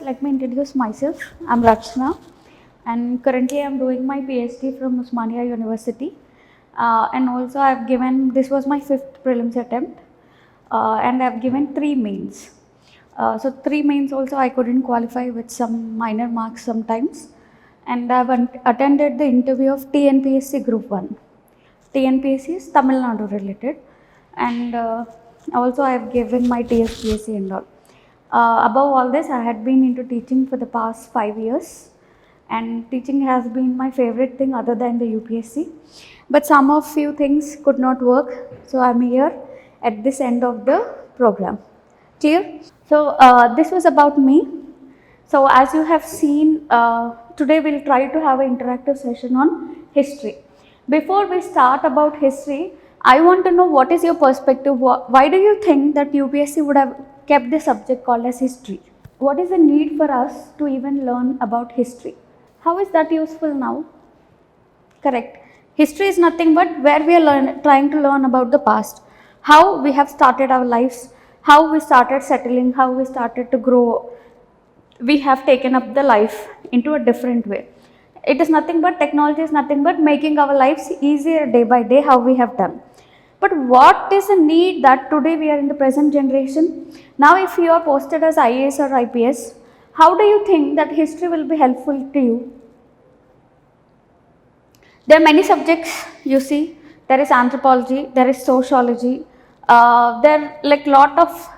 Let me introduce myself. I'm Rachana, and currently I'm doing my PhD from Osmania University. And also I've given, this was my 5th prelims attempt, and I've given 3 mains. So 3 mains also I couldn't qualify with some minor marks sometimes. And I've attended the interview of TNPSC Group 1. TNPSC is Tamil Nadu related, and also I've given my TSPSC and all. Above all this, I had been into teaching for the past 5 years, and teaching has been my favorite thing other than the UPSC. But some of few things could not work, so I'm here at this end of the program. Clear? So this was about me. So as you have seen, today we'll try to have an interactive session on history. Before we start about history, I want to know what is your perspective. Why do you think that UPSC would have kept the subject called as history? What is the need for us to even learn about history? How is that useful now? Correct. History is nothing but where we are trying to learn about the past. How we have started our lives, how we started settling, how we started to grow. We have taken up the life into a different way. It is nothing but, technology is nothing but making our lives easier day by day, how we have done. But what is the need that today we are in the present generation? Now if you are posted as IAS or IPS, how do you think that history will be helpful to you? There are many subjects you see. There is anthropology, there is sociology, there are like lot of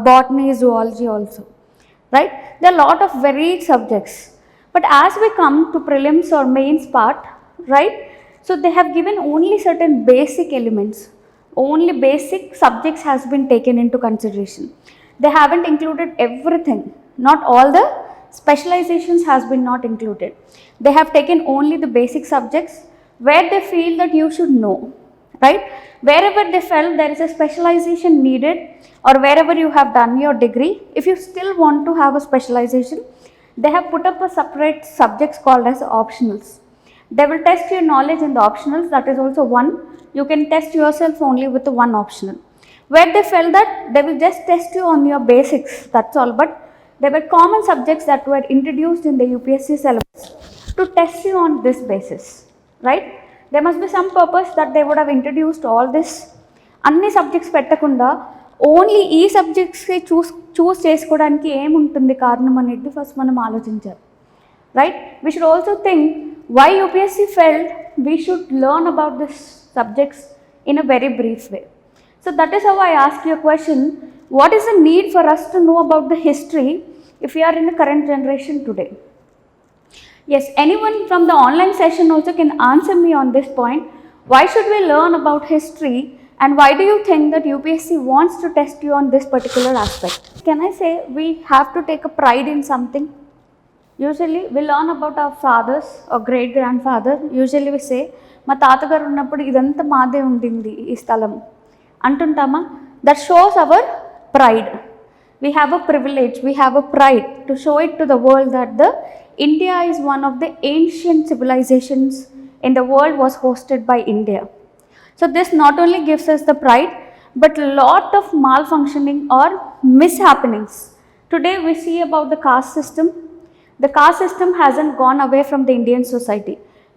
botany, zoology also, right? There are lot of varied subjects. But as we come to prelims or mains part, right? So they have given only certain basic elements. Only basic subjects has been taken into consideration. They haven't included everything. Not all the specializations has been not included. They have taken only the basic subjects where they feel that you should know, right? Wherever they felt there is a specialization needed, or wherever you have done your degree, if you still want to have a specialization, they have put up a separate subjects called as optionals. They will test your knowledge in the optionals, that is also one. You can test yourself only with the one optional. Where they felt that they will just test you on your basics, that's all. But there were common subjects that were introduced in the UPSC syllabus to test you on this basis, right? There must be some purpose that they would have introduced all this. Anni subjects pettakunda only ఈ సబ్జెక్ట్స్కి చూస్ చేసుకోవడానికి ఏముంటుంది కారణం అనేది first మనం ఆలోచించాలి, right? We should also think why UPSC felt we should learn about this subjects in a very brief way. So that is how I ask you question, what is the need for us to know about the history if you are in the current generation today? Yes, anyone from the online session also can answer me on this point. Why should we learn about history, and why do you think that UPSC wants to test you on this particular aspect? Can I say we have to take a pride in something? Usually we learn about our fathers or great grandfather. Usually we say, మా తాతగారు ఉన్నప్పుడు ఇదంతా మాదే ఉండింది ఈ స్థలం అంటుంటామా? That shows our pride. We have a privilege, we have a pride to show it to the world that the India is one of the ancient civilizations in the world was hosted by India. So this not only gives us the pride, but lot of malfunctioning or mishappenings. Today we see about the caste system. The caste system hasn't gone away from the Indian society.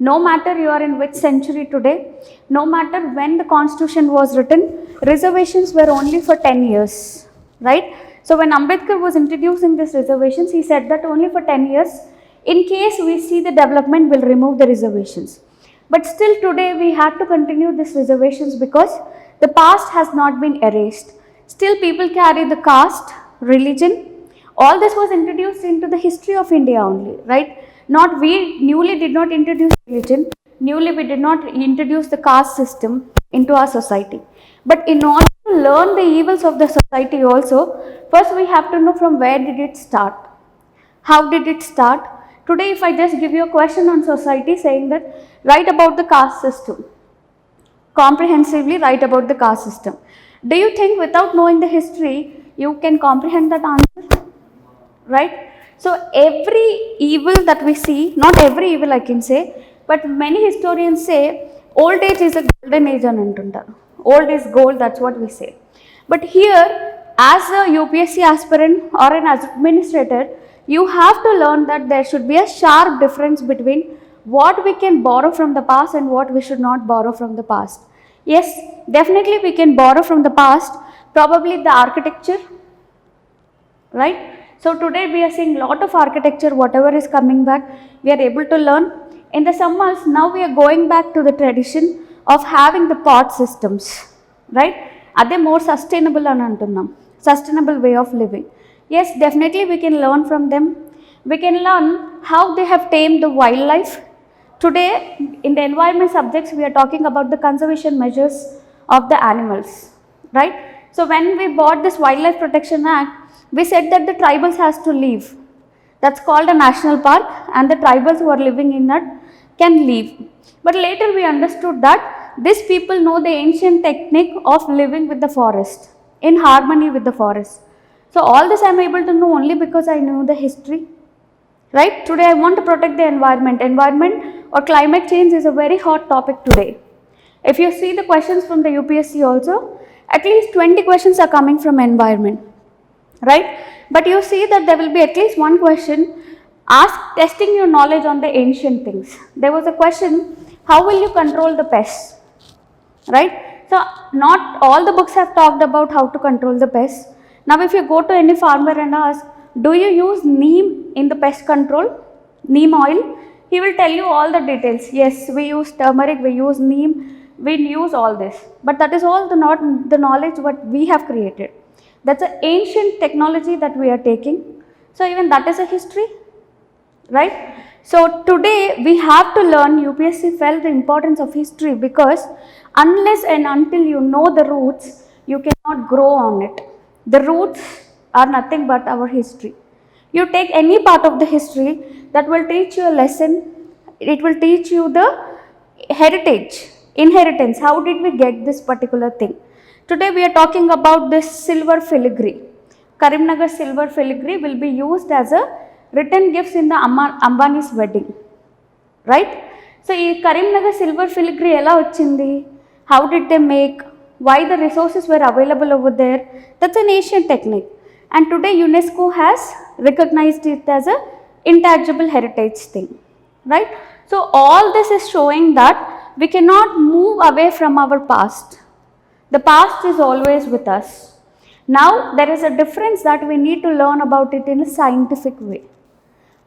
No matter you are in which century today, no matter when the constitution was written, reservations were only for 10 years, right? So when Ambedkar was introducing these reservations, he said that only for 10 years, in case we see the development, will remove the reservations. But still today we have to continue these reservations because the past has not been erased. Still people carry the caste, religion. All this was introduced into the history of India only, right? Not we newly did not introduce religion, newly we did not introduce the caste system into our society. But in order to learn the evils of the society also, first we have to know from where did it start? How did it start? Today if I just give you a question on society saying that write about the caste system, comprehensively write about the caste system. Do you think without knowing the history you can comprehend that answer? Right? So every evil that we see, not every evil I can say, but many historians say old age is a golden age అని అంటుంటారు. Old is gold, that's what we say. But here as a UPSC aspirant or an administrator, you have to learn that there should be a sharp difference between what we can borrow from the past and what we should not borrow from the past. Yes, definitely we can borrow from the past, probably the architecture, right? So today we are seeing lot of architecture, whatever is coming back, we are able to learn. In the summers, now we are going back to the tradition of having the pot systems, right? Are they more sustainable and antunnam? Sustainable way of living. Yes, definitely we can learn from them. We can learn how they have tamed the wildlife. Today, in the environment subjects, we are talking about the conservation measures of the animals, right? So when we bought this Wildlife Protection Act, we said that the tribals has to leave. That's called a national park, and the tribals who are living in that can leave. But later we understood that these people know the ancient technique of living with the forest, in harmony with the forest. So all this I am able to know only because I knew the history. Right? Today I want to protect the environment. Environment or climate change is a very hot topic today. If you see the questions from the UPSC also, at least 20 questions are coming from environment. Right? But you see that there will be at least one question testing your knowledge on the ancient things. There was a question, how will you control the pests? Right? So not all the books have talked about how to control the pests. Now if you go to any farmer and ask, do you use neem in the pest control, neem oil? He will tell you all the details. Yes, we use turmeric, we use neem, we use all this. But that is all not the knowledge what we have created. That's an ancient technology that we are taking. So even that is a history, right? So today we have to learn, UPSC felt the importance of history because unless and until you know the roots, you cannot grow on it. The roots are nothing but our history. You take any part of the history that will teach you a lesson, it will teach you the heritage, inheritance, how did we get this particular thing. Today we are talking about this silver filigree. Karimnagar silver filigree will be used as a written gifts in the Ambani's wedding, right? So, this Karimnagar silver filigree ela vachindi? How did they make? Why the resources were available over there? That's an ancient technique. And today UNESCO has recognized it as a intangible heritage thing, right? So, all this is showing that we cannot move away from our past. The past is always with us. Now, there is a difference that we need to learn about it in a scientific way.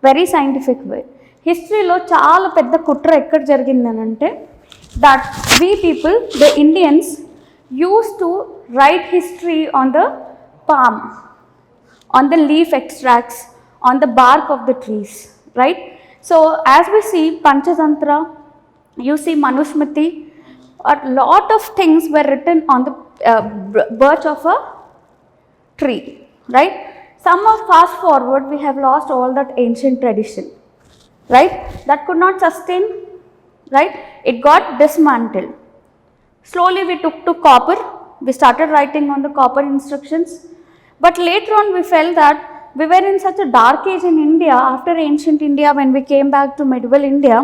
Very scientific way. Historyలో చాలా పెద్ద కుట్ర ఎక్కడ జరిగిందనంటే that we people, the Indians, used to write history on the palm, on the leaf extracts, on the bark of the trees, right? So as we see Panchatantra, you see Manusmriti, a lot of things were written on the birch of a tree, right? Some of fast forward, we have lost all that ancient tradition, right? That could not sustain, right? It got dismantled. Slowly we took to copper. We started writing on the copper instructions. But later on we felt that we were in such a dark age in India, after ancient India, when we came back to medieval India,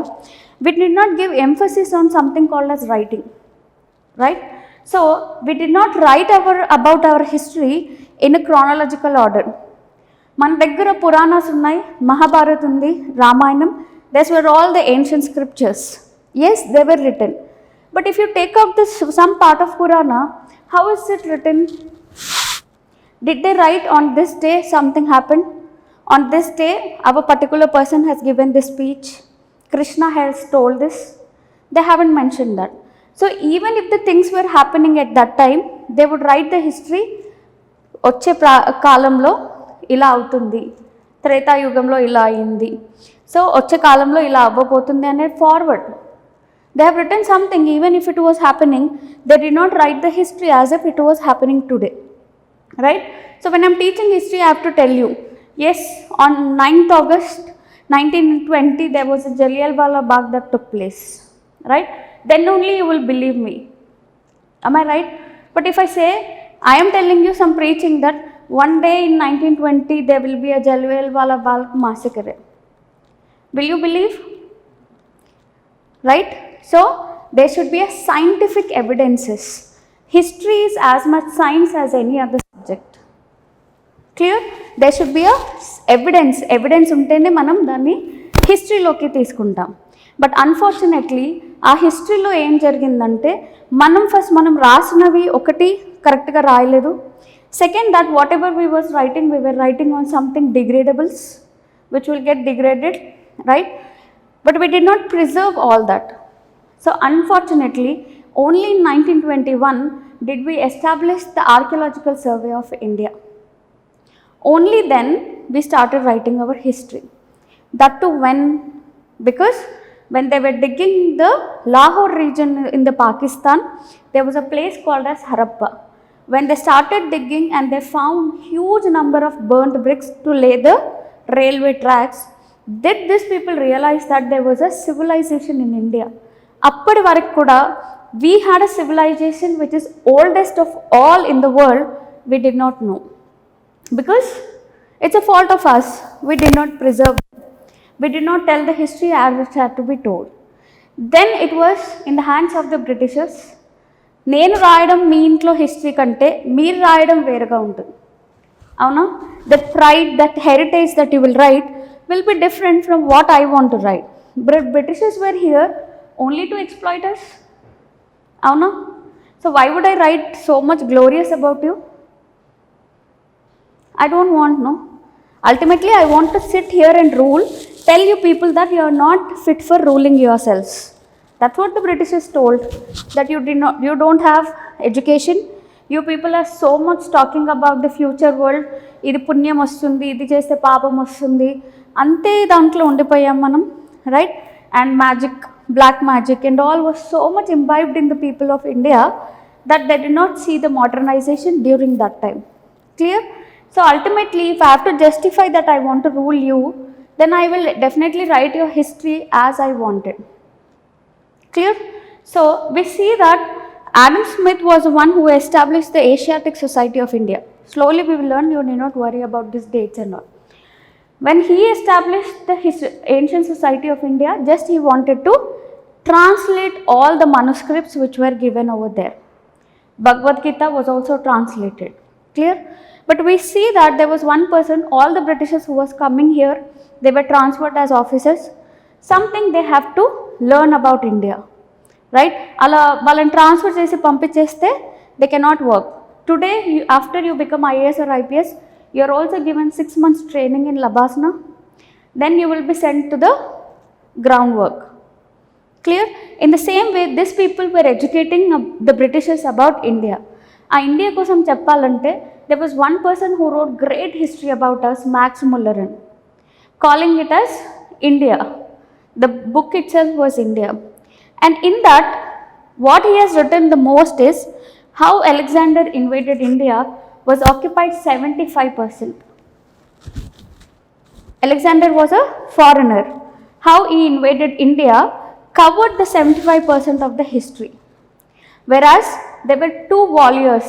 we did not give emphasis on something called as writing, right? So we did not write about our history in a chronological order. మన దగ్గర పురాణాస్ ఉన్నాయి, మహాభారత్ ఉంది, Ramayanam, these were all the ancient scriptures. Yes, they were written. But if you take out this some part of Purana, how is it written? Did they write on this day something happened? On this day, our particular person has given this speech. Krishna has told this. They haven't mentioned that. So even if the things were happening at that time, they would write the history. వచ్చే కాలంలో ఇలా అవుతుంది, త్రేతాయుగంలో ఇలా అయింది, so వచ్చే కాలంలో ఇలా అవ్వబోతుంది అనే forward. They have written something, even if it was happening, they did not write the history as if it was happening today, right? So when I am teaching history, I have to tell you, yes, on 9th August 1920, there was a Jallianwala Bagh that took place, right? Then only you will believe me. Am I right? But if I say, I am telling you some preaching that one day in 1920 there will be a Jallianwala Bagh massacre, will you believe? Right? So there should be a scientific evidences. History is as much science as any other subject. Clear? They should be a evidence ఉంటేనే మనం దాన్ని హిస్టరీలోకి తీసుకుంటాం. But unfortunately ఆ హిస్టరీలో ఏం జరిగిందంటే మనం రాసినవి ఒకటి కరెక్ట్గా రాయలేదు. Second, that what ever we were writing on something degradables which will get degraded, right? But we did not preserve all that. So unfortunately only in 1921 did we establish the Archaeological Survey of India. Only then we started writing our history. That too because when they were digging the Lahore region in the Pakistan, there was a place called as Harappa. When they started digging and they found huge number of burnt bricks to lay the railway tracks, did these people realize that there was a civilization in India? Appadi varaku kuda we had a civilization which is oldest of all in the world. We did not know, because it's a fault of us. We did not preserve, we did not tell the history as it had to be told. Then it was in the hands of the Britishers. నేను రాయడం మీ ఇంట్లో history కంటే మీరు రాయడం వేరుగా ఉంటుంది, అవునా? That pride, that heritage that you will write will be different from what I want to write. But Britishers were here only to exploit us, అవునా? So why would I write so much glorious about you? I don't want, no. Ultimately, I want to sit here and rule, tell you people that you are not fit for ruling yourselves. That's what the Britishers told, that you don't have education. You people are so much talking about the future world. Idi punyam vastundi, idi cheste paapam vastundi. Ante dantlo undipoyam manam, right? And magic, black magic and all was so much imbibed in the people of India that they did not see the modernization during that time. Clear? So ultimately, if I have to justify that I want to rule you, then I will definitely write your history as I wanted. Clear? So we see that Adam Smith was the one who established the Asiatic Society of India. Slowly we will learn, you need not worry about these dates and all. When he established the Ancient Society of India, just he wanted to translate all the manuscripts which were given over there. Bhagavad Gita was also translated. Clear? But we see that there was one person, all the Britishers who was coming here, they were transferred as officers. Something they have to learn about India, right? Ala వాళ్ళని transfer చేసి పంపించేస్తే they cannot work. Today, after you become IAS or IPS, you are also given 6 months training in Labasna. Then you will be sent to the groundwork. Clear? In the same way, these people were educating the Britishers about India. ఆ India కోసం చెప్పాలంటే there was one person who wrote great history about us, Max Mullerin, calling it as India. The book itself was India. And in that, what he has written the most is how Alexander invaded India was occupied 75%. Alexander was a foreigner. How he invaded India covered the 75% of the history. Whereas there were two warriors.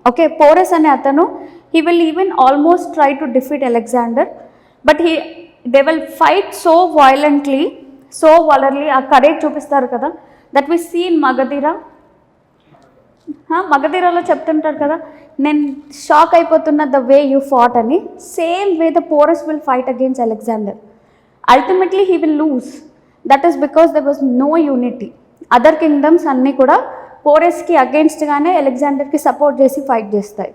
Okay, Porus ane atanu, he will even almost try to defeat Alexander, but they will fight so violently, so valorly, ఆ courage చూపిస్తారు కదా, that we see in Magadhira. మగధీరాలో చెప్తుంటారు కదా, నేను shock అయిపోతున్న the way you fought అని. Same way the Porus will fight against Alexander. Ultimately he will lose. That is because there was no unity. Other kingdoms అన్నీ కూడా పోరస్కి అగేన్స్ట్గానే అలెగ్జాండర్కి support చేసి fight చేస్తాయి.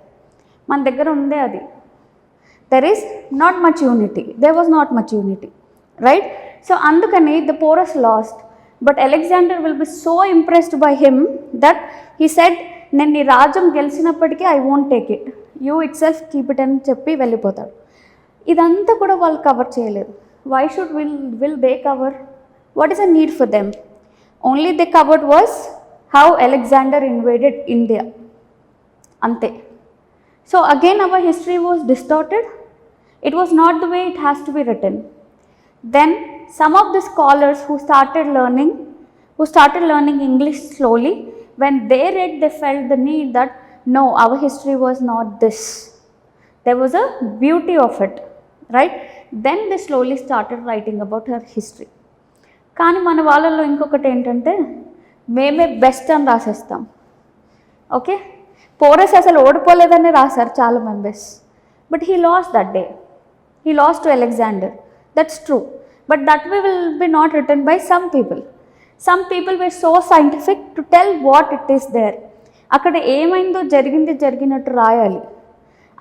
మన దగ్గర ఉందే అది. There is not much unity. There was not much unity, right? So అందుకని the Porus lost. But Alexander will be so impressed by him that he said, నేను నీ రాజ్యం గెలిచినప్పటికీ I won't take it, you itself keep it అని చెప్పి వెళ్ళిపోతాడు. ఇదంతా కూడా వాళ్ళు కవర్ చేయలేదు. Why should will they cover? What is a need for them? Only they covered was how Alexander invaded India. Ante. So again our history was distorted. It was not the way it has to be written. Then some of the scholars who started learning English slowly, when they read, they felt the need that no, our history was not this. There was a beauty of it, right? Then they slowly started writing about her history. కానీ మన వాళ్ళల్లో ఇంకొకటి ఏంటంటే, మేమే best అని రాసేస్తాం. Okay, porous అసలు ఓడిపోలేదని రాశారు చాలా members. but he lost that day. He lost to Alexander. That's true. But that way will be not written by some people. Some people were so scientific to tell what it is there. అక్కడ ఏమైందో జరిగినట్టు రాయాలి.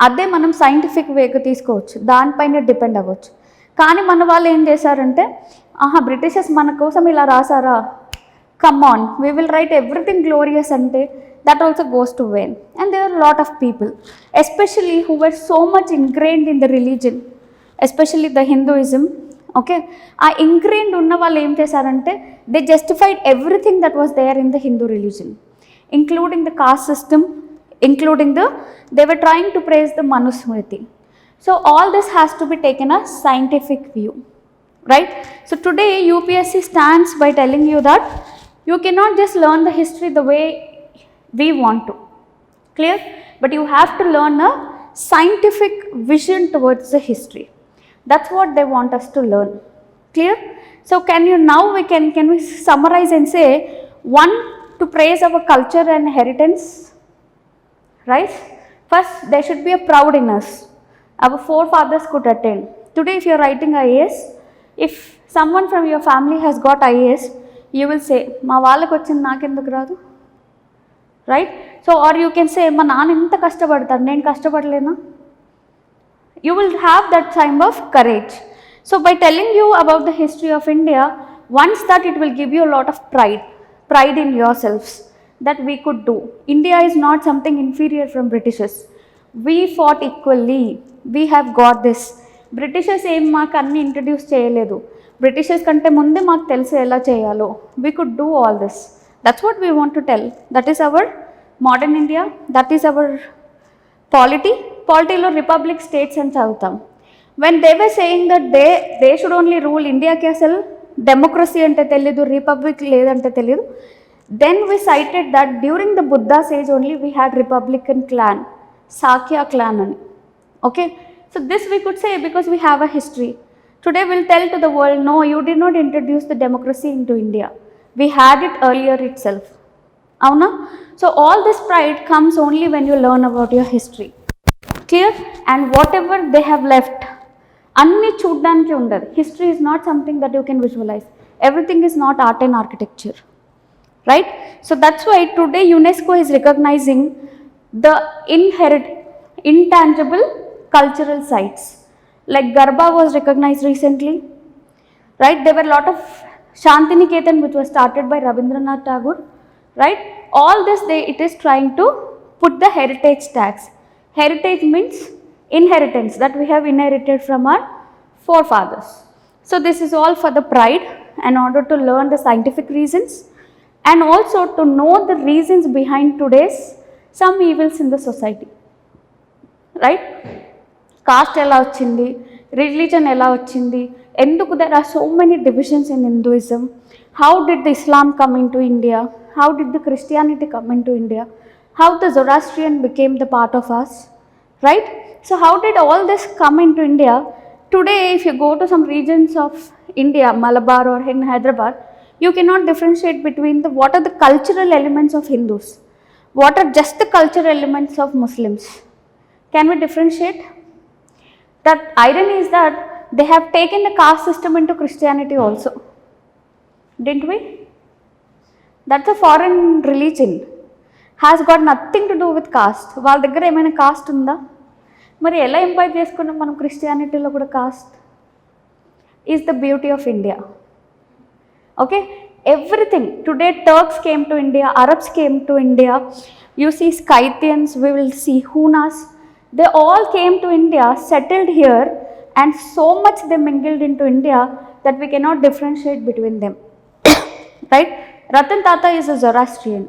అదే మనం scientific వేగా తీసుకోవచ్చు, దానిపైన depend అవ్వచ్చు. కానీ మన వాళ్ళు ఏం చేశారంటే, బ్రిటిషర్స్ మన కోసం ఇలా రాసారా, come on we will write everything glorious అంటే that also goes to vain. And there are a lot of people, especially who were so much ingrained in the religion, especially the Hinduism. Okay, ఆ ingrained ఉన్న వాళ్ళు ఏం చేశారంటే, they justified everything that was there in the Hindu religion, including the caste system, including they were trying to praise the Manusmriti. So all this has to be taken as scientific view, right? So today UPSC stands by telling you that you cannot just learn the history the way we want to, clear? But you have to learn a scientific vision towards the history. That's what they want us to learn, clear? So can we summarize and say, one, to praise our culture and heritage, right? First, there should be a pride in us. Our forefathers could attain. Today if you are writing IAS, if someone from your family has got IAS, you will say, మా వాళ్ళకి వచ్చింది నాకెందుకు రాదు, right? So or you can say, మా నాన్న ఎంత కష్టపడతాడు, నేను కష్టపడలేనా? You will have that kind of courage. So by telling you about the history of India, once that it will give you a lot of pride in yourselves, that we could do. India is not something inferior from Britishers. We fought equally. We have got this. Britishers ఏం మాకు అన్ని introduce చేయలేదు, Britishers కంటే ముందే మాకు తెలిసి ఎలా చేయాలో. We could do all this. That's what we want to tell. That is our modern India. That is our పాలిటీలో రిపబ్లిక్ స్టేట్స్ అని చదువుతాం. When they were saying that they should only rule, ఇండియాకి అసలు డెమోక్రసీ అంటే తెలీదు, republic లేదంటే తెలీదు. Then we cited that during the Buddha's age only we had republican clan, Sakya clan అని. Okay, so this we could say because we have a history. Today will tell to the world, no, you did not introduce the democracy in to India, we had it earlier itself. అవునా? So all this pride comes only when you learn about your history, clear? And whatever they have left అన్నీ చూడడానికి ఉండదు. History is not something that you can visualize. Everything is not art and architecture, right? So that's why today UNESCO is recognizing the intangible cultural sites. Like Garba was recognized recently, right? There were a lot of Shantiniketan which was started by Rabindranath Tagore, right? All this it is trying to put the heritage tags. Heritage means inheritance that we have inherited from our forefathers. So this is all for the pride, in order to learn the scientific reasons and also to know the reasons behind today's some evils in the society, right? Caste ఎలా వచ్చింది, religion ఎలా వచ్చింది, ఎందుకు there are so many divisions in Hinduism, how did the Islam come into India, how did the Christianity come into India, how the Zoroastrian became the part of us, right? So how did all this come into India? Today if you go to some regions of India, Malabar or in Hyderabad, you cannot differentiate between what are the cultural elements of Hindus, what are just the cultural elements of Muslims. Can we differentiate? That irony is that they have taken the caste system into Christianity also, didn't we? That's a foreign religion, has got nothing to do with caste. వాళ్ళ దగ్గర ఏమైనా cost ఉందా? మరి ఎలా impaired చేసుకున్నాం మనం క్రిస్టియానిటీలో కూడా cost? Is the beauty of India. Okay, everything. Today Turks came to India, Arabs came to India, you see Scythians, we will see Hunas, they all came to India, settled here, and so much they mingled into India that we cannot differentiate between them. Right? Ratan Tata is a Zoroastrian.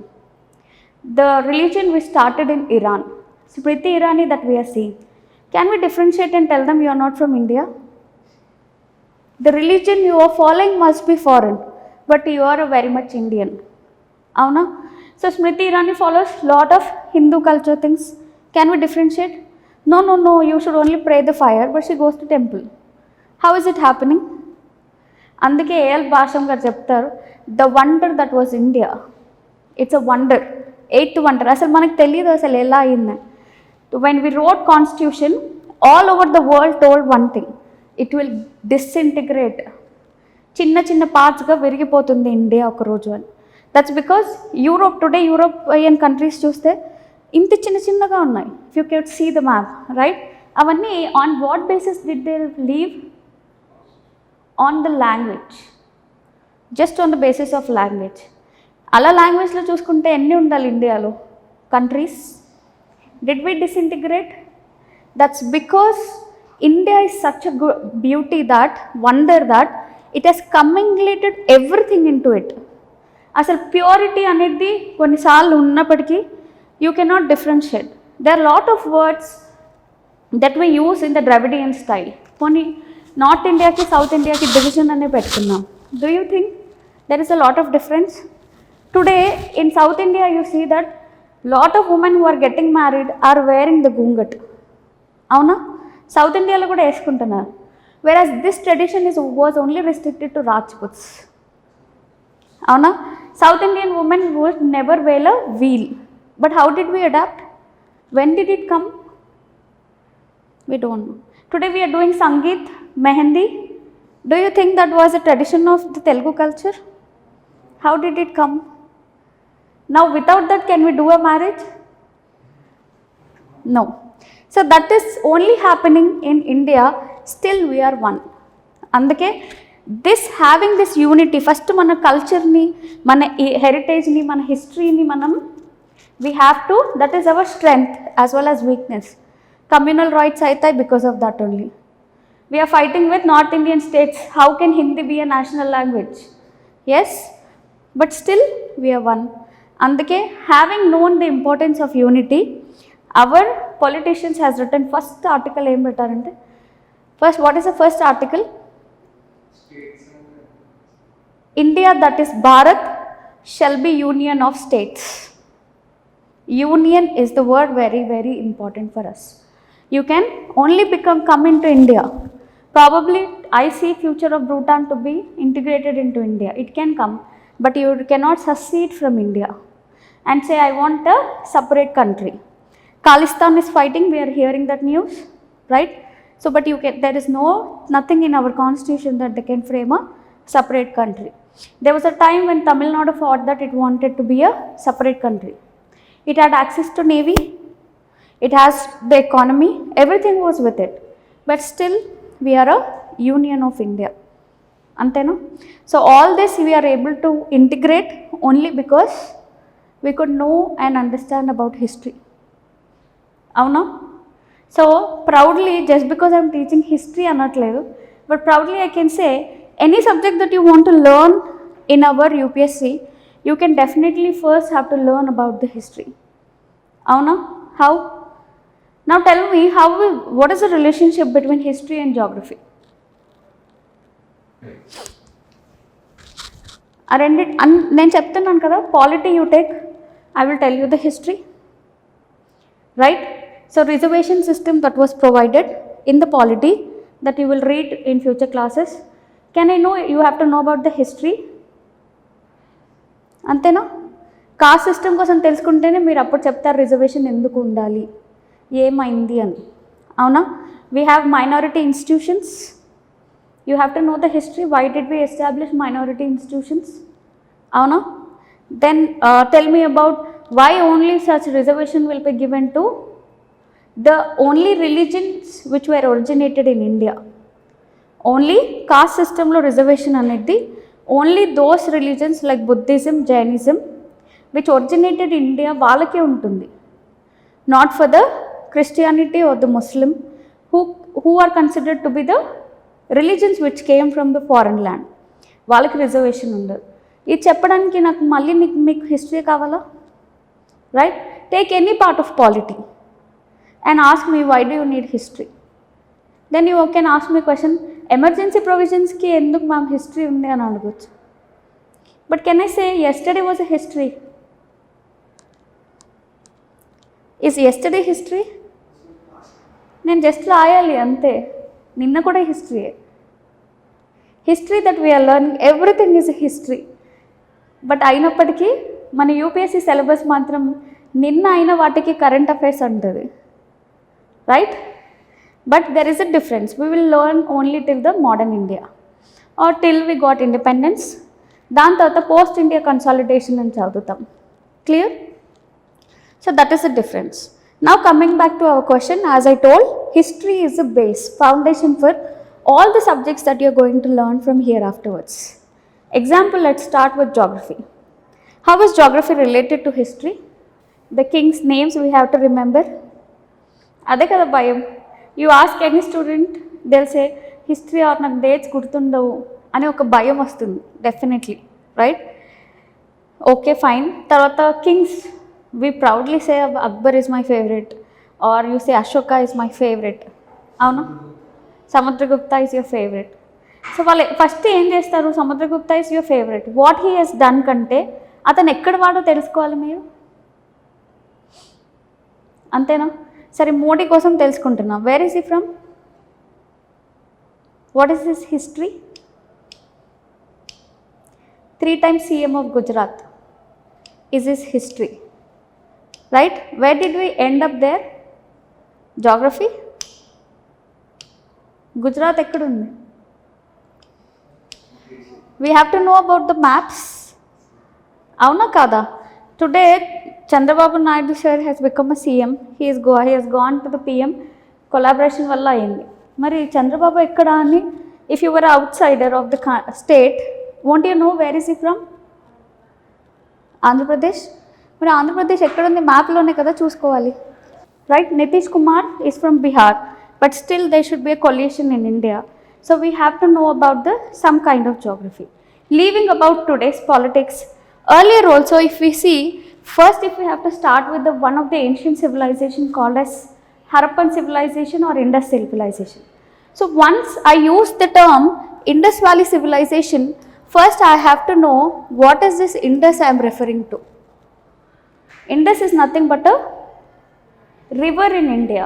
The religion we started in Iran, Smriti Irani that we are seeing. Can we differentiate and tell them you are not from India? The religion you are following must be foreign, but you are a very much Indian. Avuna? So Smriti Irani follows lot of Hindu culture things. Can we differentiate? No, you should only pray the fire, but she goes to temple. How is it happening? అందుకే A L Basham గారు చెప్తారు, the wonder that was India, it's a wonder, eighth wonder. అసలు మనకు తెలియదు అసలు ఎలా అయిందని. When we wrote constitution, all over the world told one thing, it will disintegrate. చిన్న చిన్న పార్ట్స్గా విరిగిపోతుంది ఇండియా ఒక రోజు అని. That's because Europe today European countries చూస్తే ఇంత చిన్న చిన్నగా ఉన్నాయి. If you can see the map right, అవన్నీ on what basis did they leave? On the language, just on the basis of language. అలా లాంగ్వేజ్లో చూసుకుంటే ఎన్ని ఉండాలి ఇండియాలో countries? Did we disintegrate? That's because India is such a good beauty, that wonder, that it has commingulated everything into it. అసలు purity అనేది కొన్నిసార్లు ఉన్నప్పటికీ you cannot differentiate. there are lot of words that we use in the Dravidian style. కొన్ని north ఇండియాకి south ఇండియాకి division అనే పెట్టుకున్నాం. do you think there is a lot of difference? Today in South India you see that lot of women who are getting married are wearing the gungat. అవునా? South ఇండియాలో కూడా వేసుకుంటున్నారు. whereas this tradition was only restricted to Rajputs. అవునా? South Indian women would never wear a veil. But how did we adapt? When did it come? We don't know. Today we are doing Sangeet, Mehendi. Do you think that was a tradition of the Telugu culture? How did it come? Now without that can we do a marriage? No. So that is only happening in India. Still we are one. అందుకే this having this unity, first మన కల్చర్ని, మన హెరిటేజ్ని, మన హిస్టరీని మనం we have to, that is our strength as well as weakness. Communal riots అవుతాయి because of that only. We are fighting with north Indian states, how can Hindi be a national language? Yes, but still we are one. అందుకే having known the importance of unity, our politicians has written first article ఏం పెట్టారంటే, first what is the first article? India, that is Bharat, shall be union of states. Union is the word very very important for us. You can only come into India. Probably I see future of Bhutan to be integrated into India. It can come, but you cannot secede from India and say I want a separate country. Khalistan is fighting, we are hearing that news, right? So but there is nothing in our constitution that they can frame a separate country. There was a time when Tamil Nadu thought that it wanted to be a separate country. It had access to navy, it has the economy, everything was with it, but still we are a union of India. Antena? So all this we are able to integrate only because we could know and understand about history. అవునా? So proudly, just because I'm teaching history అనట్లేదు, but proudly I can say any subject that you want to learn in our UPSC, you can definitely first have to learn about the history. అవునా? How? Now tell me, what is the relationship between history and geography? ఆ రెండు నేను చెప్తున్నాను కదా, polity you take, I will tell you the history, right? So reservation system that was provided in the polity that you will read in future classes. Can I know, you have to know about the history? అంతేనా? Cost system కోసం తెలుసుకుంటేనే మీరు అప్పుడు చెప్తారు reservation ఎందుకు ఉండాలి, ఏమైంది అని. అవునా? We have minority institutions, you have to know the history, why did we establish minority institutions? అవునా? Then tell me about why only such reservation will be given to the only religions which were originated in India. Only caste system lo reservation anedi only those religions like Buddhism, Jainism which originated in India వాళ్ళకే ఉంటుంది, not for the Christianity or the Muslim who are considered to be the religions which came from the foreign land. వాళ్ళకి reservation ఉండదు. ఇది చెప్పడానికి నాకు మళ్ళీ మీకు history కావాలా? Right? Take any part of polity and ask me why do you need history? Then you can ask me question, emergency provisions ki enduk ma'am history undi ani adagochu. But can I say yesterday was a history? Is yesterday history? నేను just రాయాలి అంతే, నిన్న కూడా హిస్టరీయే. History that we are learning, everything is history. But అయినప్పటికీ మన UPSC syllabus మాత్రం నిన్న అయిన వాటికి కరెంట్ అఫైర్స్ అంటుంది, right? But there is a difference. We will learn only till the modern India or till we got independence. దాని తర్వాత post India consolidation అని చదువుతాం. Clear? So that is the difference. Now coming back to our question, as I told, history is the base, foundation for all the subjects that you are going to learn from here afterwards. Example, let's start with geography. How is geography related to history? The king's names we have to remember. అదే కదా భయం. You ask any student, they'll say history or నాకు dates గుర్తుండవు అని ఒక భయం వస్తుంది definitely, right? Okay fine. తర్వాత Kings, we proudly say Akbar is my favorite, or you say Ashoka is my favorite. అవునా? Samudragupta is your favorite. So వాళ్ళు first ఏం చేస్తారు? Samudragupta is your favorite. What he he's done కంటే అతను ఎక్కడ వాడో తెలుసుకోవాలి మీరు, అంతేనా? సరే, మోడీ కోసం తెలుసుకుంటున్నా. Where is he from? What is his history? 3 times CM of Gujarat is his history. Right? Where did we end up there? Geography? Gujarat ekkada undi? We have to know about the maps. Avuna kada? Today Chandrababu Naidu sir has become a CM. He has gone to the PM. Collaboration valla ayindi. Mari Chandrababu ekkada ani, if you were an outsider of the state, won't you know where is he from? Andhra Pradesh. మరి ఆంధ్రప్రదేశ్ ఎక్కడుంది? మ్యాప్లోనే కదా చూసుకోవాలి, right? Nitish Kumar is from Bihar, but still they should be a collusion in India. So we have to know about the sum kind of geography. Leaving about today's politics, earlier also if we see, first if we have to start with the one of the ancient civilization called as Harappan civilization or Indus civilization. So once I use the term Indus Valley civilization, first I have to know what is this Indus I am referring to. Indus is nothing but a river in India.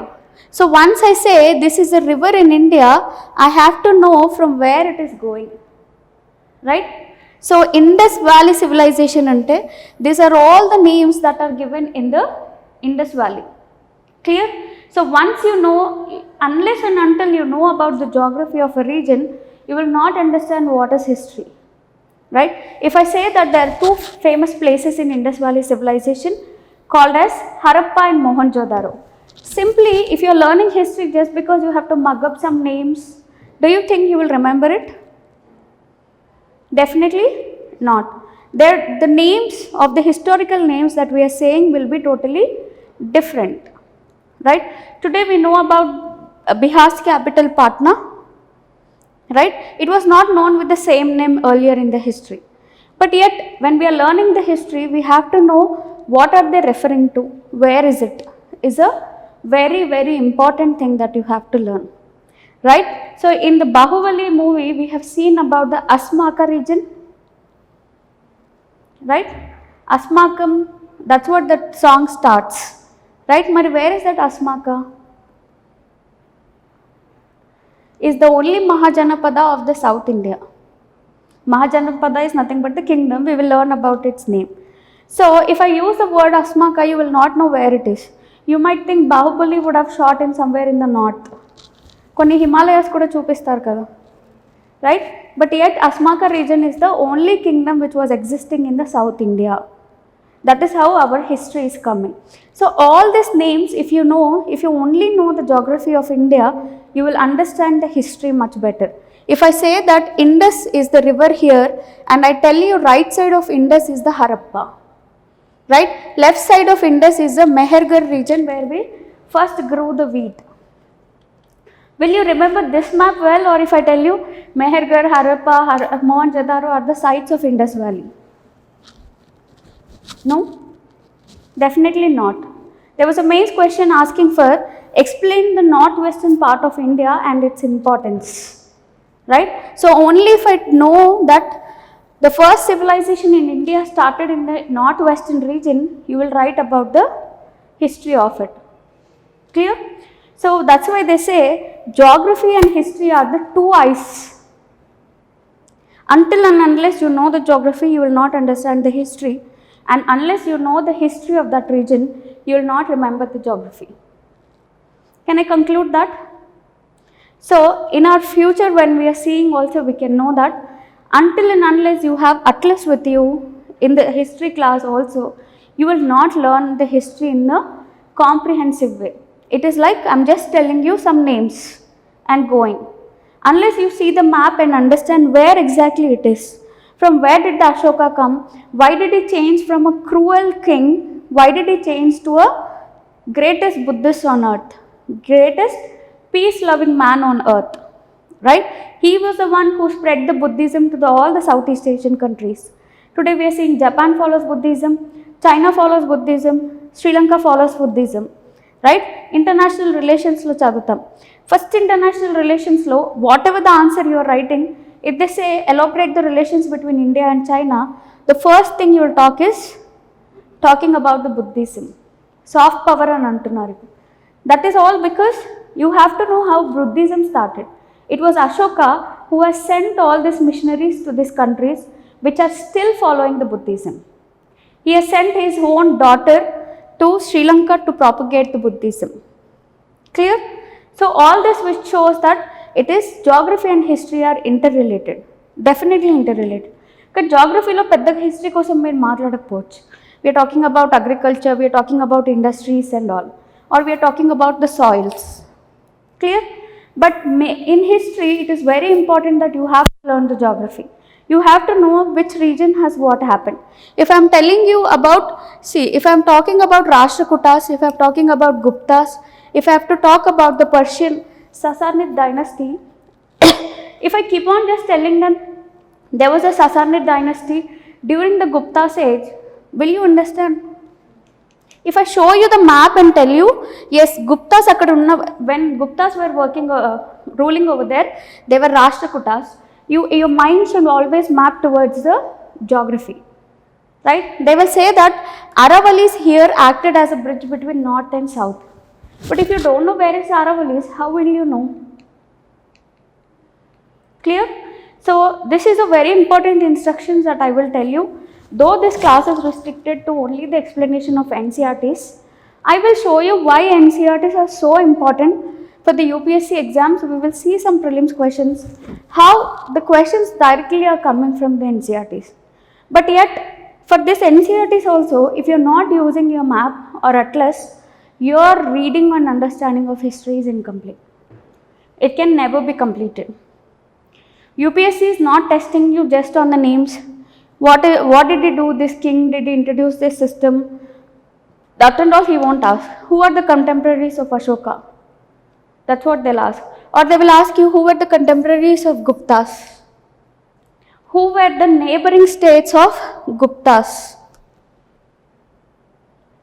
So once I say this is a river in India, I have to know from where it is going, right? So Indus Valley civilization ante, these are all the names that are given in the Indus Valley. Clear? So once you know, unless and until you know about the geography of a region, you will not understand what is history, right? If I say that there are 2 famous places in Indus Valley civilization called as Harappa and Mohenjo-daro. Simply, if you are learning history just because you have to mug up some names, do you think you will remember it? Definitely not. The names of the historical names that we are saying will be totally different, right? Today we know about Bihar's capital Patna, right? It was not known with the same name earlier in the history. But yet, when we are learning the history, we have to know what are they referring to, where is it, is a very, very important thing that you have to learn, right? So in the Bahubali movie, we have seen about the Asmaka region, right? Asmakam, that's what that song starts, right? Mari where is that Asmaka? Is the only Mahajanapada of the South India. Mahajanapada is nothing but the kingdom. We will learn about its name. So if I use the word Asmaka, you will not know where it is. You might think Bahubali would have shot in somewhere in the north. Konni Himalayas kuda chupistar kada, right? But yet Asmaka region is the only kingdom which was existing in the South India. That is how our history is coming. So all these names, if you only know the geography of India, you will understand the history much better. If I say that Indus is the river here and I tell you right side of Indus is the Harappa, right? Left side of Indus is the Mehergarh region where we first grew the wheat. Will you remember this map well, or if I tell you Mehergarh, Harappa, Mohenjo-daro are the sites of Indus Valley? No? Definitely not. There was a mains question asking for explain the northwestern part of India and its importance, right? So only if I know that the first civilization in India started in the northwestern region, you will write about the history of it. Clear? So that's why they say geography and history are the 2 eyes. Until and unless you know the geography, you will not understand the history, and unless you know the history of that region, you will not remember the geography. Can I conclude that? So in our future, when we are seeing also, we can know that until and unless you have atlas with you in the history class also, you will not learn the history in a comprehensive way. It is like I'm just telling you some names and going. Unless you see the map and understand where exactly it is, from where did the Ashoka come, why did he change from a cruel king, why did he change to a greatest Buddhist on earth, greatest peace loving man on earth, right? He was the one who spread the Buddhism to all the Southeast Asian countries. Today we are seeing Japan follows Buddhism, China follows Buddhism, Sri Lanka follows Buddhism, right? International relations lo chadutam. First international relations lo, whatever the answer you are writing, if they say elaborate the relations between India and China, the first thing you will talk is talking about the Buddhism. Soft power and antunnaru. That is all because you have to know how Buddhism started. It was Ashoka who has sent all these missionaries to these countries which are still following the Buddhism. He has sent his own daughter to Sri Lanka to propagate the Buddhism. Clear? So all this which shows that it is geography and history are interrelated. Definitely interrelated. Because geography lo pedda history kosam meer maatladakapochu. We are talking about agriculture, we are talking about industries and all, or we are talking about the soils. Clear? But in history, it is very important that you have to learn the geography. You have to know which region has what happened. If I am telling you about, see, if I am talking about Rashtrakutas, if I am talking about Guptas, if I have to talk about the Persian Sassanid dynasty, if I keep on just telling them there was a Sassanid dynasty during the Gupta's age, will you understand? If I show you the map and tell you, yes, Guptas akkada when Guptas were working, ruling over there, they were Rashtrakutas. Your mind should always map towards the geography, right? They will say that Aravalis here acted as a bridge between north and south. But if you don't know where is Aravalis, how will you know? Clear? So this is a very important instructions that I will tell you. Though this class is restricted to only the explanation of NCERTs, I will show you why NCERTs are so important for the UPSC exams. We will see some prelims questions, how the questions directly are coming from the NCERTs. But yet, for this NCERTs also, if you are not using your map or atlas, your reading and understanding of history is incomplete. It can never be completed. UPSC is not testing you just on the names. What did he do, this king, did he introduce this system? That and all he won't ask. Who are the contemporaries of Ashoka? That's what they'll ask. Or they will ask you, who were the contemporaries of Guptas? Who were the neighboring states of Guptas?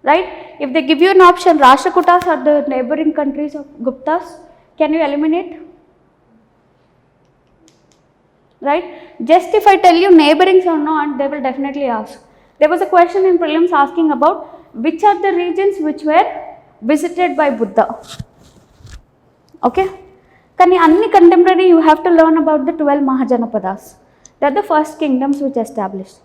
Right? If they give you an option, Rashtrakutas are the neighboring countries of Guptas, can you eliminate? Right? Just if I tell you neighborings or not, they will definitely ask. There was a question in prelims asking about which are the regions which were visited by Buddha. Okay? Kani anni contemporary you have to learn about the 12 Mahajanapadas. They are the first kingdoms which established.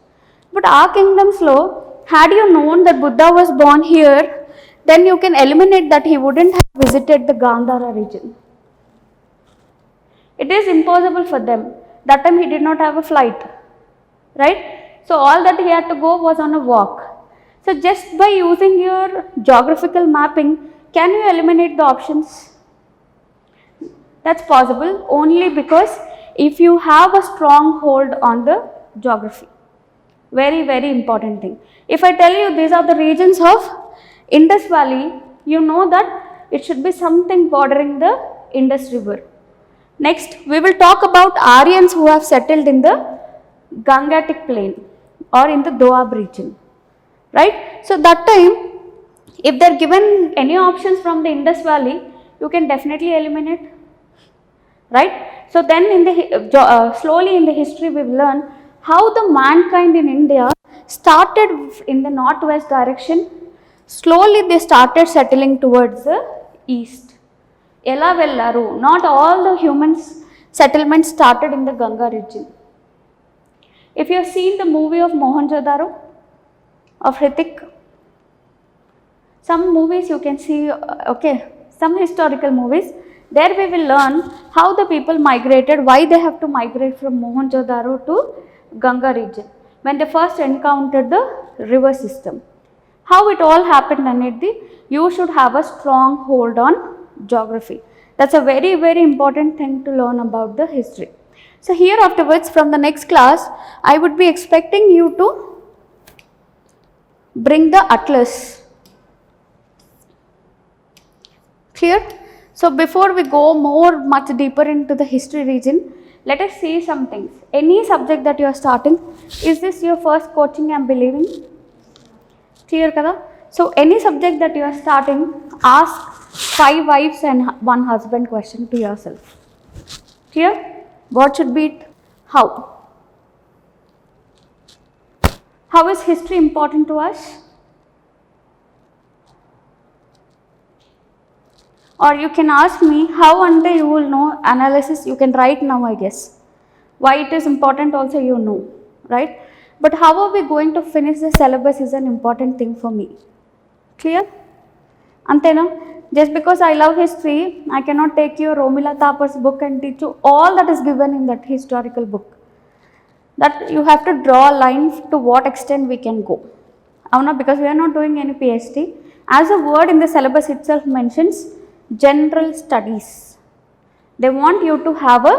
But our kingdoms law, had you known that Buddha was born here, then you can eliminate that he wouldn't have visited the Gandhara region. It is impossible for them. That time he did not have a flight, right? So all that he had to go was on a walk. So just by using your geographical mapping, can you eliminate the options? That's possible only because if you have a strong hold on the geography. Very, very important thing. If I tell you these are the regions of Indus Valley, you know that it should be something bordering the Indus River. Next, we will talk about Aryans who have settled in the Gangetic plain or in the Doab region, right? So that time, if they are given any options from the Indus Valley, you can definitely eliminate, right? So then in the slowly in the history we will learn how the mankind in India started in the northwest direction. Slowly they started settling towards the east. Ela vellaru, not all the humans settlements started in the Ganga region. If you have seen the movie of Mohenjo-daro of Hrithik, some movies you can see, okay, some historical movies, There we will learn how the people migrated, why they have to migrate from Mohenjo-daro to Ganga region when they first encountered the river system. How it all happened, Anidhi, you should have a strong hold on geography. That's a very, very important thing to learn about the history. So here afterwards, from the next class, I would be expecting you to bring the atlas. Clear? So before we go much deeper into the history region, let us see some things. Any subject that you are starting, is this your first coaching, I am believing? Clear kada? So any subject that you are starting, ask 5 wives and 1 husband question to yourself. Clear? What should be it? How? How is history important to us? Or you can ask me, how one day you will know analysis, you can write now I guess. Why it is important also you know, right? But how are we going to finish the syllabus is an important thing for me. Clear? Antena? Just because I love history, I cannot take your Romila Thapar's book and teach you all that is given in that historical book. That you have to draw a line to what extent we can go. Because we are not doing any PhD. As a word in the syllabus itself mentions, general studies. They want you to have a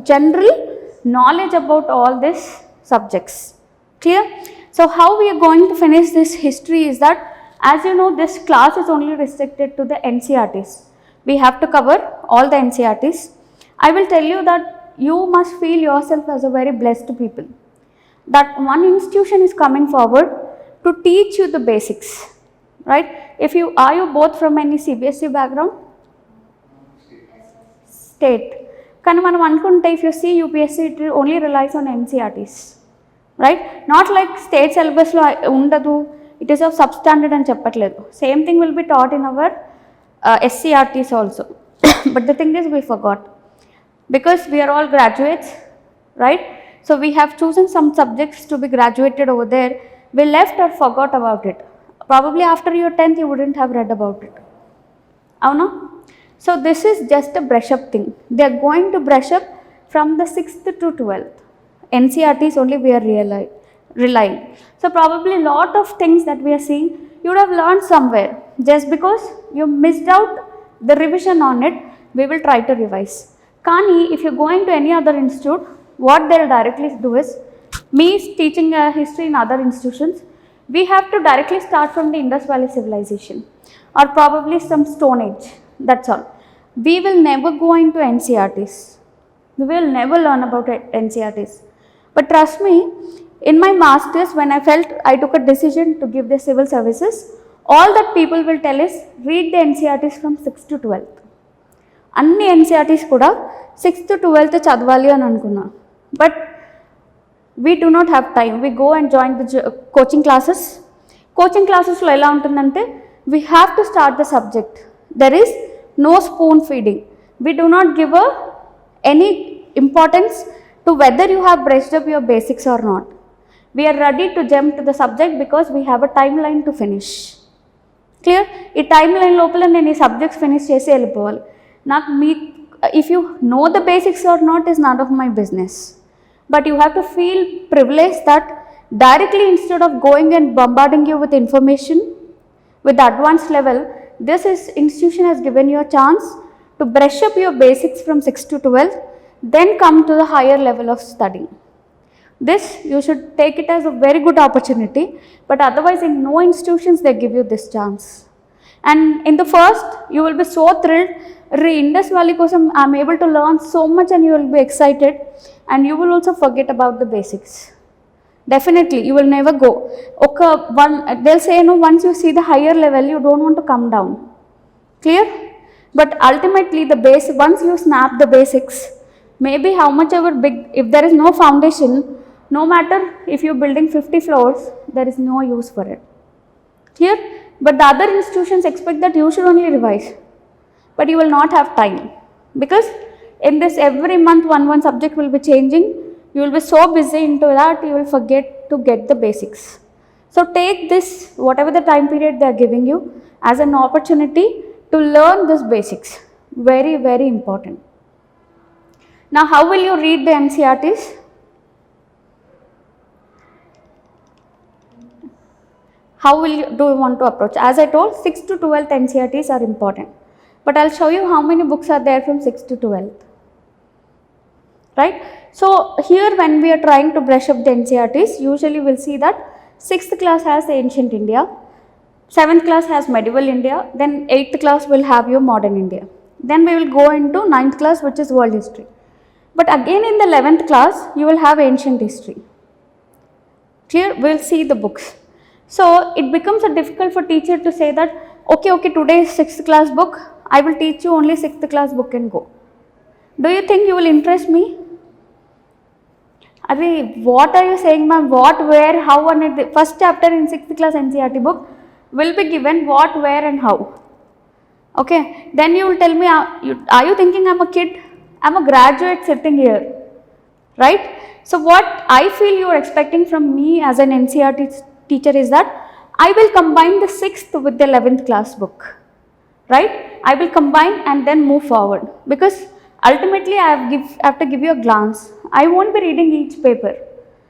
general knowledge about all these subjects. Clear? So how we are going to finish this history is that, as you know, this class is only restricted to the NCERTs. We have to cover all the NCERTs. I will tell you that you must feel yourself as a very blessed people. That one institution is coming forward to teach you the basics. Right? Are you both from any CBSE background? State. కానీ మనం అనుకుంటే if you see UPSC, it only relies on NCERTs, right? Not like state syllabus లో ఉండదు, it is of substandard అని చెప్పట్లేదు. Same thing will be taught in our SCRTs also. But the thing is we forgot, because we are all graduates, right? So we have chosen some subjects to be graduated over there. We left or forgot about it. Probably after your 10th you wouldn't have read about it. Avuna? So this is just a brush up thing. They are going to brush up from the 6th to 12th. NCERTs only we are relying. So probably a lot of things that we are seeing, you would have learned somewhere. Just because you missed out the revision on it, we will try to revise. Kani, if you are going to any other institute, what they will directly do is, me teaching history in other institutions, we have to directly start from the Indus Valley civilization or probably some Stone Age. That's all. We will never go into NCERTs. We will never learn about NCERTs. But trust me, in my masters, when I felt I took a decision to give the civil services, all that people will tell is read the NCERTs from 6th to 12th. Anni NCERTs kuda 6th to 12th chadvali ani anukunna. But we do not have time. We go and join the coaching classes. Coaching classes lo ela untundante, we have to start the subject. There is no spoon feeding. We do not give any importance to whether you have brushed up your basics or not. We are ready to jump to the subject because we have a timeline to finish. Clear? Ee timeline lopala nenu ee subjects finish chesi vellipovali. If you know the basics or not is none of my business. But you have to feel privileged that directly, instead of going and bombarding you with information with the advanced level, this institution has given you a chance to brush up your basics from 6 to 12, then come to the higher level of studying. This, you should take it as a very good opportunity, but otherwise in no institutions they give you this chance. And in the first, you will be so thrilled, Indus Valley kosam I am able to learn so much, and you will be excited, and you will also forget about the basics. Definitely, you will never go. They'll say, no, once you see the higher level, you don't want to come down. Clear? But ultimately, once you snap the basics, maybe how much ever big, if there is no foundation, no matter if you're building 50 floors, there is no use for it. Clear? But the other institutions expect that you should only revise. But you will not have time. Because in this, every month, one subject will be changing. You will be so busy into that, you will forget to get the basics. So take this, whatever the time period they are giving you, as an opportunity to learn this basics. Very, very important. Now, how will you read the NCERTs? How do you want to approach? As I told, 6th to 12th NCERTs are important. But I'll show you how many books are there from 6th to 12th. Right? So, here when we are trying to brush up the NCERTs, usually we'll see that 6th class has ancient India, 7th class has medieval India, then 8th class will have your modern India. Then we will go into 9th class, which is world history. But again in the 11th class, you will have ancient history. Clear? We will see the books. So, it becomes difficult for teacher to say that, okay, today is 6th class book, I will teach you only 6th class book and go. Do you think you will interest me? What are you saying, ma'am? What, where, how, and the first chapter in 6th class NCERT book will be given what, where and how. Okay, then you will tell me, are you thinking I am a kid? I am a graduate sitting here, right? So, what I feel you are expecting from me as an NCERT teacher is that I will combine the 6th with the 11th class book, right? I will combine and then move forward, because ultimately I have to give you a glance. I won't be reading each paper.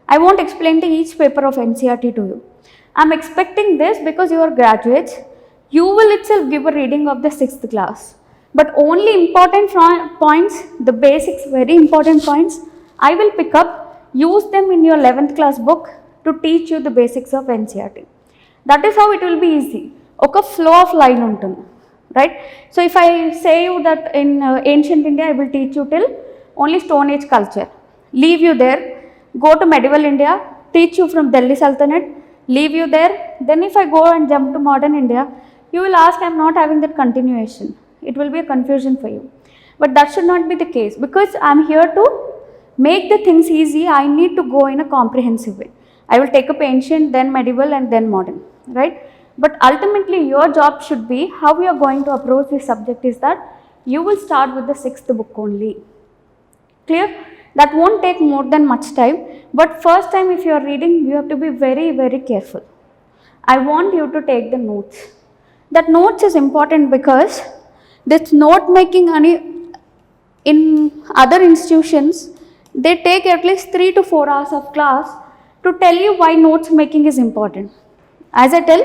I won't explain each paper of NCERT to you. I am expecting this because you are graduates. You will itself give a reading of the 6th class. But only important points, the basics, very important points, I will pick up, use them in your 11th class book to teach you the basics of NCERT. That is how it will be easy. Okay, flow of line untundi, right? So, if I say you that in ancient India, I will teach you till only Stone Age culture. Leave you there, go to medieval India, teach you from Delhi Sultanate, leave you there. Then if I go and jump to modern India, you will ask, I am not having that continuation. It will be a confusion for you. But that should not be the case, because I am here to make the things easy. I need to go in a comprehensive way. I will take up ancient, then medieval and then modern, right? But ultimately your job should be, how you are going to approach this subject is that you will start with the 6th book only. Clear? That won't take more than much time, but first time if you are reading, you have to be very, very careful. I want you to take the notes. That notes is important because this note making in other institutions, they take at least 3 to 4 hours of class to tell you why notes making is important. As I tell,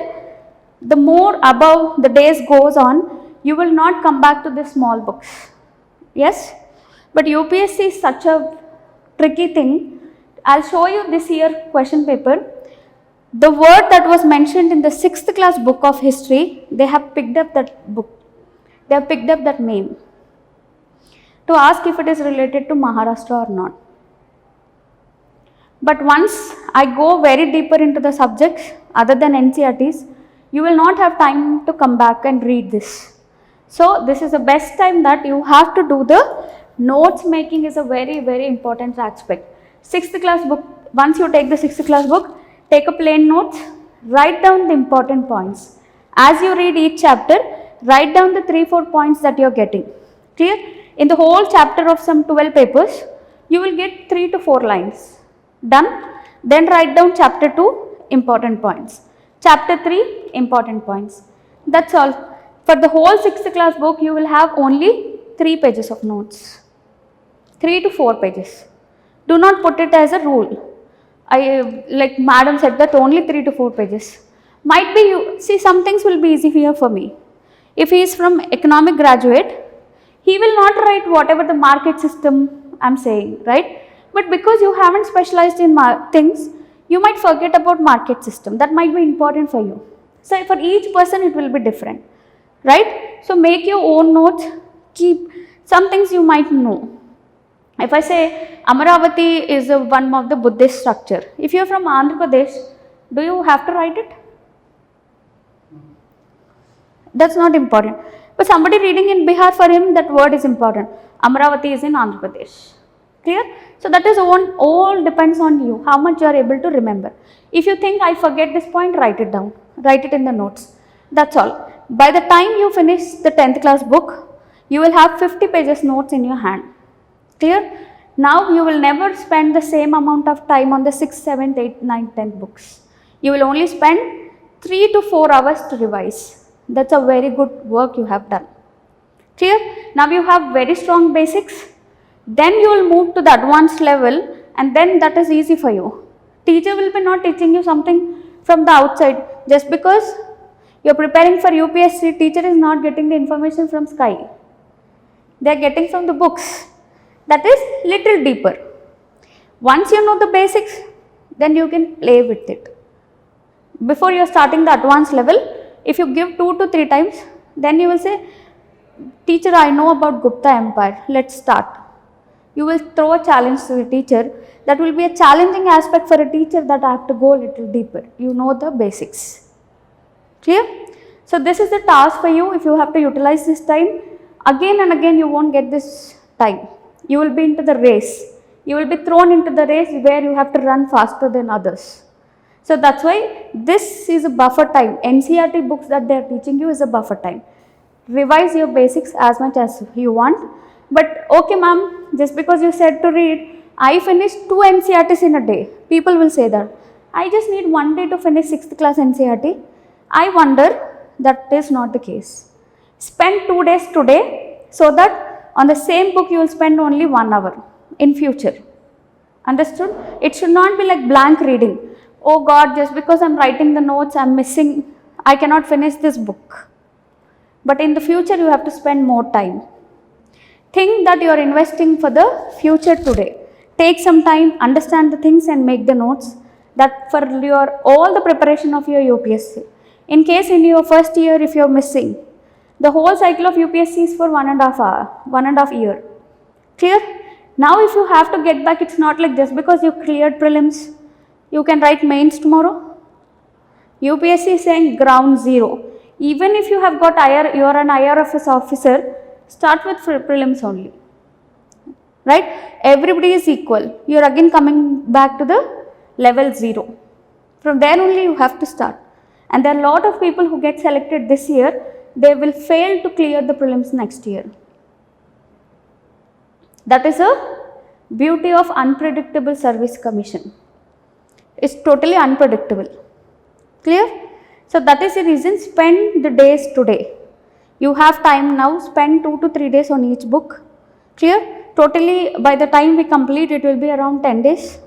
the more above the days goes on, you will not come back to the small books. Yes? But UPSC is such a tricky thing. I'll show you this year question paper. The word that was mentioned in the 6th class book of history, they have picked up that book. They have picked up that name to ask if it is related to Maharashtra or not. But once I go very deeper into the subjects other than NCERTs, you will not have time to come back and read this. So, this is the best time that you have to do the notes making is a very, very important aspect. 6th class book, once you take the 6th class book, take a plain notes, write down the important points. As you read each chapter, write down the 3-4 points that you are getting. Clear? In the whole chapter of some 12 papers, you will get 3 to 4 lines. Done? Then write down chapter 2, important points. Chapter 3, important points. That's all. For the whole 6th class book, you will have only 3 pages of notes. 3 to 4 pages. Do not put it as a rule. Like madam said that only 3 to 4 pages. Might be you, see, some things will be easy here for me. If he is from economic graduate, he will not write whatever the market system I am saying, right? But because you haven't specialized in things, you might forget about market system. That might be important for you. So, for each person it will be different, right? So, make your own notes, keep some things you might know. If I say Amaravati is one of the Buddhist structure, if you are from Andhra Pradesh, do you have to write it? That's not important. But somebody reading in Bihar, for him that word is important. Amaravati is in Andhra Pradesh. Clear? So, that is all depends on you, how much you are able to remember. If you think I forget this point, write it down, write it in the notes. That's all. By the time you finish the 10th class book, you will have 50 pages notes in your hand. Clear? Now, you will never spend the same amount of time on the 6th, 7th, 8th, 9th, 10th books. You will only spend 3 to 4 hours to revise. That's a very good work you have done. Clear? Now you have very strong basics, then you will move to the advanced level, and then that is easy for you. Teacher will be not teaching you something from the outside. Just because you are preparing for UPSC, teacher is not getting the information from sky. They are getting from the books. That is little deeper. Once you know the basics, then you can play with it. Before you are starting the advanced level, if you give 2 to 3 times, then you will say, teacher, I know about Gupta Empire, let's start. You will throw a challenge to the teacher. That will be a challenging aspect for a teacher, that I have to go a little deeper. You know the basics. Clear? So this is the task for you. If you have to utilize this time, again and again you won't get this time. You will be into the race. You will be thrown into the race where you have to run faster than others. So that's why this is a buffer time. NCERT books that they are teaching you is a buffer time. Revise your basics as much as you want. But okay ma'am, just because you said to read, I finished 2 NCERTs in a day. People will say that. I just need 1 day to finish 6th class NCERT. I wonder, that is not the case. Spend 2 days today, so that on the same book you will spend only 1 hour in future. Understood? It should not be like blank reading. Oh God, just because I am writing the notes, I am missing, I cannot finish this book. But in the future you have to spend more time. Think that you are investing for the future today. Take some time, understand the things and make the notes, that for your all the preparation of your UPSC. In case in your first year if you are missing, the whole cycle of UPSC is for 1.5 hour, 1.5 year. Clear? Now if you have to get back, it's not like just because you cleared prelims, you can write mains tomorrow. UPSC is saying ground zero. Even if you have got you are an IRFS officer, start with prelims only. Right? Everybody is equal. You are again coming back to the level 0. From there only you have to start. And there are a lot of people who get selected this year, they will fail to clear the prelims next year. That is a beauty of unpredictable service commission. It's totally unpredictable. Clear? So that is the reason, spend the days today. You have time now, spend 2 to 3 days on each book. Clear? Totally by the time we complete, it will be around 10 days.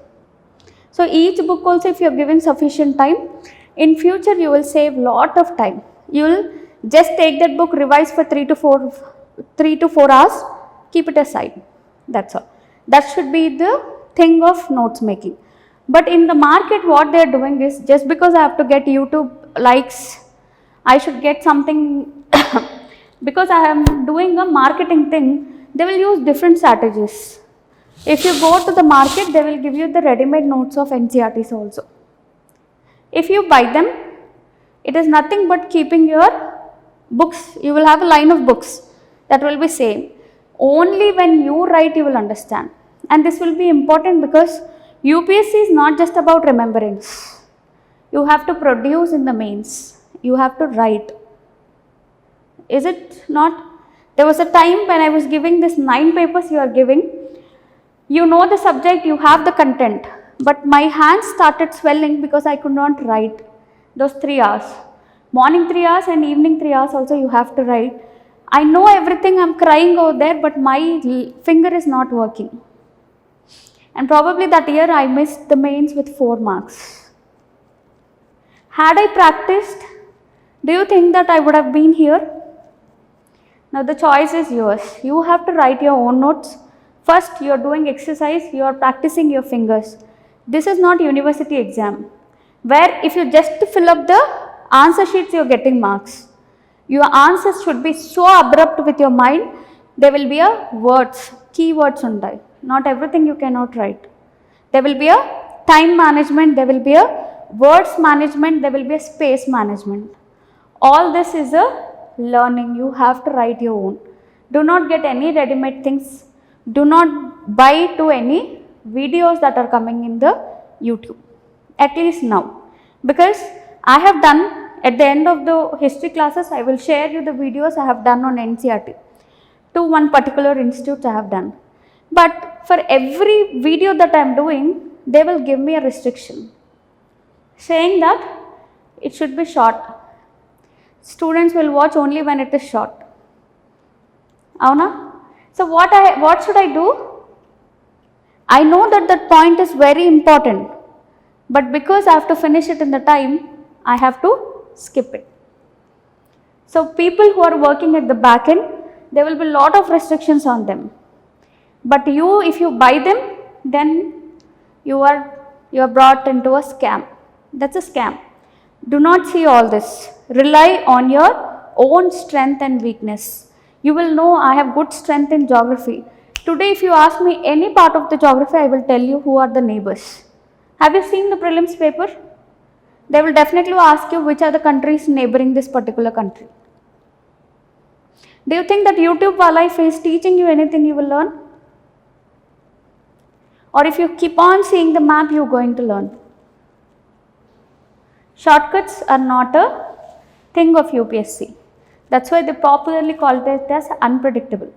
So each book also, if you are given sufficient time, in future you will save lot of time. You will just take that book, revise for 3 to 4 hours, keep it aside. That's all. That should be the thing of notes making. But in the market, what they are doing is, just because I have to get YouTube likes, I should get something because I am doing a marketing thing, they will use different strategies. If you go to the market, they will give you the ready-made notes of NCERTs also. If you buy them, it is nothing but keeping your books. You will have a line of books that will be same. Only when you write you will understand. And this will be important because UPSC is not just about remembrance. You have to produce in the mains. You have to write. Is it not? There was a time when I was giving this 9 papers you are giving. You know the subject, you have the content. But my hands started swelling because I could not write those 3 hours. Morning 3 hours and evening 3 hours also you have to write. I know everything, I am crying over there, but my finger is not working. And probably that year I missed the mains with 4 marks. Had I practiced, do you think that I would have been here? Now the choice is yours. You have to write your own notes. First you are doing exercise, you are practicing your fingers. This is not university exam, where if you just fill up the answer sheets you are getting marks. Your answers should be so abrupt with your mind, there will be a words, keywords undai. Not everything you cannot write. There will be a time management, there will be a words management, there will be a space management. All this is a learning, you have to write your own. Do not get any ready-made things. Do not buy to any videos that are coming in the YouTube, at least now. Because I have done, at the end of the history classes, I will share you the videos I have done on NCERT. To one particular institute I have done. But for every video that I am doing, they will give me a restriction, saying that it should be short. Students will watch only when it is short. Avuna? So what should I do? I know that that point is very important, but because I have to finish it in the time, I have to skip it. So people who are working at the back end, there will be a lot of restrictions on them. But you, if you buy them, then you are brought into a scam. That's a scam. Do not see all this. Rely on your own strength and weakness. You will know I have good strength in geography. Today, if you ask me any part of the geography, I will tell you who are the neighbors. Have you seen the prelims paper? They will definitely ask you which are the countries neighboring this particular country. Do you think that YouTube wala if is teaching you anything you will learn? Or if you keep on seeing the map, you are going to learn. Shortcuts are not a thing of UPSC. That's why they popularly called it as unpredictable.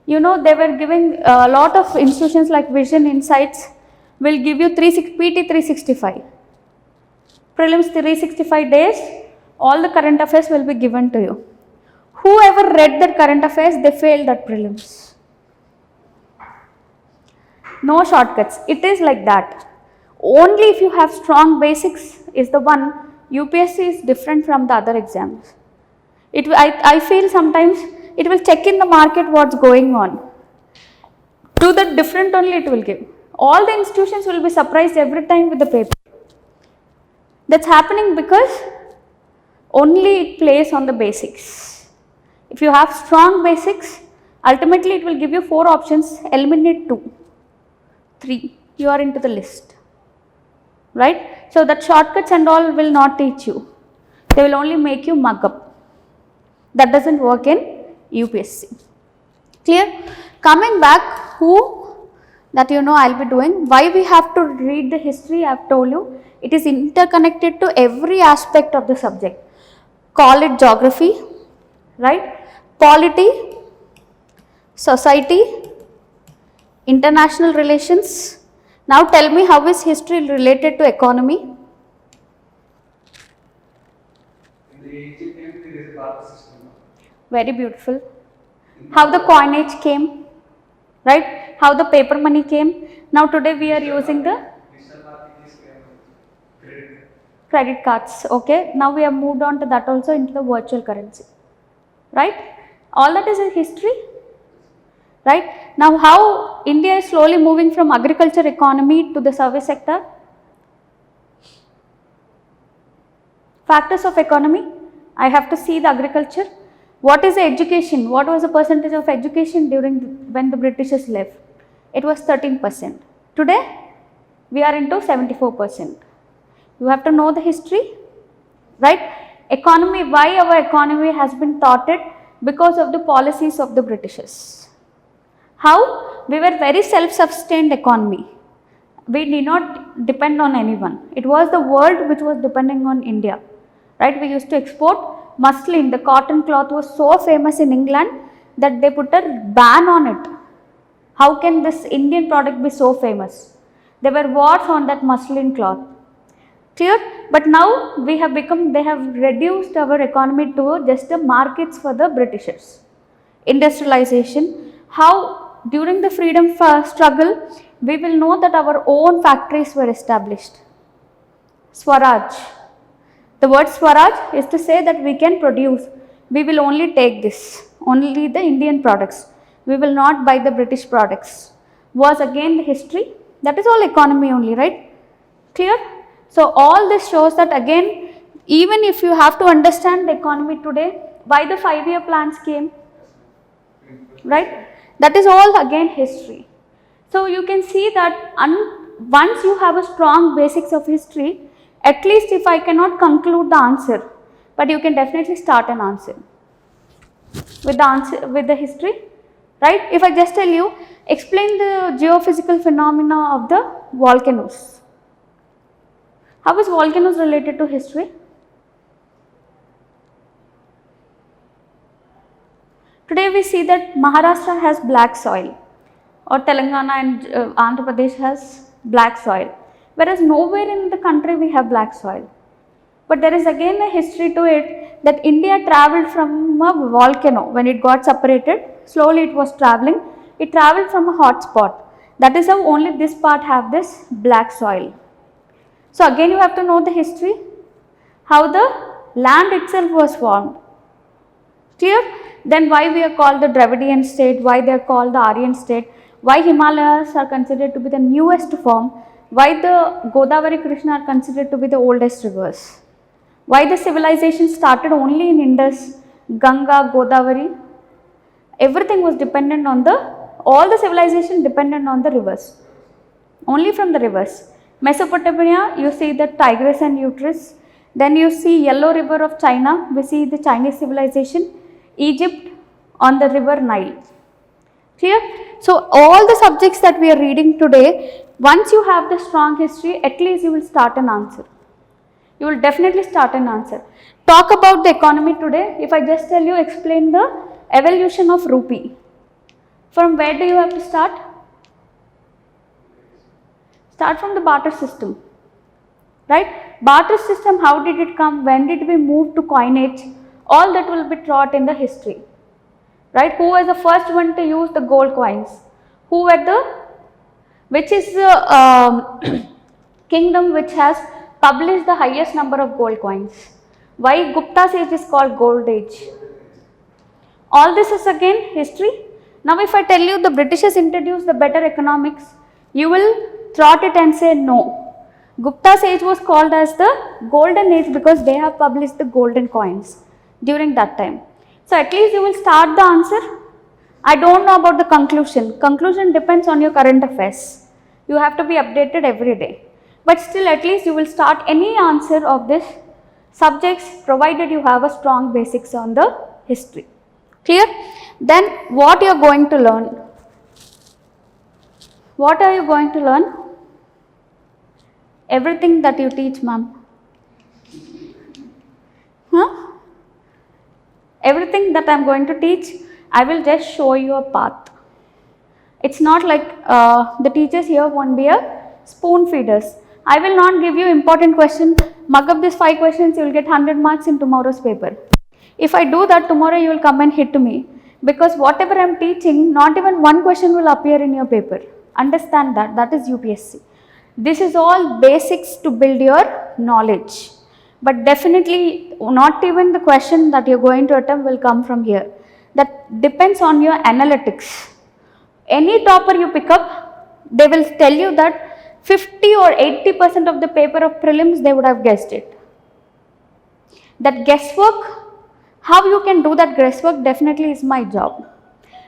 You know, they were giving a lot of institutions like Vision Insights will give you PT 365. Prelims 365 days, all the current affairs will be given to you. Whoever read that current affairs, they failed that prelims. No shortcuts. It is like that. Only if you have strong basics is the one. UPSC is different from the other exams. I feel sometimes it will check in the market what's going on. To the different only it will give. All the institutions will be surprised every time with the paper. That's happening because only it plays on the basics. If you have strong basics, ultimately it will give you 4 options, eliminate 2, 3, you are into the list, right? So that shortcuts and all will not teach you, they will only make you mug up. That doesn't work in UPSC. Clear? Coming back, that you know I will be doing, why we have to read the history, I have told you, it is interconnected to every aspect of the subject. Call it geography, right? Polity, society, international relations. Now tell me, how is history related to economy? In the ancient times, there is a barter system. Very beautiful. How the coinage came, right? How the paper money came. Now today we are using the credit cards. Okay. Now we have moved on to that also into the virtual currency, right? All that is a history, right? Now how India is slowly moving from agriculture economy to the service sector. Factors of economy, I have to see the agriculture. What is the education? What was the percentage of education when the Britishers left? It was 13%. Today we are into 74%. You have to know the history, right? Economy, why our economy has been thwarted? Because of the policies of the Britishers. How? We were very self-sustained economy. We did not depend on anyone. It was the world which was depending on India, right? We used to export muslin. The cotton cloth was so famous in England that they put a ban on it. How can this Indian product be so famous? There were wars on that muslin cloth. Clear? But now they have reduced our economy to just the markets for the Britishers. Industrialization. How during the freedom struggle, we will know that our own factories were established. Swaraj. The word Swaraj is to say that we can produce. We will only take this, only the Indian products. We will not buy the British products. Was again the history. That is all economy only, right? Clear? So all this shows that again, even if you have to understand the economy today, why the 5-year plans came, right? That is all again history. So you can see that once you have a strong basics of history, at least if I cannot conclude the answer, but you can definitely start an answer with the history, right? If I just tell you, explain the geophysical phenomena of the volcanoes. How is volcanoes related to history? Today we see that Maharashtra has black soil, or Telangana and Andhra Pradesh has black soil, whereas nowhere in the country we have black soil. But there is again a history to it that India traveled from a volcano when it got separated. Slowly it was traveling. It traveled from a hot spot. That is how only this part have this black soil. So again you have to know the history, how the land itself was formed. Clear? Then why we are called the Dravidian state, why they are called the Aryan state, why Himalayas are considered to be the newest form, why the Godavari Krishna are considered to be the oldest rivers, why the civilization started only in Indus, Ganga, Godavari. Everything was dependent on all the civilization dependent on the rivers, only from the rivers. Mesopotamia, you see the Tigris and Euphrates. Then you see Yellow River of China, we see the Chinese civilization. Egypt on the river Nile. Clear? So all the subjects that we are reading today, once you have the strong history, at least you will start an answer. You will definitely start an answer. Talk about the economy today. If I just tell you, explain the evolution of rupee. From where do you have to start? Start from the barter system. Right? Barter system, how did it come? When did we move to coinage? All that will be taught in the history. Right? Who was the first one to use the gold coins? Who were which is the kingdom which has published the highest number of gold coins? Why Gupta's age is called gold age? All this is again history. Now if I tell you the Britishers introduced the better economics, you will thwart it and say no. Gupta's age was called as the golden age because they have published the golden coins during that time. So at least you will start the answer. I don't know about the conclusion. Conclusion depends on your current affairs. You have to be updated every day. But still at least you will start any answer of this subjects provided you have a strong basics on the history. Clear? Then what you are going to learn? What are you going to learn? Everything that you teach, ma'am. Huh? Everything that I am going to teach, I will just show you a path. It's not like the teachers here won't be a spoon feeders. I will not give you important question, mug up these 5 questions, you will get 100 marks in tomorrow's paper. If I do that, tomorrow you will come and hit me. Because whatever I am teaching, not even one question will appear in your paper. Understand that, that is UPSC. This is all basics to build your knowledge. But definitely not even the question that you are going to attempt will come from here. That depends on your analytics. Any topper you pick up, they will tell you that 50 or 80% of the paper of prelims they would have guessed it. That guesswork, how you can do that guesswork definitely is my job.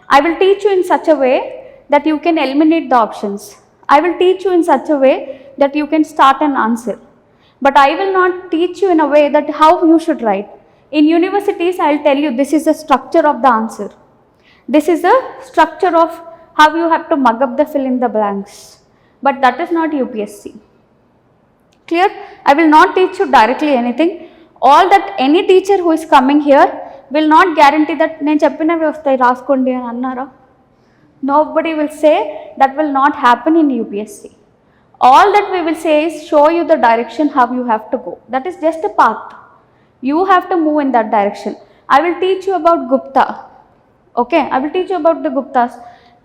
I will teach you in such a way that you can eliminate the options. I will teach you in such a way that you can start an answer. But I will not teach you in a way that how you should write. In universities, I will tell you this is the structure of the answer. This is the structure of how you have to mug up the fill in the blanks. But that is not UPSC. Clear? I will not teach you directly anything. All that any teacher who is coming here will not guarantee that నేను చెప్పినవి వస్తాయి రాసుకోండి అని అన్నారా. Nobody will say that will not happen in UPSC. All that we will say is show you the direction how you have to go. That is just a path. You have to move in that direction. I will teach you about Gupta. Okay, I will teach you about the Guptas.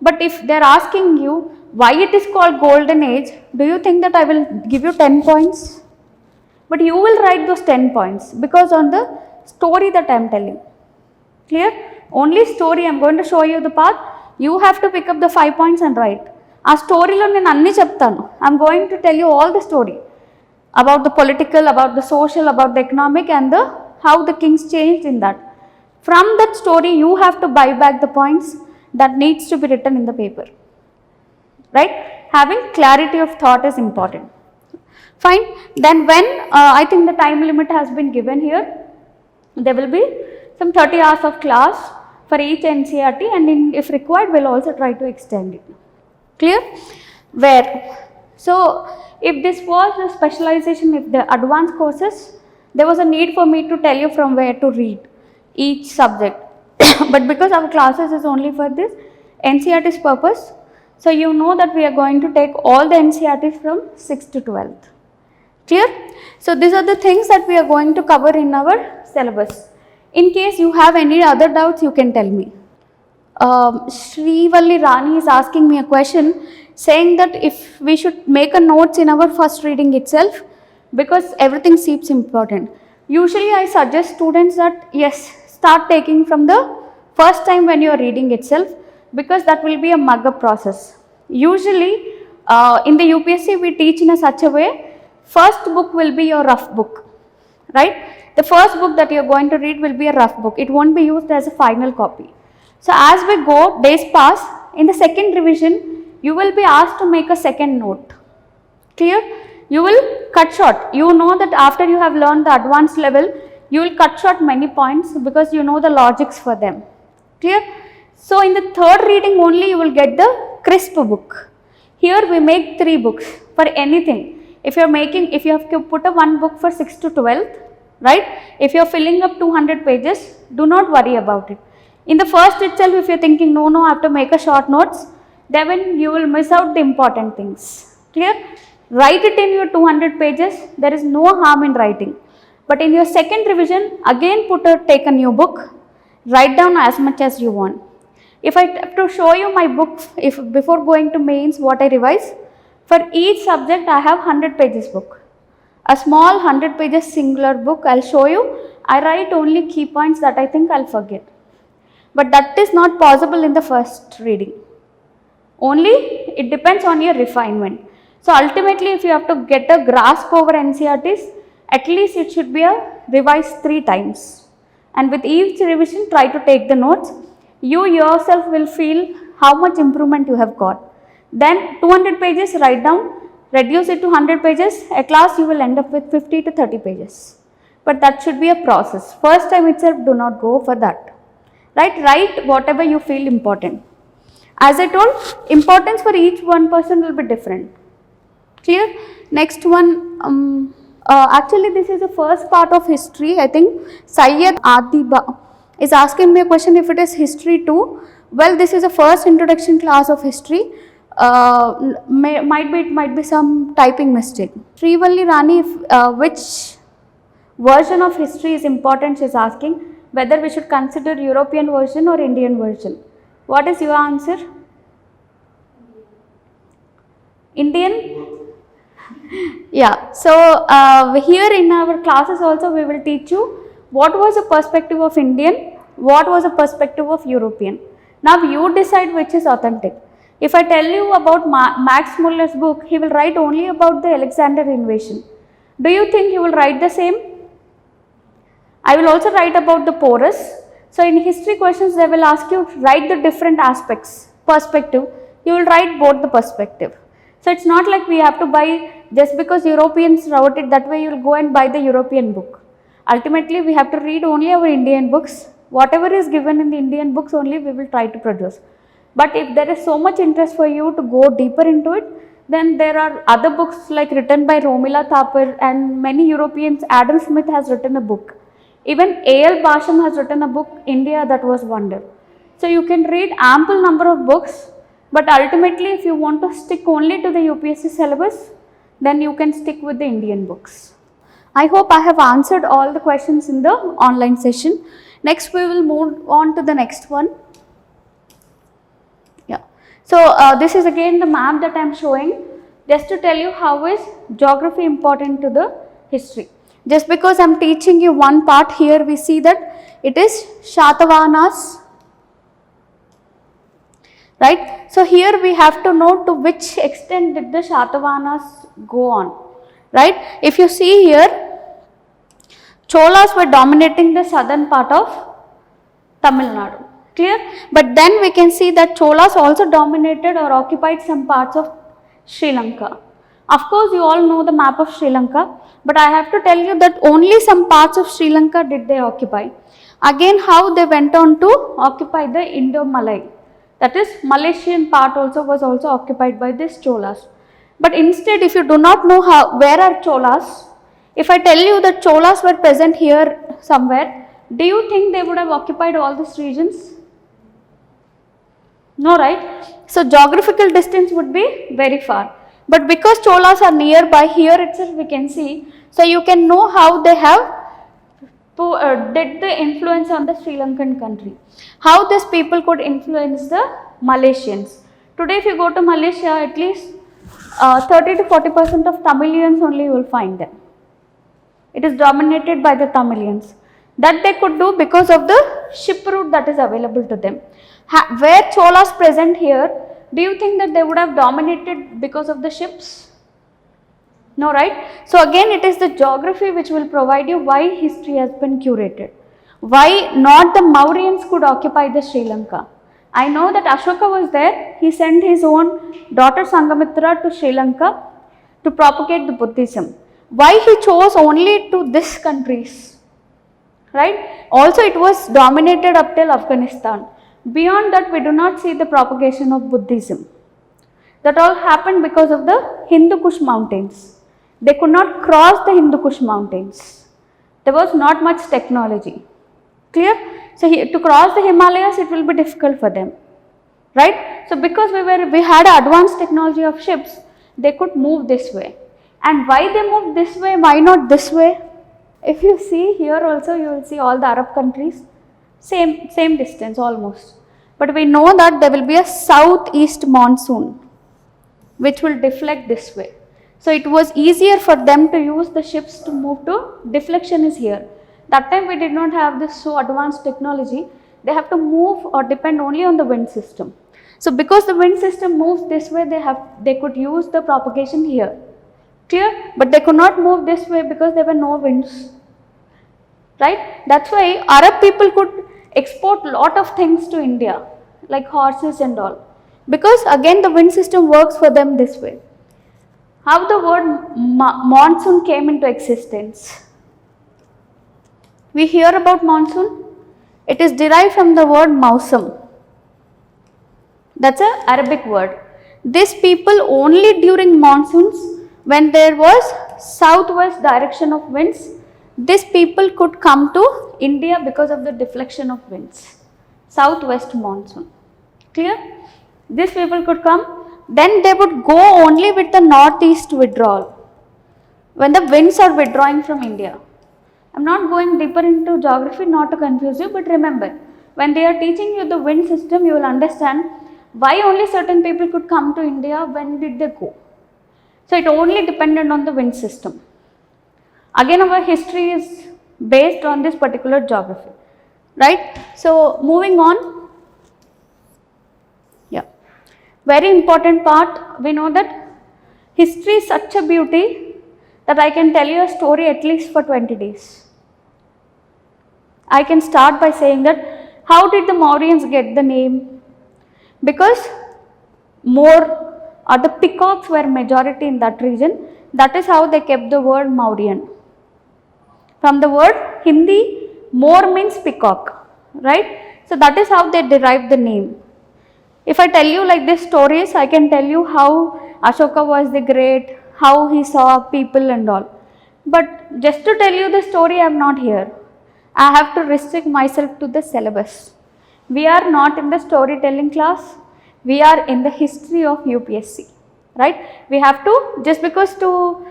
But if they are asking you why it is called golden age, do you think that I will give you 10 points? But you will write those 10 points because on the story that I am telling. Clear? Only story, I am going to show you the path. You have to pick up the 5 points and write. ఆ స్టోరీలో నేను అన్నీ చెప్తాను. I'm going to tell you all the story about the political, about the social, about the economic and the how the Kings change in that. From that story you have to buy back the points that needs to be written in the paper. Right? Having clarity of thought is important. Fine. Then when I think the time limit has been given here, there will be some 30 hours of class for each NCERT and if required we will also try to extend it. Clear? Where? So if this was a specialization, if the advanced courses, there was a need for me to tell you from where to read each subject. But because our classes is only for this NCERT's purpose, so you know that we are going to take all the NCERTs from 6th to 12th. Clear? So these are the things that we are going to cover in our syllabus. In case you have any other doubts, you can tell me. Srivalli Rani is asking me a question saying that if we should make a notes in our first reading itself because everything seems important. Usually I suggest students that yes, start taking from the first time when you are reading itself because that will be a mug-up process. Usually in the UPSC we teach in a such a way, first book will be your rough book, right? The first book that you are going to read will be a rough book. It won't be used as a final copy. So as we go, days pass, in the second revision, you will be asked to make a second note. Clear? You will cut short. You know that after you have learned the advanced level, you will cut short many points because you know the logics for them. Clear? So in the third reading only you will get the crisp book. Here we make 3 books for anything. If you have to put a one book for 6 to 12th, right? If you are filling up 200 pages, do not worry about it. In the first itself, if you are thinking, no, I have to make a short notes, then you will miss out the important things. Clear? Write it in your 200 pages. There is no harm in writing. But in your second revision, again take a new book, write down as much as you want. If I have to show you my book, before going to mains, what I revise, for each subject I have 100 pages book. A small 100 pages singular book, I will show you. I write only key points that I think I will forget. But that is not possible in the first reading. Only it depends on your refinement. So ultimately if you have to get a grasp over NCERTs, at least it should be a revised 3 times. And with each revision try to take the notes. You yourself will feel how much improvement you have got. Then 200 pages write down, reduce it to 100 pages, at last you will end up with 50 to 30 pages. But that should be a process. First time itself do not go for that. Right? Write whatever you feel important. As I told, importance for each one person will be different. Clear? Next one, actually this is the first part of history. I think Syed Adiba is asking me a question if it is history too. Well, this is the first introduction class of history. It might be some typing mistake. Srivalli Rani, which version of history is important, she is asking. Whether we should consider European version or Indian version. What is your answer? Indian? Yeah. So here in our classes also we will teach you what was the perspective of Indian, what was the perspective of European. Now you decide which is authentic. If I tell you about Max Muller's book, he will write only about the Alexander invasion. Do you think you will write the same? I will also write about the porous. So in history questions they will ask you write the different aspects, perspective. You will write both the perspective. So it's not like we have to buy, just because Europeans wrote it that way you will go and buy the European book. Ultimately we have to read only our Indian books. Whatever is given in the Indian books only we will try to produce. But if there is so much interest for you to go deeper into it, then there are other books like written by Romila Thapar and many Europeans. Adam Smith has written a book. Even A.L. Basham has written a book, India That Was Wonder. So you can read ample number of books, but ultimately if you want to stick only to the UPSC syllabus, then you can stick with the Indian books. I hope I have answered all the questions in the online session. Next we will move on to the next one. Yeah. So this is again the map that I am showing just to tell you how is geography important to the history. Just because I am teaching you one part, here we see that it is Shatavahanas, right. So here we have to know to which extent did the Shatavahanas go on, right. If you see here, Cholas were dominating the southern part of Tamil Nadu, clear. But then we can see that Cholas also dominated or occupied some parts of Sri Lanka. Of course, you all know the map of Sri Lanka, but I have to tell you that only some parts of Sri Lanka did they occupy. Again, how they went on to occupy the Indo-Malay, that is Malaysian part also was also occupied by these Cholas. But instead, if you do not know where are Cholas, if I tell you that Cholas were present here somewhere, do you think they would have occupied all these regions? No, right? So geographical distance would be very far. But because Cholas are nearby, here itself we can see, so you can know how they have did the influence on the Sri Lankan country. How these people could influence the Malaysians. Today if you go to Malaysia, at least 30 to 40% of Tamilians only you will find them. It is dominated by the Tamilians. That they could do because of the ship route that is available to them. Where Cholas present here, do you think that they would have dominated because of the ships? No, right? So again it is the geography which will provide you why history has been curated. Why not the Mauryans could occupy the Sri Lanka. I know that Ashoka was there. He sent his own daughter Sangamitra to Sri Lanka to propagate the Buddhism. Why he chose only to these countries? Right? Also it was dominated up till Afghanistan. Beyond that we do not see the propagation of Buddhism. That all happened because of the Hindu Kush mountains. They could not cross the Hindu Kush mountains. There was not much technology. Clear? So to cross the Himalayas it will be difficult for them. Right? So because we had advanced technology of ships, they could move this way. And why they moved this way, why not this way? If you see here also, you will see all the Arab countries, same distance almost. But we know that there will be a southeast monsoon which will deflect this way. So it was easier for them to use the ships to move to, deflection is here. That time we did not have this so advanced technology. They have to move or depend only on the wind system. So because the wind system moves this way, they could use the propagation here. Clear? But they could not move this way because there were no winds. Right? That's why Arab people could export lot of things to India, like horses and all. Because again the wind system works for them this way. How the word monsoon came into existence? We hear about monsoon. It is derived from the word mausam. That's an Arabic word. These people only during monsoons, when there was southwest direction of winds, these people could come to India because of the deflection of winds. Southwest monsoon. Clear? These people could come. Then they would go only with the northeast withdrawal. When the winds are withdrawing from India. I am not going deeper into geography not to confuse you, but remember, when they are teaching you the wind system, you will understand why only certain people could come to India, when did they go. So it only depended on the wind system. Again our history is based on this particular geography, right? So moving on, yeah, very important part. We know that history is such a beauty that I can tell you a story at least for 20 days. I can start by saying that how did the Mauryans get the name? Because the peacocks were majority in that region. That is how they kept the word Mauryan. From the word Hindi, more means peacock, right? So that is how they derived the name. If I tell you like these stories, I can tell you how Ashoka was the great, how he saw people and all. But just to tell you the story, I am not here. I have to restrict myself to the syllabus. We are not in the storytelling class. We are in the history of UPSC, right? We have to, just because to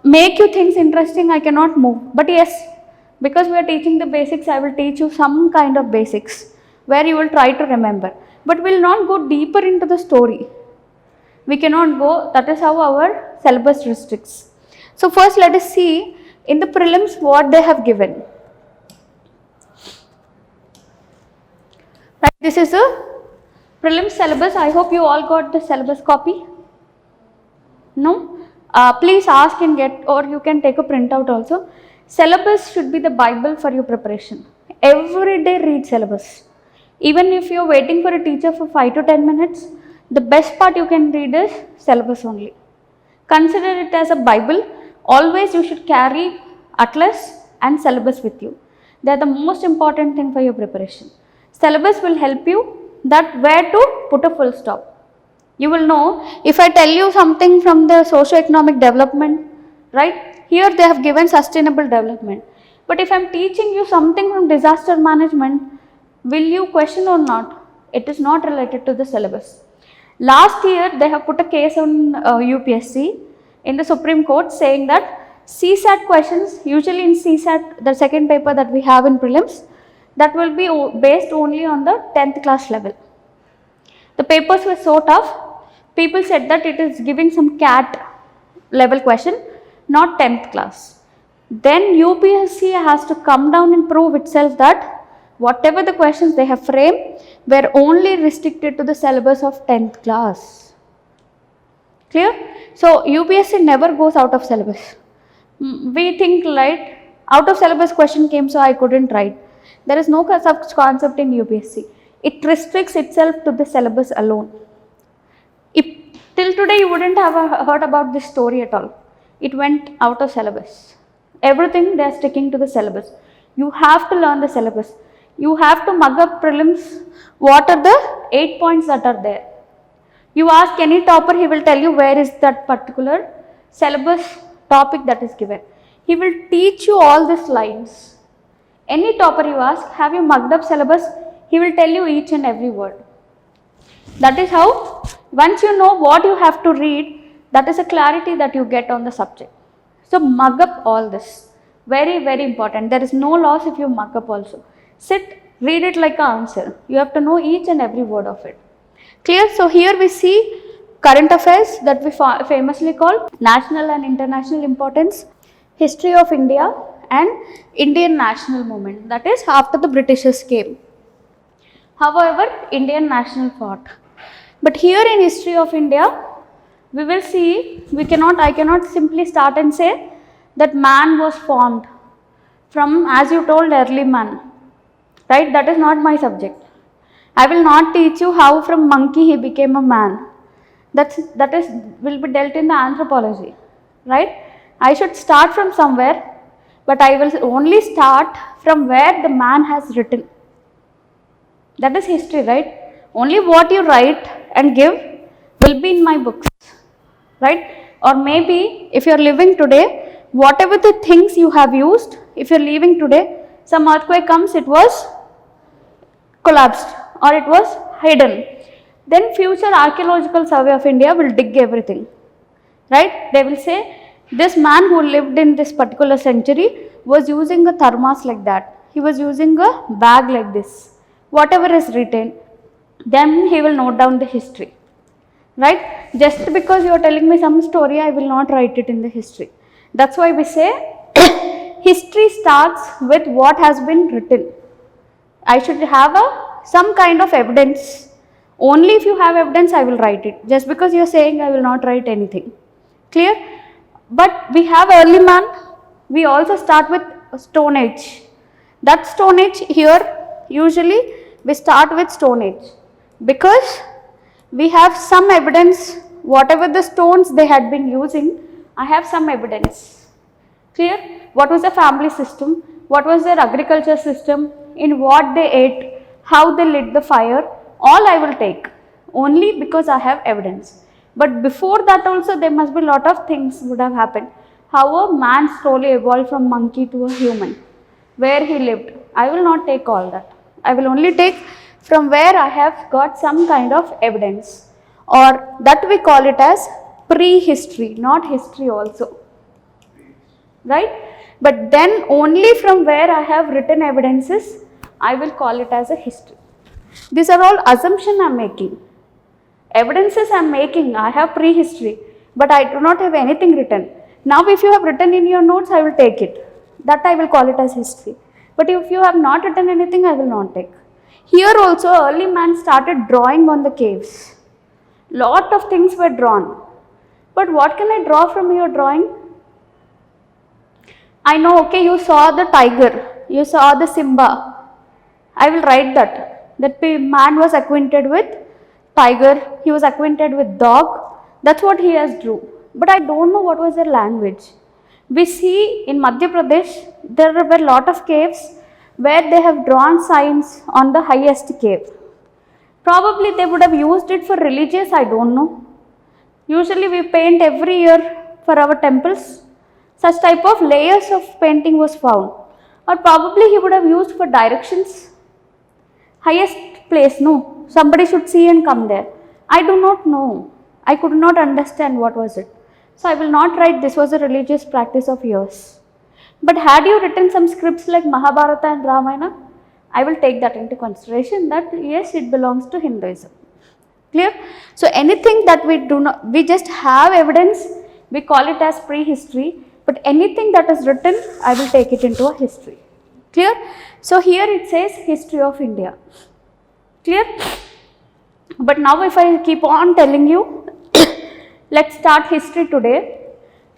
make you things interesting, I cannot move. But yes, because we are teaching the basics, I will teach you some kind of basics where you will try to remember. But we will not go deeper into the story. We cannot go, that is how our syllabus restricts. So first let us see in the prelims what they have given. Right, this is a prelims syllabus. I hope you all got the syllabus copy. No? Please ask and get, or you can take a printout also. Syllabus should be the Bible for your preparation. Every day read syllabus. Even if you are waiting for a teacher for 5 to 10 minutes, the best part you can read is syllabus only. Consider it as a Bible. Always you should carry atlas and syllabus with you. They are the most important thing for your preparation. Syllabus will help you that where to put a full stop. You will know if I tell you something from the socio-economic development, right? Here they have given sustainable development. But if I am teaching you something from disaster management, will you question or not? It is not related to the syllabus. Last year, they have put a case on UPSC in the Supreme Court saying that CSAT questions, usually in CSAT, the second paper that we have in prelims, that will be based only on the 10th class level. The papers were so tough, people said that it is giving some CAT level question, not 10th class. Then UPSC has to come down and prove itself that whatever the questions they have framed were only restricted to the syllabus of 10th class. Clear? So UPSC never goes out of syllabus. We think like out of syllabus question came so I couldn't write. There is no such concept in UPSC. It restricts itself to the syllabus alone. If till today you wouldn't have heard about this story at all. It went out of syllabus. Everything they are sticking to the syllabus. You have to learn the syllabus. You have to mug up prelims. What are the 8 points that are there? You ask any topper, he will tell you where is that particular syllabus topic that is given. He will teach you all these lines. Any topper you ask, have you mugged up syllabus? He will tell you each and every word. That is how, once you know what you have to read, that is a clarity that you get on the subject. So mug up all this. Very, very important. There is no loss if you mug up also. Sit, read it like an answer. You have to know each and every word of it. Clear? So here we see current affairs that we famously call national and international importance, history of India and Indian national movement. That is after the Britishers came. However, Indian national fought. But here in history of India, we will see, I cannot simply start and say that man was formed from, as you told, early man, right? That is not my subject. I will not teach you how from monkey he became a man. That will be dealt in the anthropology, right? I should start from somewhere, but I will only start from where the man has written. That is history, right? Only what you write and give will be in my books, right? Or maybe if you are living today, whatever the things you have used, if you are leaving today, some earthquake comes, it was collapsed or it was hidden. Then future archaeological survey of India will dig everything, right? They will say this man who lived in this particular century was using a thermos like that. He was using a bag like this. Whatever is written, then he will note down the history, right? Just because you are telling me some story, I will not write it in the history. That's why we say history starts with what has been written. I should have some kind of evidence. Only if you have evidence, I will write it. Just because you are saying, I will not write anything. Clear? But we have early man. We also start with Stone Age. That Stone Age here, usually we start with Stone Age because we have some evidence. Whatever the stones they had been using, I have some evidence. Clear? What was the family system? What was their agriculture system? In what they ate? How they lit the fire? All I will take only because I have evidence. But before that also there must be a lot of things would have happened. How a man slowly evolved from monkey to a human, where he lived. I will not take all that. I will only take from where I have got some kind of evidence, or that we call it as prehistory, not history also, right? But then only from where I have written evidences, I will call it as a history. These are all assumptions I am making. Evidences I am making, I have prehistory, but I do not have anything written. Now if you have written in your notes, I will take it. That I will call it as history. But if you have not written anything, I will not take. Here also early man started drawing on the caves. Lot of things were drawn. But what can I draw from your drawing? I know, okay, you saw the tiger, you saw the Simba. I will write that. That man was acquainted with tiger, he was acquainted with dog. That's what he has drew. But I don't know what was their language. We see in Madhya Pradesh, there were a lot of caves where they have drawn signs on the highest cave. Probably they would have used it for religious, I don't know. Usually we paint every year for our temples. Such type of layers of painting was found. Or probably he would have used for directions. Highest place, no. Somebody should see and come there. I do not know. I could not understand what was it. So I will not write this was a religious practice of yours. But had you written some scripts like Mahabharata and Ramayana, I will take that into consideration that yes, it belongs to Hinduism. Clear? So anything that we do not, we just have evidence, we call it as prehistory, but anything that is written, I will take it into a history. Clear? So here it says history of India. Clear? But now if I keep on telling you, let's start history today,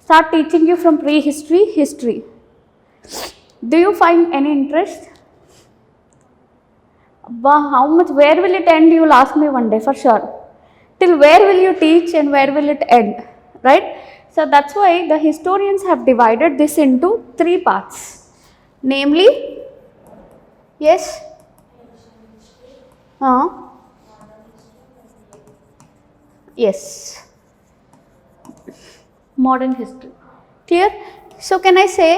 start teaching you from prehistory, history. Do you find any interest? How much, where will it end? You will ask me one day for sure. Till where will you teach and where will it end? Right? So that's why the historians have divided this into 3 parts. Namely, yes? Yes. Modern history. Clear? So can I say,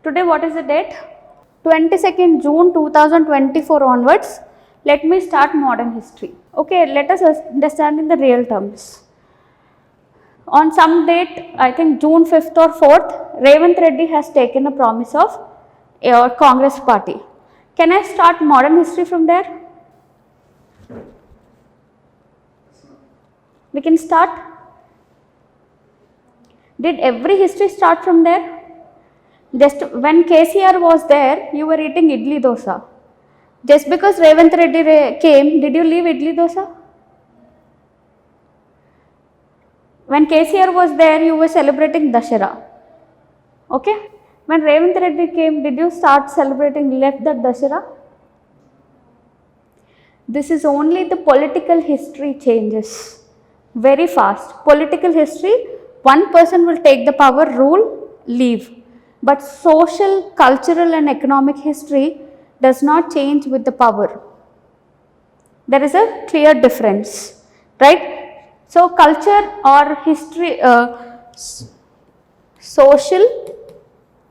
today what is the date? 22nd June 2024 onwards, let me start modern history. Okay, let us understand in the real terms. On some date, I think June 5th or 4th, Revant Reddy has taken a promise of Congress party. Can I start modern history from there? We can start. Did every history start from there? Just when KCR was there, you were eating idli dosa. Just because Revant Reddy came, did you leave idli dosa? When KCR was there, you were celebrating Dashera. Okay? When Revant Reddy came, did you start celebrating, left that Dashera? This is only the political history changes very fast. Political history, one person will take the power, rule, leave. But social, cultural and economic history does not change with the power. There is a clear difference, right? So culture or history, social,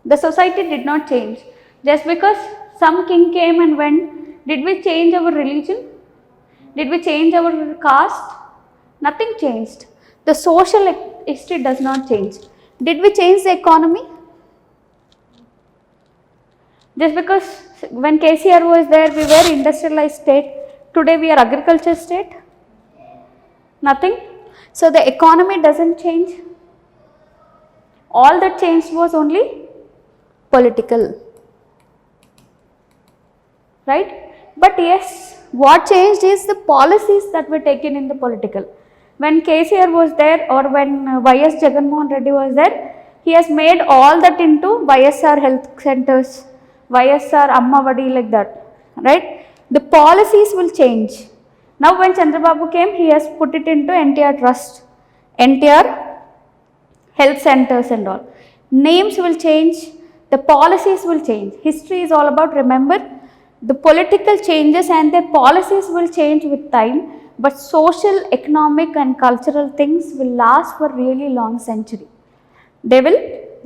the society did not change. Just because some king came and went, did we change our religion? Did we change our caste? Nothing changed. The social history does not change. Did we change the economy? Just because when KCR was there, we were industrialized state. Today we are agriculture state. Nothing. So the economy doesn't change. All that changed was only political. Right? But yes, what changed is the policies that were taken in the political. When KCR was there or when YS Jagannath Reddy was there, he has made all that into YSR health centers, YSR Amma Vadi, like that, right? The policies will change. Now when Chandrababu came, he has put it into NTR Trust, NTR health centers and all. Names will change, the policies will change. History is all about, remember, the political changes and their policies will change with time, but social, economic and cultural things will last for really long century. They will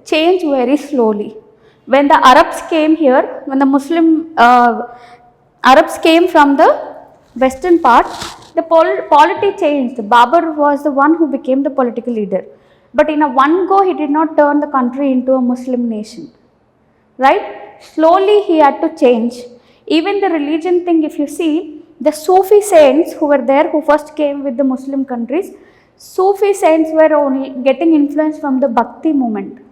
change very slowly. When the Arabs came here, when the Muslim Arabs came from the western part, the polity changed. Babur was the one who became the political leader. But in a one go, he did not turn the country into a Muslim nation. Right? Slowly he had to change. Even the religion thing, if you see, the Sufi saints who were there, who first came with the Muslim countries, Sufi saints were only getting influence from the Bhakti movement.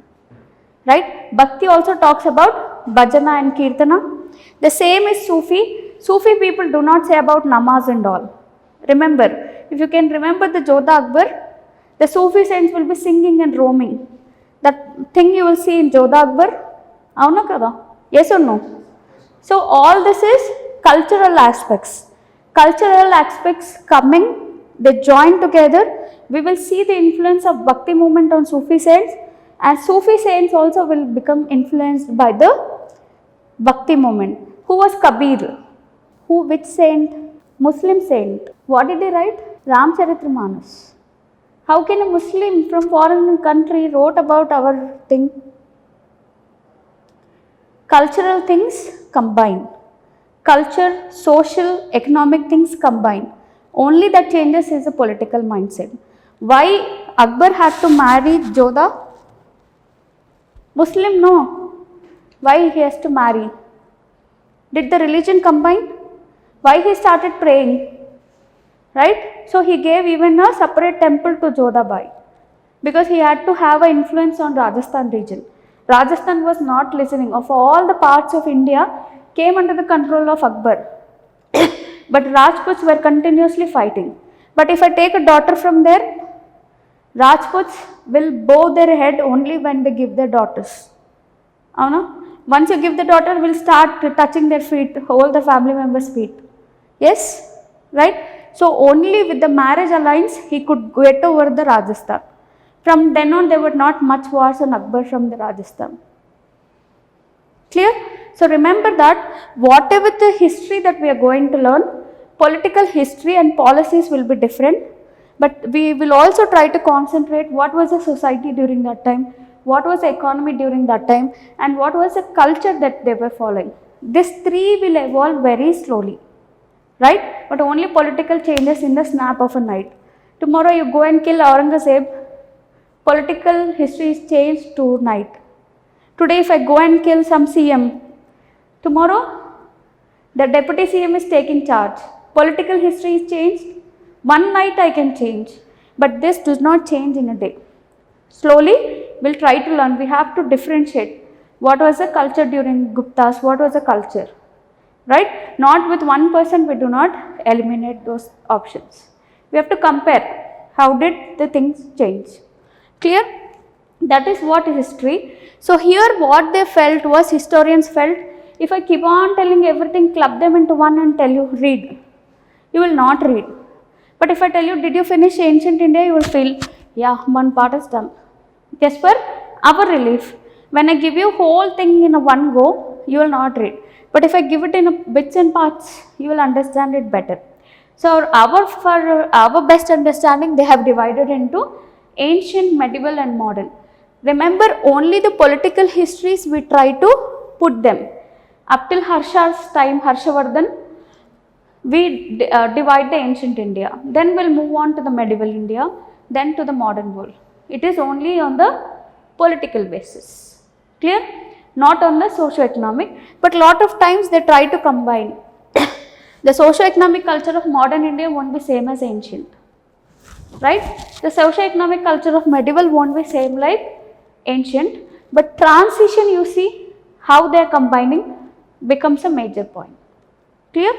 Right? Bhakti also talks about bhajana and kirtana. The same is Sufi. Sufi people do not say about namaz and all. Remember, if you can remember the Jodha Akbar, the Sufi saints will be singing and roaming. That thing you will see in Jodha Akbar, avuna kada? Yes or no? So all this is cultural aspects. Cultural aspects coming, they join together. We will see the influence of Bhakti movement on Sufi saints, and Sufi saints also will become influenced by the Bhakti movement. Who was Kabir? Which saint? Muslim saint. What did he write? Ramcharitramanas. How can a Muslim from foreign country wrote about our thing? Cultural things combine. Culture, social, economic things combine. Only that changes is a political mindset. Why Akbar had to marry Jodha? Muslim, no. Why he has to marry? Did the religion combine? Why he started praying? Right? So he gave even a separate temple to Jodhabai because he had to have an influence on Rajasthan region. Rajasthan was not listening. Of all the parts of India came under the control of Akbar. But Rajputs were continuously fighting. But if I take a daughter from there, Rajputs will bow their head only when they give their daughters. Once you give the daughter, will start touching their feet, hold the family members' feet. Yes? Right? So only with the marriage alliance he could get over the Rajasthan. From then on, there were not much wars on Akbar from the Rajasthan. Clear? So remember that whatever the history that we are going to learn, political history and policies will be different, but we will also try to concentrate what was the society during that time, what was the economy during that time, and what was the culture that they were following. These three will evolve very slowly, right? But only political changes in the snap of a night. Tomorrow you go and kill Aurangzeb, political history is changed to night. Today if I go and kill some CM, tomorrow the deputy CM is taking charge. Political history is changed. One night I can change, but this does not change in a day. Slowly we'll try to learn. We have to differentiate what was the culture during Guptas, what was the culture, right? Not with one person we do not eliminate those options. We have to compare how did the things change. Clear? That is what is history. So here what they felt was, historians felt, if I keep on telling everything, club them into one and tell you read, you will not read. But if I tell you, did you finish ancient India, you will feel, yeah, one part is done. Just for our relief. When I give you whole thing in a one go, you will not read. But if I give it in a bits and parts, you will understand it better. So for our best understanding, they have divided into ancient, medieval and modern. Remember, only the political histories we try to put them. Up till Harsha's time, Harshavardhan, we divide the ancient India. Then we'll move on to the medieval India, then to the modern world. It is only on the political basis. Clear? Not on the socio-economic, but lot of times they try to combine. The socio-economic culture of modern India won't be same as ancient. Right? The socio-economic culture of medieval won't be same like ancient, but transition, you see how they are combining becomes a major point. Clear?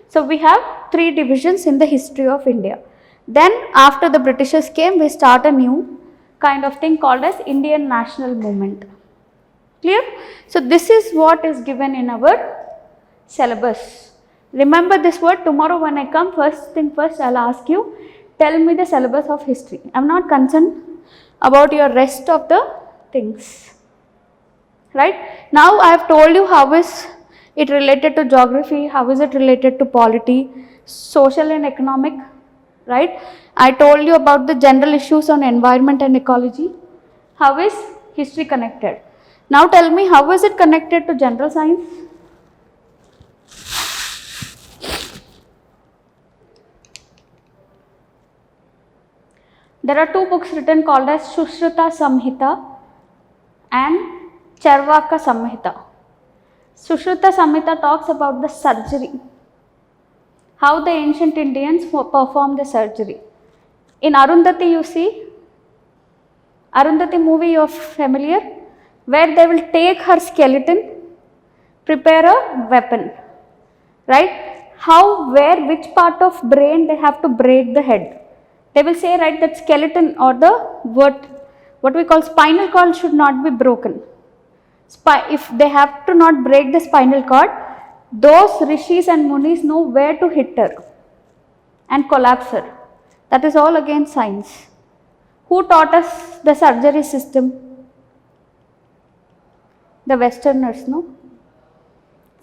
So we have three divisions in the history of India. Then after the Britishers came, we start a new kind of thing called as Indian national movement. Clear? So this is what is given in our syllabus. Remember this word. Tomorrow when I come, first thing first I'll ask you, tell me the syllabus of history. I'm not concerned about your rest of the things. Right? Now I have told you how is it related to geography, how is it related to polity, social and economic, right? I told you about the general issues on environment and ecology. How is history connected? Now tell me, how is it connected to general science? There are two books written called as Sushruta Samhita and Charvaka Samhita. Sushruta Samhita talks about the surgery, how the ancient Indians performed the surgery. In Arundhati, you see, Arundhati movie you are familiar, where they will take her skeleton, prepare a weapon, right? How, where, which part of brain they have to break the head. They will say, right, that skeleton or the what we call spinal cord should not be broken. If they have to not break the spinal cord, those rishis and munis know where to hit her and collapse her. That is all again science. Who taught us the surgery system? The Westerners, no?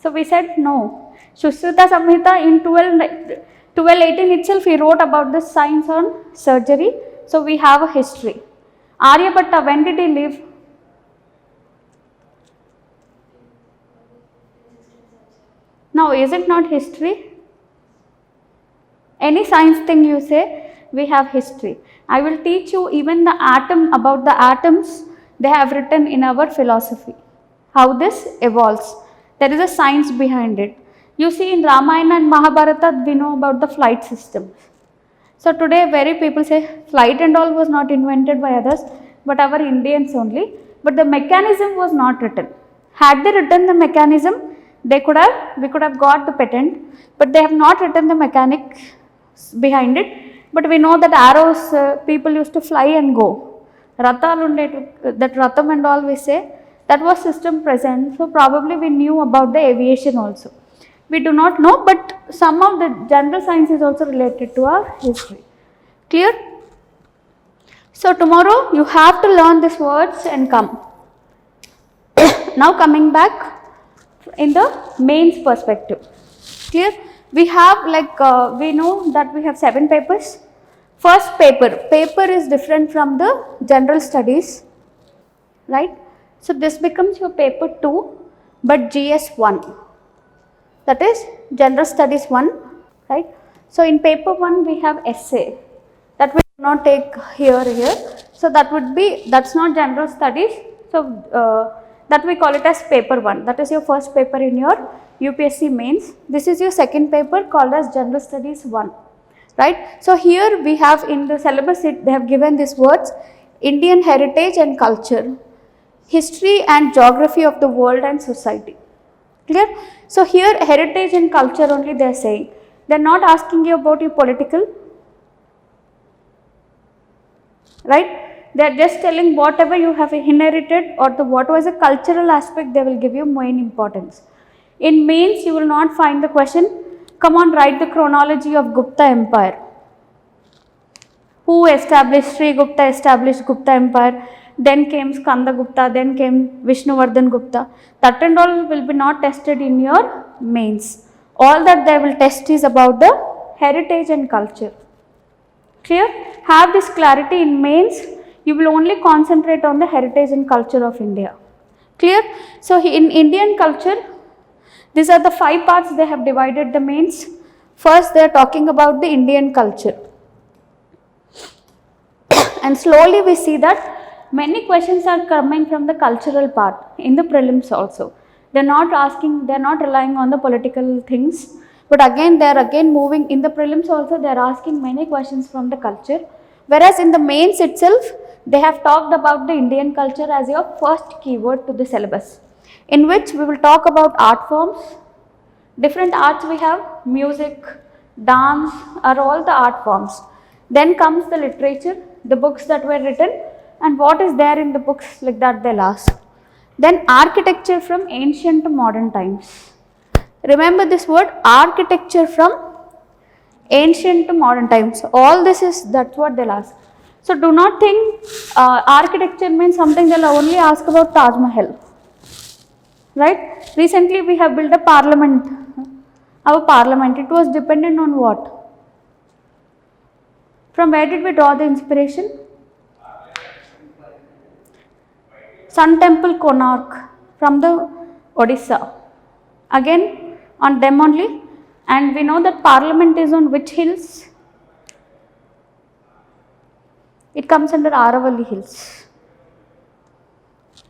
So we said no. Sushruta Samhita in 1218 itself he wrote about the science on surgery. So we have a history. Aryabhatta, when did he live? Now, is it not history? Any science thing you say, we have history. I will teach you even the atom, about the atoms, they have written in our philosophy. How this evolves. There is a science behind it. You see in Ramayana and Mahabharata, we know about the flight systems. So today very people say flight and all was not invented by others, but our Indians only. But the mechanism was not written. Had they written the mechanism, we could have got the patent, but they have not written the mechanics behind it. But we know that arrows, people used to fly and go. That Ratham and all we say, that was system present. So probably we knew about the aviation also. We do not know, but some of the general science is also related to our history. Clear? So tomorrow you have to learn these words and come. Now coming back in the mains perspective. Clear? We have we know that we have 7 papers. First paper is different from the general studies, right? So this becomes your paper 2, but GS 1. That is general studies 1, right? So in paper 1 we have essay that we do not take here. So that's not general studies. So that we call it as paper 1. That is your first paper in your UPSC mains. This is your second paper called as general studies 1, right? So here we have in the syllabus they have given these words: Indian heritage and culture, history and geography of the world and society. Clear? So here heritage and culture only they are saying. They are not asking you about your political, right? They are just telling whatever you have inherited or what was a cultural aspect, they will give you main importance. In mains you will not find the question, come on, write the chronology of Gupta Empire. Who established, Sri Gupta established Gupta Empire, then came Skanda Gupta, then came Vishnuvardhan Gupta. That and all will be not tested in your mains. All that they will test is about the heritage and culture. Clear? Have this clarity in mains. You will only concentrate on the heritage and culture of India. Clear? So in Indian culture, these are the 5 parts they have divided the mains. First they are talking about the Indian culture. And slowly we see that many questions are coming from the cultural part in the prelims also. They are not relying on the political things, but again they are moving in the prelims also. They are asking many questions from the culture, whereas in the mains itself they have talked about the Indian culture as your first keyword to the syllabus, in which we will talk about art forms. Different arts we have, music, dance are all the art forms. Then comes the literature, the books that were written, and what is there in the books, like that they'll ask. Then architecture from ancient to modern times. Remember this word, architecture from ancient to modern times. All this is, that's what they'll ask. So do not think architecture means something they'll only ask about Taj Mahal. Right? Recently we have built a parliament. Our parliament, it was dependent on what? From where did we draw the inspiration? Sun Temple Konark from the Odisha. Again on them only. And we know that parliament is on which hills? It comes under Aravalli Hills.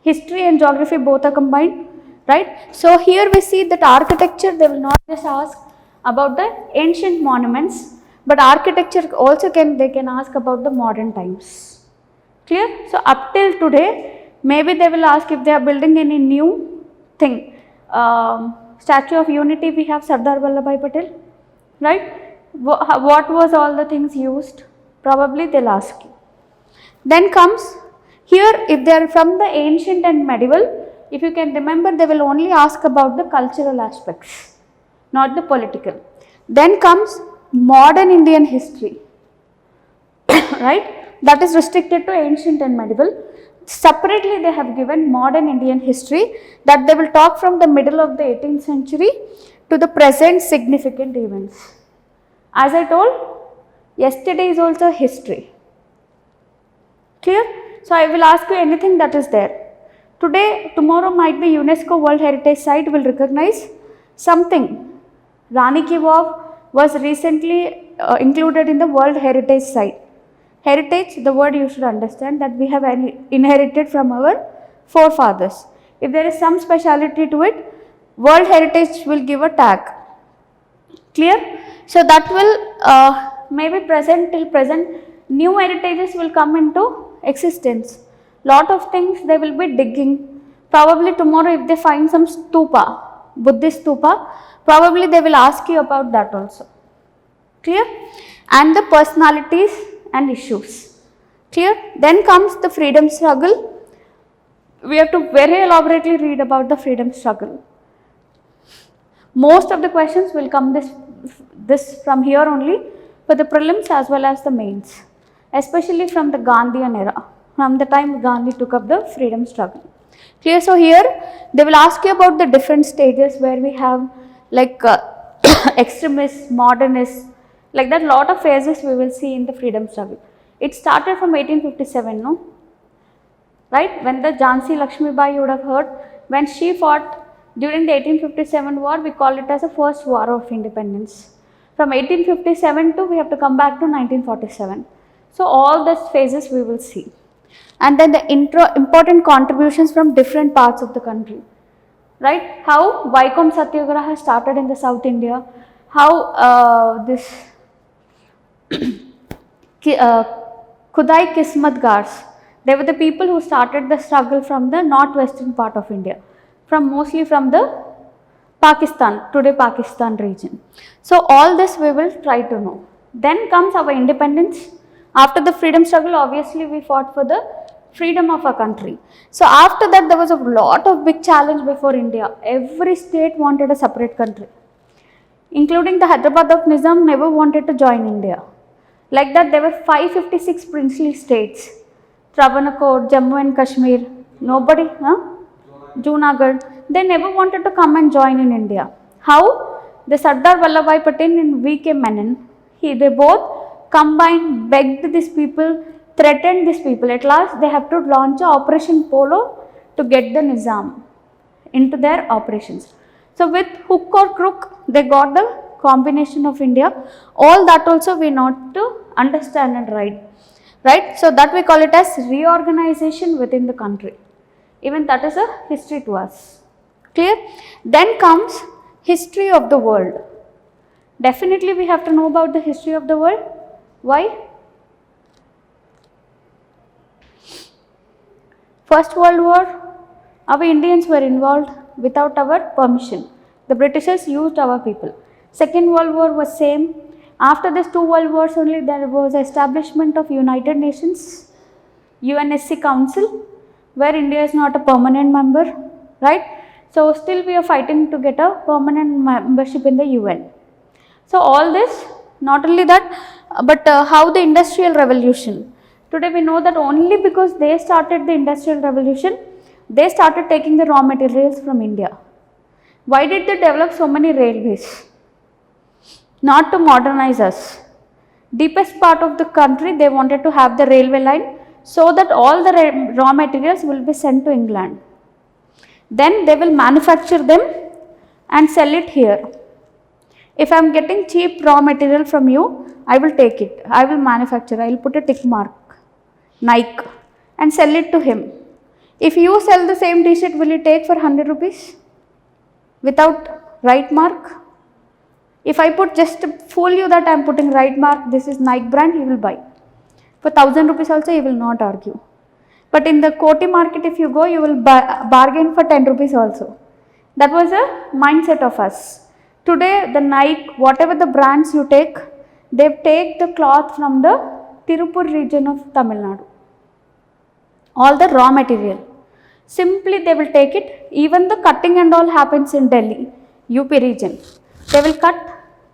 History and geography both are combined, right? So here we see that architecture, they will not just ask about the ancient monuments, but architecture also they can ask about the modern times. Clear? So up till today, maybe they will ask if they are building any new thing. Statue of Unity, we have Sardar Vallabhbhai Patel, right? What was all the things used? Probably they'll ask you. Then comes here, if they are from the ancient and medieval, if you can remember, they will only ask about the cultural aspects, not the political. Then comes modern Indian history, right? That is restricted to ancient and medieval. Separately they have given modern Indian history, that they will talk from the middle of the 18th century to the present significant events. As I told, yesterday is also history. Clear? So I will ask you anything that is there. Today, tomorrow might be UNESCO World Heritage Site will recognize something. Rani Ki Vav, was recently included in the World Heritage Site. Heritage, the word you should understand that we have inherited from our forefathers. If there is some speciality to it, World Heritage will give a tag. Clear? So that will maybe present till present, new heritages will come into existence. Lot of things they will be digging. Probably tomorrow if they find some stupa, Buddhist stupa, probably they will ask you about that also. Clear? And the personalities and issues. Clear? Then comes the freedom struggle. We have to very elaborately read about the freedom struggle. Most of the questions will come this from here only for the prelims as well as the mains, especially from the Gandhian era, from the time Gandhi took up the freedom struggle. Clear? So here they will ask you about the different stages where we have like extremists, modernists, like that lot of phases we will see in the freedom struggle. It started from 1857, no? Right? When the Jhansi Lakshmi Bai, you would have heard, when she fought during the 1857 war, we call it as the first war of independence. From 1857 to, we have to come back to 1947. So all these phases we will see. And then the important contributions from different parts of the country. Right? How Vaikom Satyagraha started in the South India, how this Khudai Kismat Gars, they were the people who started the struggle from the northwestern part of India, mostly from the Pakistan, today Pakistan region. So all this we will try to know. Then comes our independence. After the freedom struggle, obviously we fought for the freedom of our country. So after that there was a lot of big challenge before India. Every state wanted a separate country, including the Hyderabad of Nizam never wanted to join India. Like that there were 556 princely states, Travancore, Jammu and Kashmir, nobody, Junagadh, they never wanted to come and join in India. How? The Sardar Vallabhbhai Patel and V.K. Menon, they both combined, begged these people, threatened these people. At last they have to launch a Operation Polo to get the Nizam into their operations. So with hook or crook, they got the combination of India. All that also we need to understand and write. Right? So that we call it as reorganization within the country. Even that is a history to us. Clear? Then comes history of the world. Definitely we have to know about the history of the world. Why? First World War, our Indians were involved without our permission. The Britishers used our people. Second World War was same. After these two world wars only there was establishment of United Nations, UNSC Council, where India is not a permanent member, right? So still we are fighting to get a permanent membership in the UN. So all this, not only that, but how the Industrial Revolution. Today we know that only because they started the Industrial Revolution, they started taking the raw materials from India. Why did they develop so many railways? Not to modernize us. Deepest part of the country, they wanted to have the railway line so that all the raw materials will be sent to England. Then they will manufacture them and sell it here. If I am getting cheap raw material from you, I will take it. I will manufacture. I will put a tick mark, Nike, and sell it to him. If you sell the same t-shirt, will you take for 100 rupees without right mark? If I put just to fool you that I am putting right mark, this is Nike brand, he will buy. For 1000 rupees also, he will not argue. But in the Koti market, if you go, you will bargain for 10 rupees also. That was a mindset of us. Today, the Nike, whatever the brands you take, they take the cloth from the Tirupur region of Tamil Nadu. All the raw material. Simply they will take it. Even the cutting and all happens in Delhi, UP region. They will cut,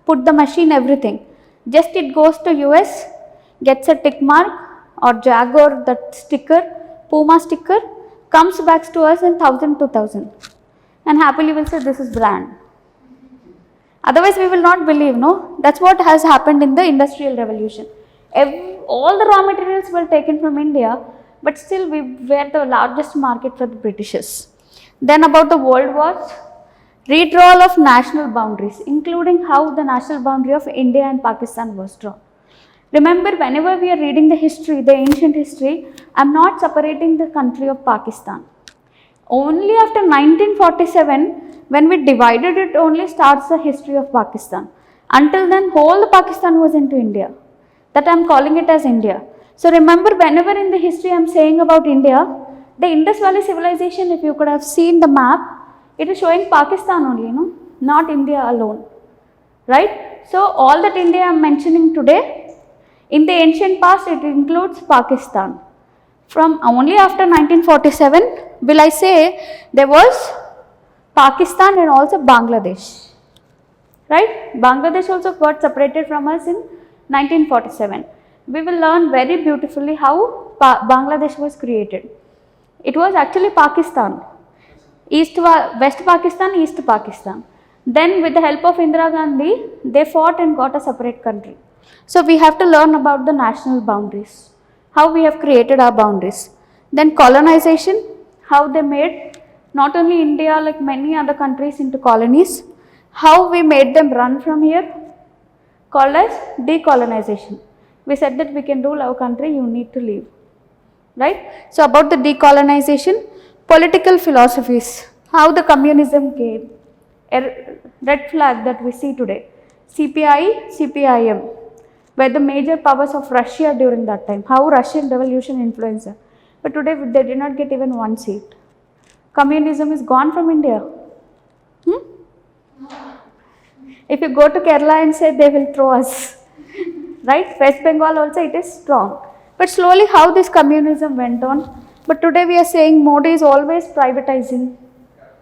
put the machine, everything. Just it goes to US, gets a tick mark or Jaguar, that sticker, Puma sticker, comes back to us in 1000, 2000. And happily will say this is brand. Otherwise we will not believe, no? That's what has happened in the Industrial Revolution. All the raw materials were taken from India, but still we were the largest market for the Britishers. Then about the world wars, Redrawal of national boundaries, including how the national boundary of India and Pakistan was drawn. Remember, whenever we are reading the history, the ancient history, I am not separating the country of Pakistan. Only after 1947, when we divided it, only starts the history of Pakistan. Until then, whole Pakistan was into India. That I am calling it as India. So remember, whenever in the history I am saying about India, the Indus Valley civilization, if you could have seen the map, it is showing Pakistan only, no? Not India alone. Right? So all that India I am mentioning today, in the ancient past, it includes Pakistan. From only after 1947, will I say, there was Pakistan and also Bangladesh. Right? Bangladesh also got separated from us in 1947. We will learn very beautifully how Bangladesh was created. It was actually Pakistan. West Pakistan, East Pakistan. Then with the help of Indira Gandhi, they fought and got a separate country. So we have to learn about the national boundaries, how we have created our boundaries. Then colonization, how they made not only India, like many other countries into colonies, how we made them run from here, called as decolonization. We said that we can rule our country, you need to leave. Right? So about the decolonization, political philosophies, how the communism came, a red flag that we see today, CPI, CPIM, were the major powers of Russia during that time, how Russian revolution influenced them. But today they did not get even one seat. Communism is gone from India. If you go to Kerala and say, they will throw us. Right? West Bengal also it is strong. But slowly how this communism went on. But today we are saying Modi is always privatizing.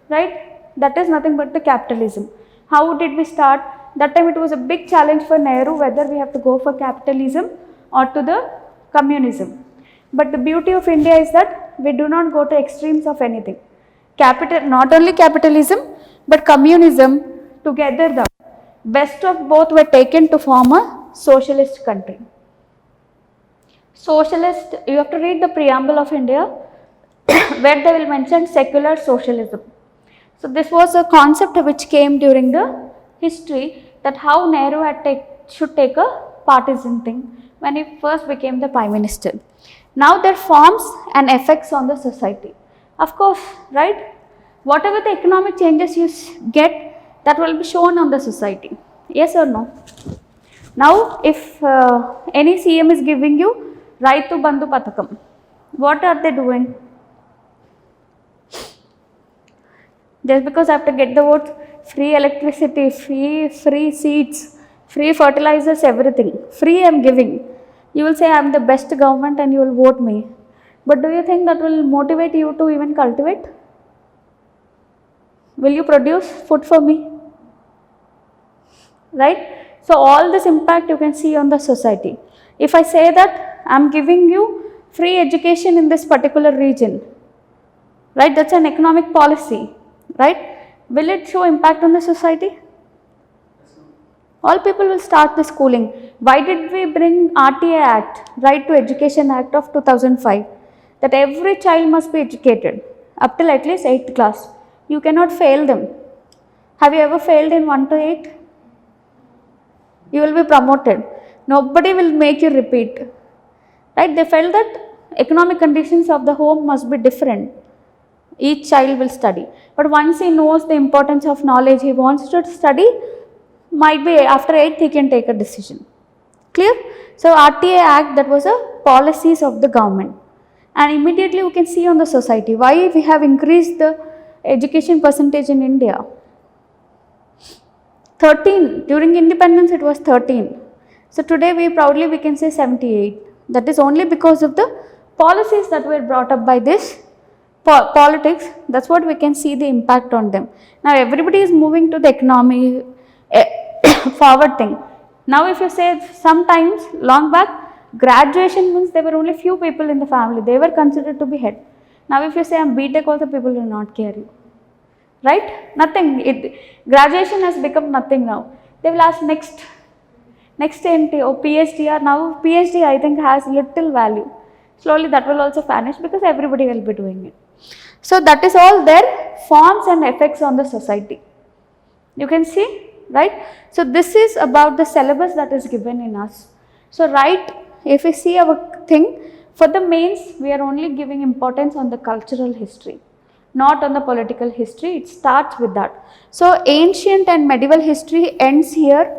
Right? That is nothing but the capitalism. How did we start? That time it was a big challenge for Nehru whether we have to go for capitalism or to the communism. But the beauty of India is that we do not go to extremes of anything. Not only capitalism but communism together, the best of both were taken to form a socialist country. Socialist, you have to read the preamble of India where they will mention secular socialism. So this was a concept which came during the history, that how Nehru should take a partisan thing when he first became the Prime Minister. Now their forms and effects on the society. Of course, right? Whatever the economic changes you get, that will be shown on the society. Yes or no? Now, if any CM is giving you Raitu Bandhu Pathakam, what are they doing? Just because I have to get the vote, free electricity, free seeds, free fertilizers, everything. Free I am giving. You will say I am the best government and you will vote me. But do you think that will motivate you to even cultivate? Will you produce food for me? Right? So all this impact you can see on the society. If I say that I am giving you free education in this particular region, right? That's an economic policy, right? Will it show impact on the society? All people will start the schooling. Why did we bring RTA Act, Right to Education Act of 2005? That every child must be educated up till at least 8th class. You cannot fail them. Have you ever failed in 1 to 8? You will be promoted. Nobody will make you repeat. Right? They felt that economic conditions of the home must be different. Each child will study. But once he knows the importance of knowledge, he wants to study, might be after 8th he can take a decision. Clear? So RTA Act, that was a policies of the government. And immediately we can see on the society why we have increased the education percentage in India. 13, during independence it was 13. So today we can say 78. That is only because of the policies that were brought up by this politics. That's what we can see the impact on them. Now everybody is moving to the economy forward thing. Now if you say sometimes long back, graduation means there were only few people in the family. They were considered to be head. Now if you say I'm BTech also, people will not care you. Right? Nothing. Graduation has become nothing now. They will ask next NT or PhD, or now PhD I think has little value. Slowly that will also vanish because everybody will be doing it. So that is all their forms and effects on the society. You can see, right? So this is about the syllabus that is given in us. So right, if we see our thing, for the mains we are only giving importance on the cultural history, not on the political history. It starts with that. So ancient and medieval history ends here,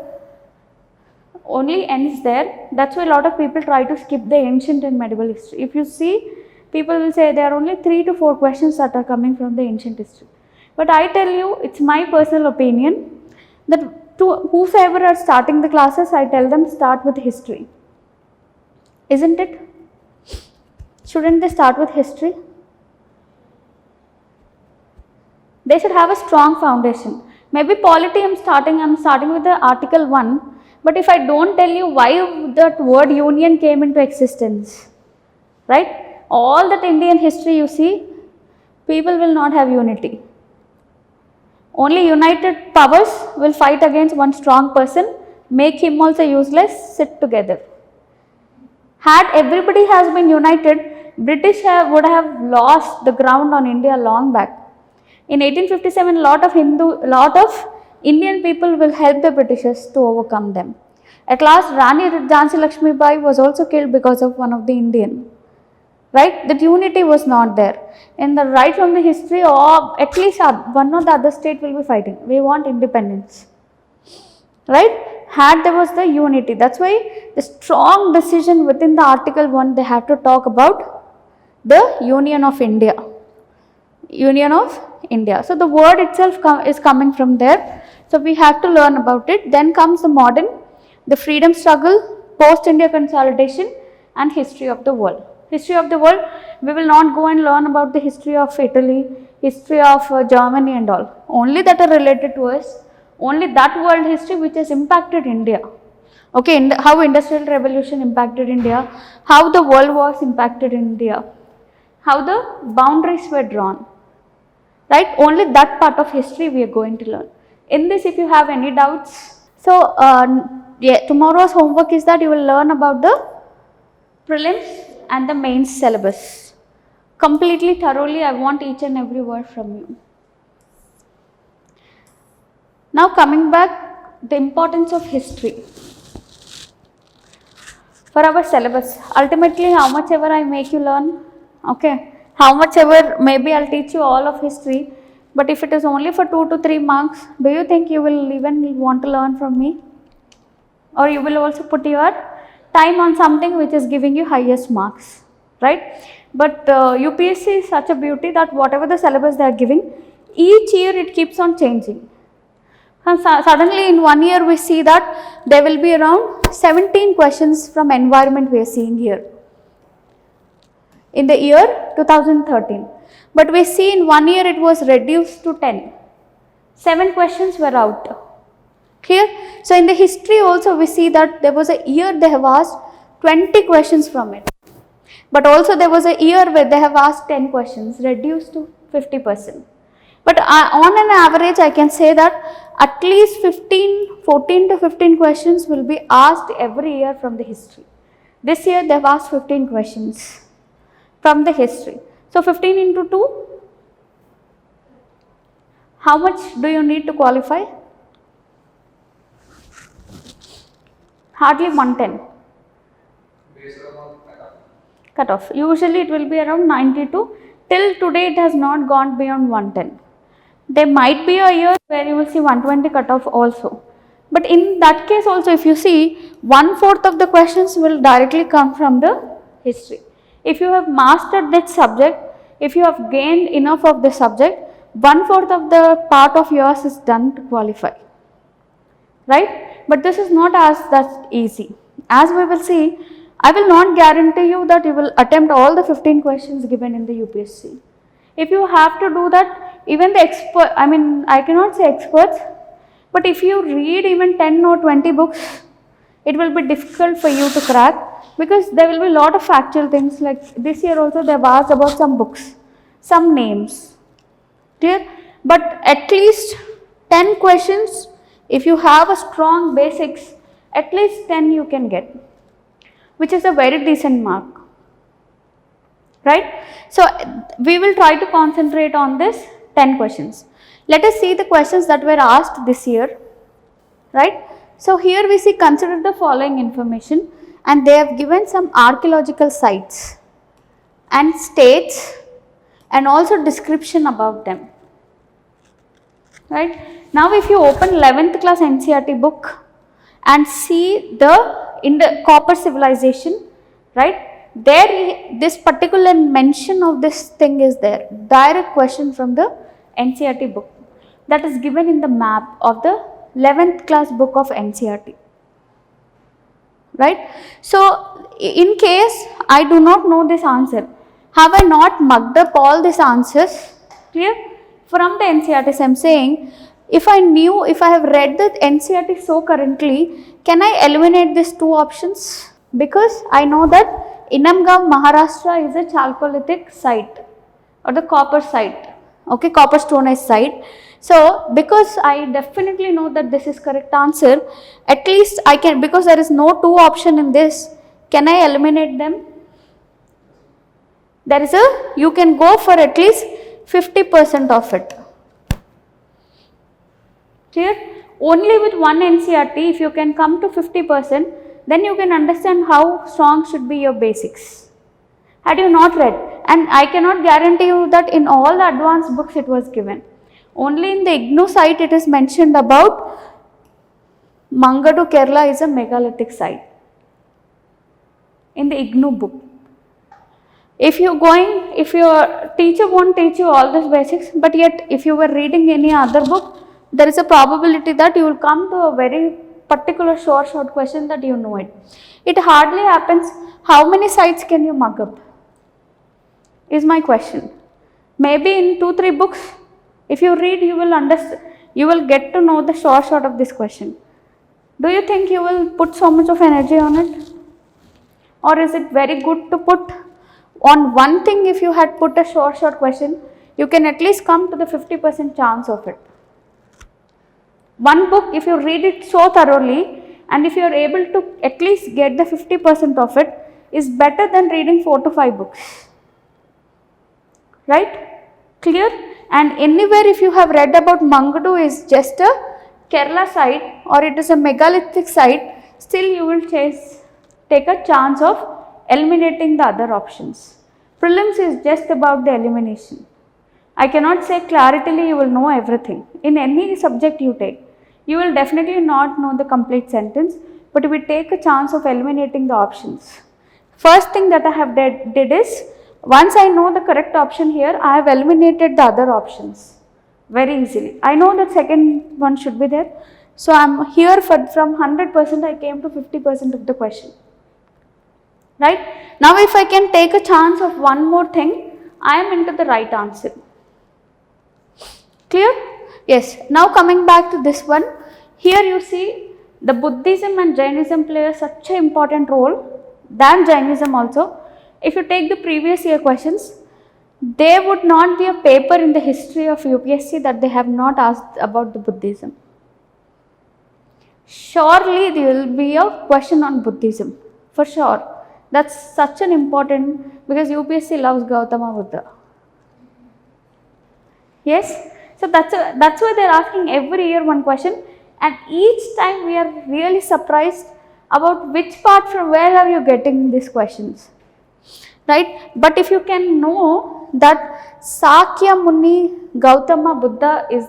only ends there. That's why a lot of people try to skip the ancient and medieval history. If you see, people will say there are only 3 to 4 questions that are coming from the ancient history. But I tell you, it's my personal opinion that to whosoever are starting the classes, I tell them start with history. Isn't it? Shouldn't they start with history? They should have a strong foundation. Maybe polity I'm starting with the article 1, but if I don't tell you why that word union came into existence, right? All that Indian history you see, people will not have unity. Only united powers will fight against one strong person, make him also useless, sit together. Had everybody has been united, British would have lost the ground on India long back. In 1857, lot of Indian people will help the Britishers to overcome them. At last, Rani Jhansi Lakshmi Bai was also killed because of one of the Indian. Right? That unity was not there. In the right from the history, or at least one or the other state will be fighting. We want independence. Right? Had there was the unity. That's why the strong decision within the article 1, they have to talk about the Union of India. Union of India. So the word itself is coming from there. So we have to learn about it. Then comes the modern, the freedom struggle, post-India consolidation, and history of the world. History of the world, we will not go and learn about the history of Italy, history of Germany and all. Only that are related to us. Only that world history which has impacted India. Okay, how industrial revolution impacted India, how the world wars impacted India, how the boundaries were drawn. Right? Only that part of history we are going to learn. In this, if you have any doubts, so yeah, tomorrow's homework is that you will learn about the prelims and the mains syllabus. Completely thoroughly, I want each and every word from you. Now coming back, the importance of history for our syllabus. Ultimately, how much ever I make you learn, okay, how much ever maybe I'll teach you all of history, but if it is only for 2 to 3 marks, do you think you will even want to learn from me? Or you will also put your time on something which is giving you highest marks, right? But UPSC is such a beauty that whatever the syllabus they are giving, each year it keeps on changing. And suddenly in 1 year we see that there will be around 17 questions from environment we are seeing here in the year 2013. But we see in 1 year it was reduced to 10. 7 questions were out. Clear? So in the history also we see that there was a year they have asked 20 questions from it. But also there was a year where they have asked 10 questions, reduced to 50%. But on an average I can say that at least 14 to 15 questions will be asked every year from the history. This year they have asked 15 questions from the history. So 15 into 2, how much do you need to qualify? Hardly 110. Based on Cutoff. Usually it will be around 92. Till today it has not gone beyond 110. There might be a year where you will see 120 cutoff also. But in that case also, if you see, 1/4 of the questions will directly come from the history. If you have mastered that subject, if you have gained enough of the subject, 1/4 of the part of yours is done to qualify. Right? But this is not as that easy. As we will see, I will not guarantee you that you will attempt all the 15 questions given in the UPSC. If you have to do that, even the expert, I cannot say experts, but if you read even 10 or 20 books, it will be difficult for you to crack, because there will be a lot of factual things. Like this year also they have asked about some books, some names. Clear? But at least 10 questions, if you have a strong basics, at least 10 you can get, which is a very decent mark. Right? So we will try to concentrate on this 10 questions. Let us see the questions that were asked this year, right? So here we see, consider the following information, and they have given some archaeological sites and states and also description about them, right? Now if you open 11th class NCERT book and see the copper civilization, right? There this particular mention of this thing is there, direct question from the NCERT book, that is given in the map of the 11th class book of NCERT, right? So in case I do not know this answer, have I not mugged up all these answers? Clear? From the NCERT, I am saying, if I have read the NCERT so currently, can I eliminate these two options? Because I know that Inamgaon, Maharashtra is a Chalcolithic site or the copper site, okay, copper stone age site. So because I definitely know that this is correct answer, at least I can, because there is no two option in this, can I eliminate them? There is you can go for at least 50% of it. Clear? Only with one NCERT, if you can come to 50%, then you can understand how strong should be your basics. Had you not read, and I cannot guarantee you that in all the advanced books it was given. Only in the IGNOU site it is mentioned about Mangadu, Kerala is a megalithic site in the IGNOU book. If your teacher won't teach you all these basics, but yet if you were reading any other book, there is a probability that you will come to a very particular short question that you know it. It hardly happens. How many sites can you mug up? Is my question. Maybe in 2-3 books, if you read, you will understand, you will get to know the short of this question. Do you think you will put so much of energy on it? Or is it very good to put on one thing? If you had put a short question, you can at least come to the 50% chance of it. One book, if you read it so thoroughly, and if you are able to at least get the 50% of it, is better than reading 4 to 5 books. Right? Clear? And anywhere if you have read about Mangadu is just a Kerala site or it is a megalithic site, still you will take a chance of eliminating the other options. Prelims is just about the elimination. I cannot say claritily you will know everything. In any subject you take, you will definitely not know the complete sentence, but we take a chance of eliminating the options. First thing that I have did is, once I know the correct option here, I have eliminated the other options very easily. I know that second one should be there. So I am here from 100% I came to 50% of the question. Right? Now if I can take a chance of one more thing, I am into the right answer. Clear? Yes. Now coming back to this one, here you see the Buddhism and Jainism play such an important role than Jainism also. If you take the previous year questions, there would not be a paper in the history of UPSC that they have not asked about the Buddhism. Surely there will be a question on Buddhism, for sure. That's such an important, because UPSC loves Gautama Buddha. Yes? So that's why they are asking every year one question, and each time we are really surprised about which part, from where are you getting these questions. Right? But if you can know that Sakya Muni Gautama Buddha is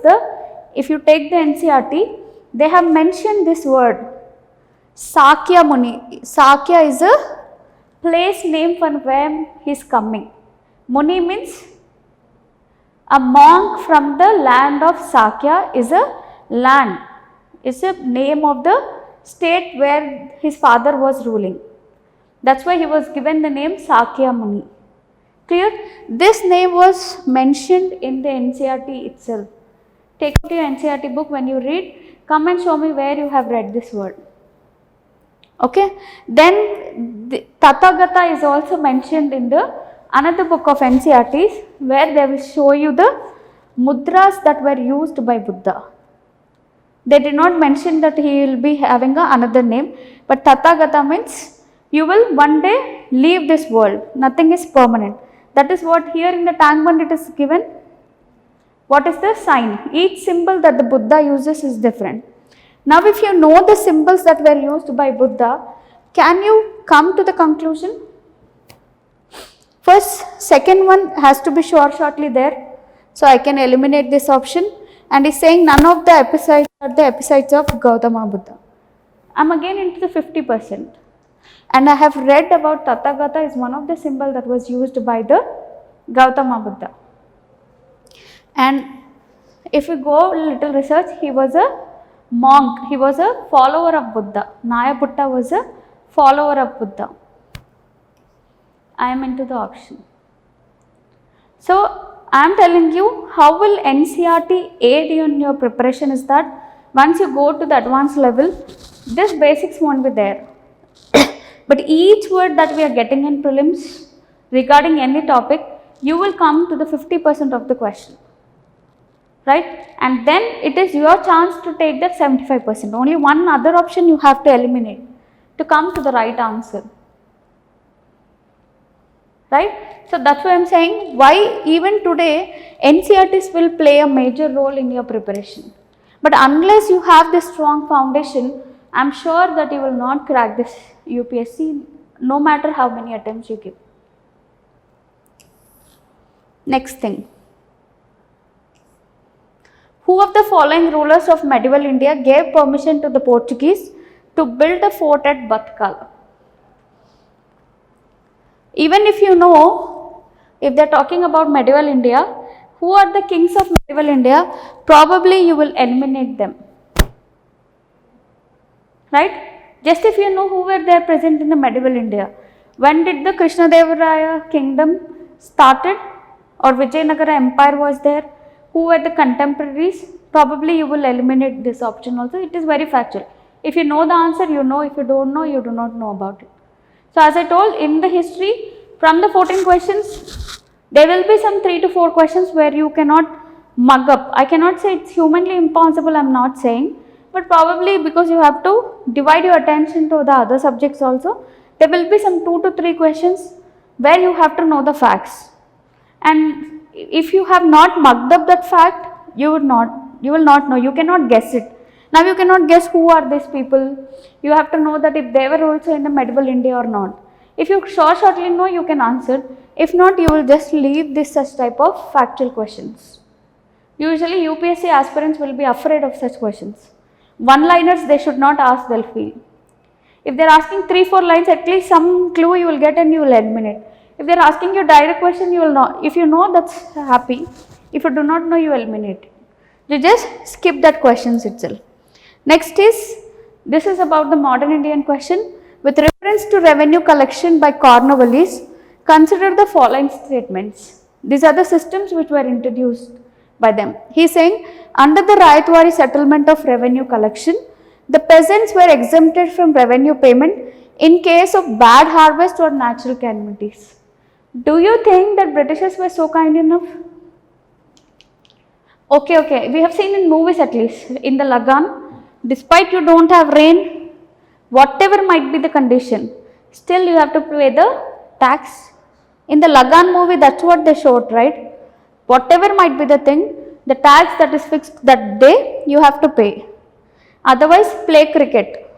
if you take the NCERT, they have mentioned this word Sakya Muni. Sakya is a place name from where he is coming. Muni means a monk from the land of Sakya is a land. It's a name of the state where his father was ruling. That's why he was given the name Sakya Muni. Clear? This name was mentioned in the NCERT itself. Take out your NCERT book when you read, come and show me where you have read this word. Okay? Then the Tathagata is also mentioned in the another book of NCERTs, where they will show you the mudras that were used by Buddha. They did not mention that he will be having another name, but Tathagata means you will one day leave this world. Nothing is permanent. That is what here in the Tank Bandit is given. What is the sign? Each symbol that the Buddha uses is different. Now if you know the symbols that were used by Buddha, can you come to the conclusion? First, second one has to be shortly there. So I can eliminate this option. And he's saying none of the episodes are the episodes of Gautama Buddha. I'm again into the 50%. And I have read about Tathagata is one of the symbols that was used by the Gautama Buddha. And if we go a little research, he was a monk, he was a follower of Buddha. Nayaputta was a follower of Buddha. I am into the option. So I am telling you how will NCERT aid you in your preparation is that once you go to the advanced level, this basics won't be there. But each word that we are getting in prelims regarding any topic, you will come to the 50% of the question. Right? And then it is your chance to take that 75%. Only one other option you have to eliminate to come to the right answer. Right? So that's why I am saying why even today NCERTs will play a major role in your preparation. But unless you have this strong foundation, I am sure that you will not crack this UPSC no matter how many attempts you give. Next thing. Who of the following rulers of medieval India gave permission to the Portuguese to build a fort at Batkal? Even if you know, if they are talking about medieval India, who are the kings of medieval India, probably you will eliminate them. Right? Just if you know who were there present in the medieval India. When did the Krishnadevaraya kingdom started or Vijayanagara empire was there? Who were the contemporaries? Probably you will eliminate this option also. It is very factual. If you know the answer, you know. If you don't know, you do not know about it. So as I told, in the history, from the 14 questions, there will be some 3 to 4 questions where you cannot mug up. I cannot say it's humanly impossible, I am not saying. But probably because you have to divide your attention to the other subjects also, there will be some 2 to 3 questions where you have to know the facts. And if you have not mugged up that fact, you will not know, you cannot guess it. Now you cannot guess who are these people. You have to know that if they were also in the medieval India or not. If you shortly know, you can answer. If not, you will just leave this such type of factual questions. Usually UPSC aspirants will be afraid of such questions. One-liners they should not ask, they'll feel. If they are asking 3-4 lines, at least some clue you will get and you will eliminate. If they are asking you direct question, you will know. If you know, that's happy. If you do not know, you eliminate. You just skip that questions itself. Next is, this is about the modern Indian question. With reference to revenue collection by Cornwallis, consider the following statements. These are the systems which were introduced by them. He is saying, under the Rayatwari settlement of revenue collection, the peasants were exempted from revenue payment in case of bad harvest or natural calamities. Do you think that Britishers were so kind enough? Okay, we have seen in movies at least, in the Lagan, despite you don't have rain, whatever might be the condition, still you have to pay the tax. In the Lagan movie, that's what they showed, right? Whatever might be the thing, the tax that is fixed that day, you have to pay. Otherwise, play cricket.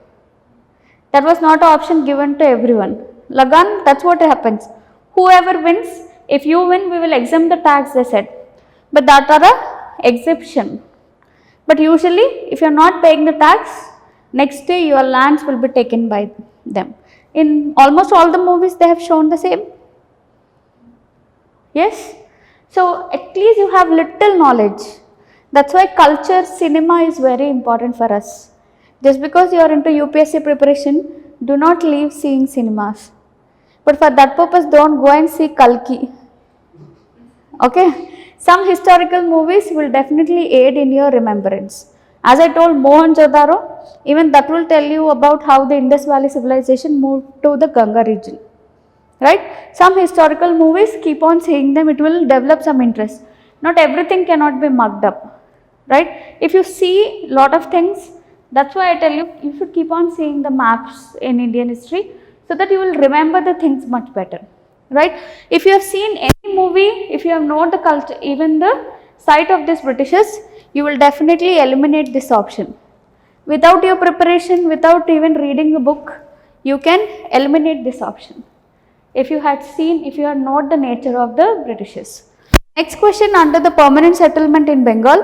That was not an option given to everyone. Lagan, that's what happens. Whoever wins, if you win, we will exempt the tax, they said. But that are the exception. But usually, if you are not paying the tax, next day your lands will be taken by them. In almost all the movies, they have shown the same. Yes? So, at least you have little knowledge. That's why culture, cinema is very important for us. Just because you are into UPSC preparation, do not leave seeing cinemas. But for that purpose, don't go and see Kalki. Okay? Some historical movies will definitely aid in your remembrance. As I told Mohenjo-daro, even that will tell you about how the Indus Valley civilization moved to the Ganga region. Right? Some historical movies, keep on seeing them, it will develop some interest. Not everything cannot be mugged up. Right? If you see lot of things, that's why I tell you, you should keep on seeing the maps in Indian history so that you will remember the things much better. Right? If you have seen any movie, if you have known the culture, even the site of these Britishers, you will definitely eliminate this option. Without your preparation, without even reading a book, you can eliminate this option. If you had seen, if you had known the nature of the Britishers. Next question, under the permanent settlement in Bengal,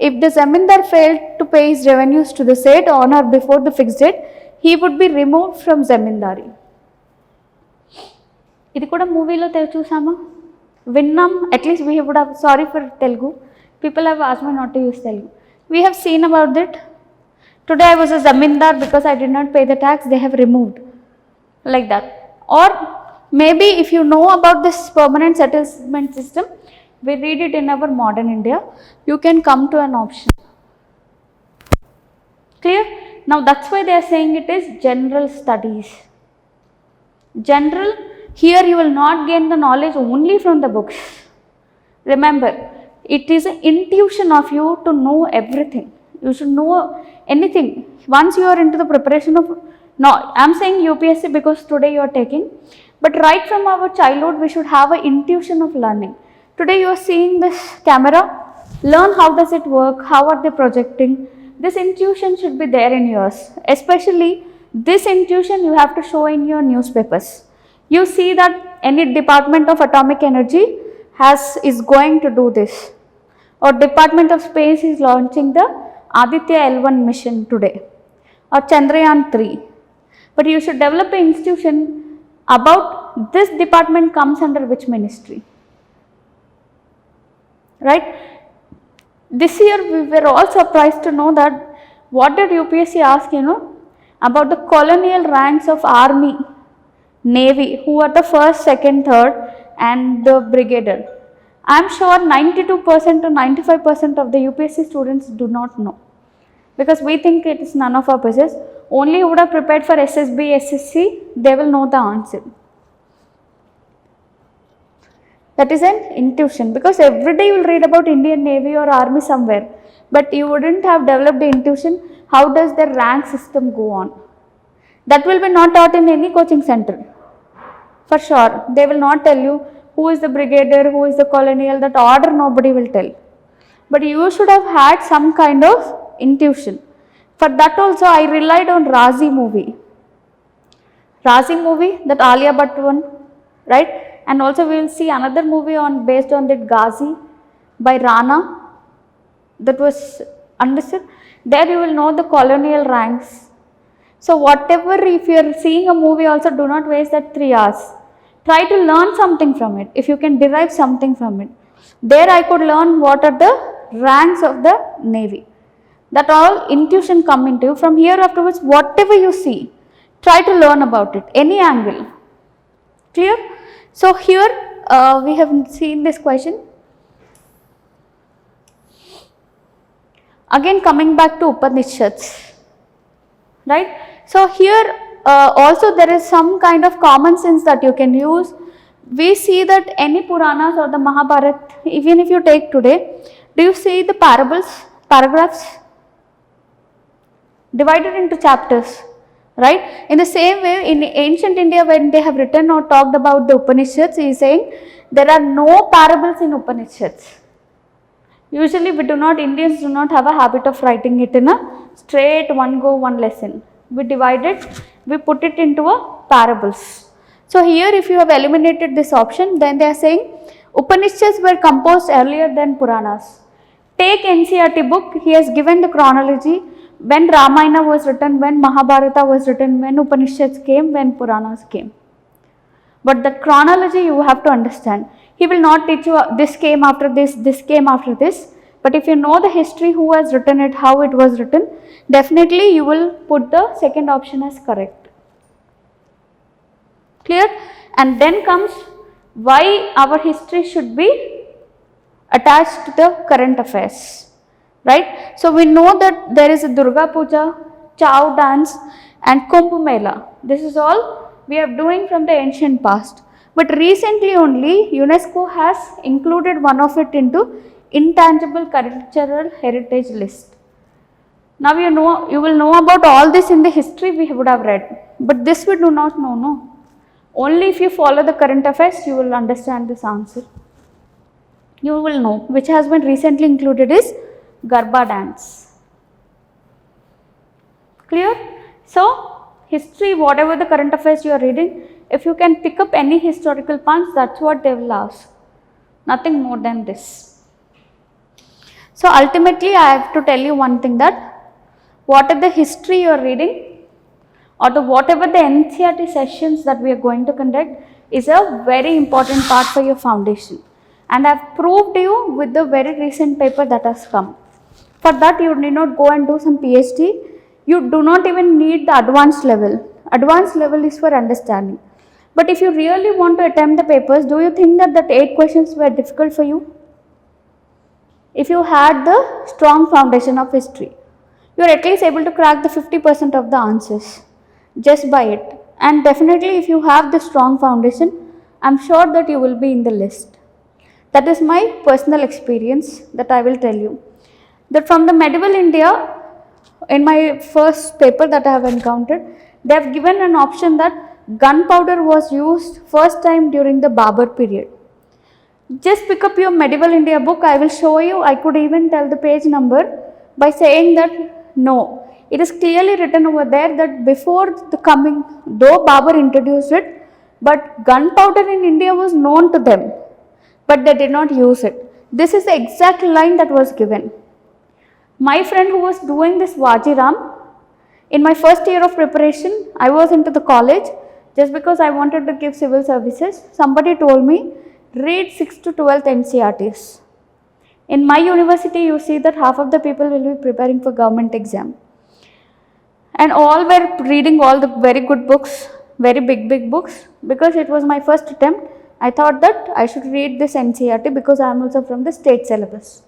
if the Zamindar failed to pay his revenues to the said on or before the fixed date, he would be removed from Zamindari. ఇది కూడా మూవీలో చూసామా, విన్నాం, at least we would have, sorry for Telugu, people have asked me not to use Telugu, we have seen about that. Today I was a zamindar because I did not pay the tax, they have removed like that. Or maybe if you know about this permanent settlement system, we read it in our modern India, you can come to an option. Clear? Now that's why they are saying it is general studies. General, here you will not gain the knowledge only from the books. Remember, it is an intuition of you to know everything. You should know anything. Once you are into the preparation of, no, I am saying UPSC because today you are taking, but right from our childhood we should have an intuition of learning. Today you are seeing this camera, learn how does it work, how are they projecting. This intuition should be there in yours. Especially this intuition you have to show in your newspapers. You see that any Department of Atomic Energy is going to do this, or Department of Space is launching the Aditya L1 mission today, or Chandrayaan 3. But you should develop an institution about this department comes under which ministry, right? This year we were all surprised to know that what did UPSC ask, about the colonial ranks of army, navy, who are the first, second, third and the brigadier. I am sure 92% to 95% of the UPSC students do not know, because we think it is none of our business. Only who would have prepared for SSB, SSC, they will know the answer. That is an intuition, because every day you will read about Indian Navy or Army somewhere, but you wouldn't have developed the intuition, how does their rank system go on. That will be not taught in any coaching center. For sure, they will not tell you who is the brigadier, who is the colonel, that order nobody will tell. But you should have had some kind of intuition. For that also I relied on Razi movie, that Alia Bhatt one, right? And also we will see another movie based on that Ghazi by Rana, that was understood. There you will know the colonial ranks. So whatever, if you are seeing a movie also, do not waste that 3 hours. Try to learn something from it, if you can derive something from it. There I could learn what are the ranks of the Navy. That all intuition come into you. From here afterwards, whatever you see, try to learn about it, any angle. Clear? So here we have seen this question. Again coming back to Upanishads, right? So here also there is some kind of common sense that you can use. We see that any Puranas or the Mahabharata, even if you take today, do you see the paragraphs divided into chapters, right? In the same way, in ancient India, when they have written or talked about the Upanishads, he is saying there are no parables in Upanishads. Usually Indians do not have a habit of writing it in a straight one go, one lesson. We divide it, we put it into a parables. So here if you have eliminated this option, then they are saying Upanishads were composed earlier than Puranas. Take NCERT book, he has given the chronology, when Ramayana was written, when Mahabharata was written, when Upanishads came, when Puranas came. But the chronology you have to understand. He will not teach you this came after this came after this. But if you know the history, who has written it, how it was written, definitely you will put the second option as correct. Clear? And then comes why our history should be attached to the current affairs. Right? So we know that there is a Durga Puja, Chow dance and Kumbh Mela. This is all we are doing from the ancient past. But recently only UNESCO has included one of it into intangible cultural heritage list. Now you will know about all this in the history we would have read. But this we do not know, no. Only if you follow the current affairs you will understand this answer. You will know which has been recently included is Garba dance. Clear? So, history, whatever the current affairs you are reading, if you can pick up any historical points, that's what they will ask. Nothing more than this. So, ultimately, I have to tell you one thing, that whatever the history you are reading, or the whatever the NCERT sessions that we are going to conduct, is a very important part for your foundation. And I have proved you with the very recent paper that has come. For that, you need not go and do some PhD. You do not even need the advanced level. Advanced level is for understanding. But if you really want to attempt the papers, do you think that 8 questions were difficult for you? If you had the strong foundation of history, you are at least able to crack the 50% of the answers just by it. And definitely, if you have the strong foundation, I am sure that you will be in the list. That is my personal experience that I will tell you. That from the medieval India, in my first paper that I have encountered, they have given an option that gunpowder was used first time during the Babur period. Just pick up your medieval India book, I will show you, I could even tell the page number by saying that no. It is clearly written over there that before the coming, though Babur introduced it, but gunpowder in India was known to them, but they did not use it. This is the exact line that was given. My friend who was doing this Vajiram, in my first year of preparation, I was into the college just because I wanted to give civil services. Somebody told me, read 6th to 12th NCERTs. In my university, you see that half of the people will be preparing for government exam. And all were reading all the very good books, very big books, because it was my first attempt. I thought that I should read this NCERT because I am also from the state syllabus.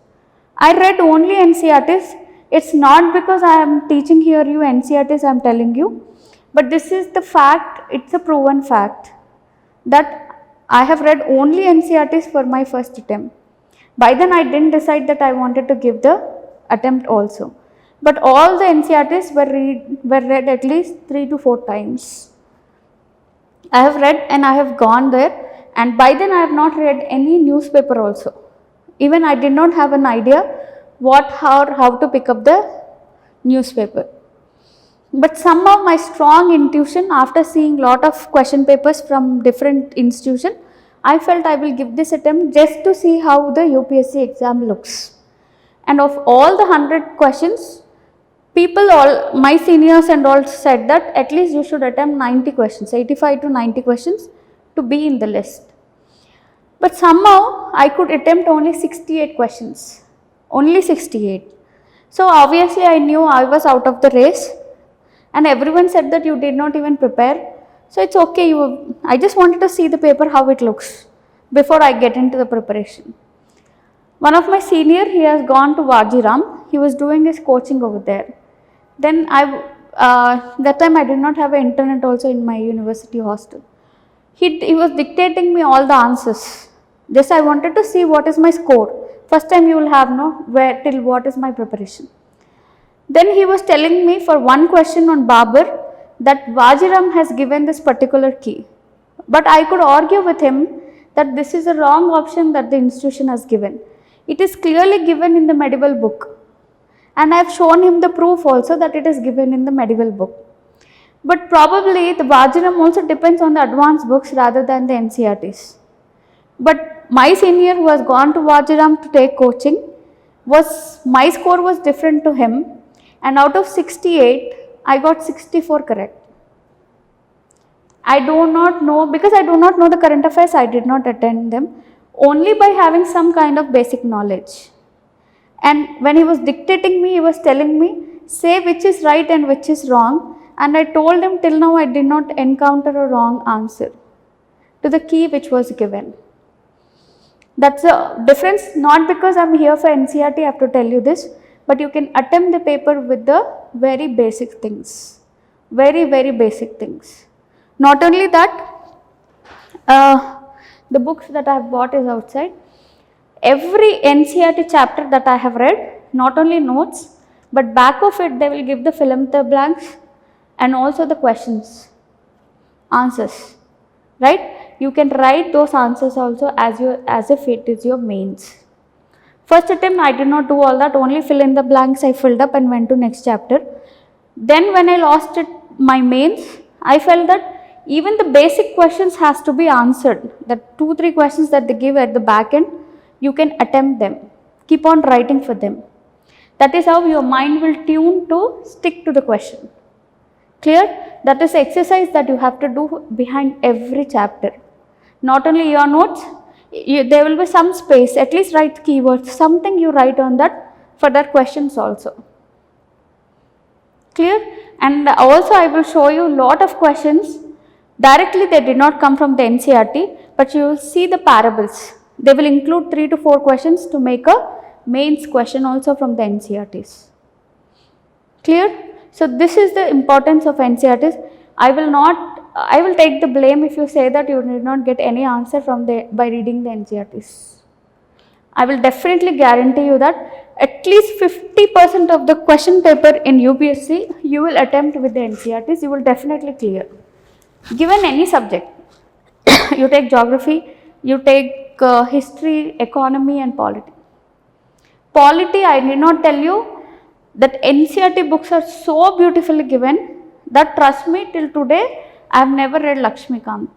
I read only NCERTs. It's not because I am teaching here you NCERTs I am telling you, but this is the fact, it's a proven fact that I have read only NCERTs for my first attempt. By then I didn't decide that I wanted to give the attempt also. But all the NCERTs were read at least 3 to 4 times. I have read and I have gone there, and by then I have not read any newspaper also. Even I did not have an idea how to pick up the newspaper. But somehow my strong intuition, after seeing lot of question papers from different institutions, I felt I will give this attempt just to see how the UPSC exam looks. And of all the 100 questions, my seniors and all said that at least you should attempt 90 questions, 85 to 90 questions to be in the list. But somehow I could attempt only 68 questions, only 68. So obviously I knew I was out of the race, and everyone said that you did not even prepare. So it's okay, I just wanted to see the paper how it looks before I get into the preparation. One of my senior, he has gone to Vajiram, he was doing his coaching over there. Then that time I did not have an internet also in my university hostel. He was dictating me all the answers. Just I wanted to see what is my score. First time you will have till what is my preparation. Then he was telling me for one question on Babur that Vajiram has given this particular key. But I could argue with him that this is a wrong option that the institution has given. It is clearly given in the medieval book. And I have shown him the proof also that it is given in the medieval book. But probably the Vajiram also depends on the advanced books rather than the NCERTs. But my senior who has gone to Vajiram to take coaching, my score was different to him, and out of 68, I got 64 correct. I do not know, because I do not know the current affairs, I did not attend them, only by having some kind of basic knowledge. And when he was dictating me, he was telling me, say which is right and which is wrong, and I told him till now I did not encounter a wrong answer to the key which was given. That's a difference, not because I am here for NCERT, I have to tell you this, but you can attempt the paper with the very basic things, very basic things. Not only that, the books that I have bought is outside. Every NCERT chapter that I have read, not only notes, but back of it they will give the fill in the blanks and also the questions, answers, right? you can write those answers also as if it is your mains. First attempt I did not do all that, only fill in the blanks I filled up and went to next chapter. Then when I lost it, my mains, I felt that even the basic questions has to be answered. The 2-3 questions that they give at the back end, you can attempt them. Keep on writing for them. That is how your mind will tune to stick to the question. Clear? That is exercise that you have to do behind every chapter. Not only your notes, there will be some space, at least write keywords, something you write on that for that questions also. Clear? And also I will show you lot of questions. Directly they did not come from the NCERT, but you will see the parables. They will include 3 to 4 questions to make a mains question also from the NCERTs. Clear? So this is the importance of NCERTs. I will take the blame if you say that you did not get any answer by reading the NCERTs. I will definitely guarantee you that at least 50% of the question paper in UPSC you will attempt with the NCERTs, you will definitely clear. Given any subject, you take geography, you take history, economy and polity. Polity, I need not tell you that NCERT books are so beautifully given that trust me, till today I have never read Lakshmikant.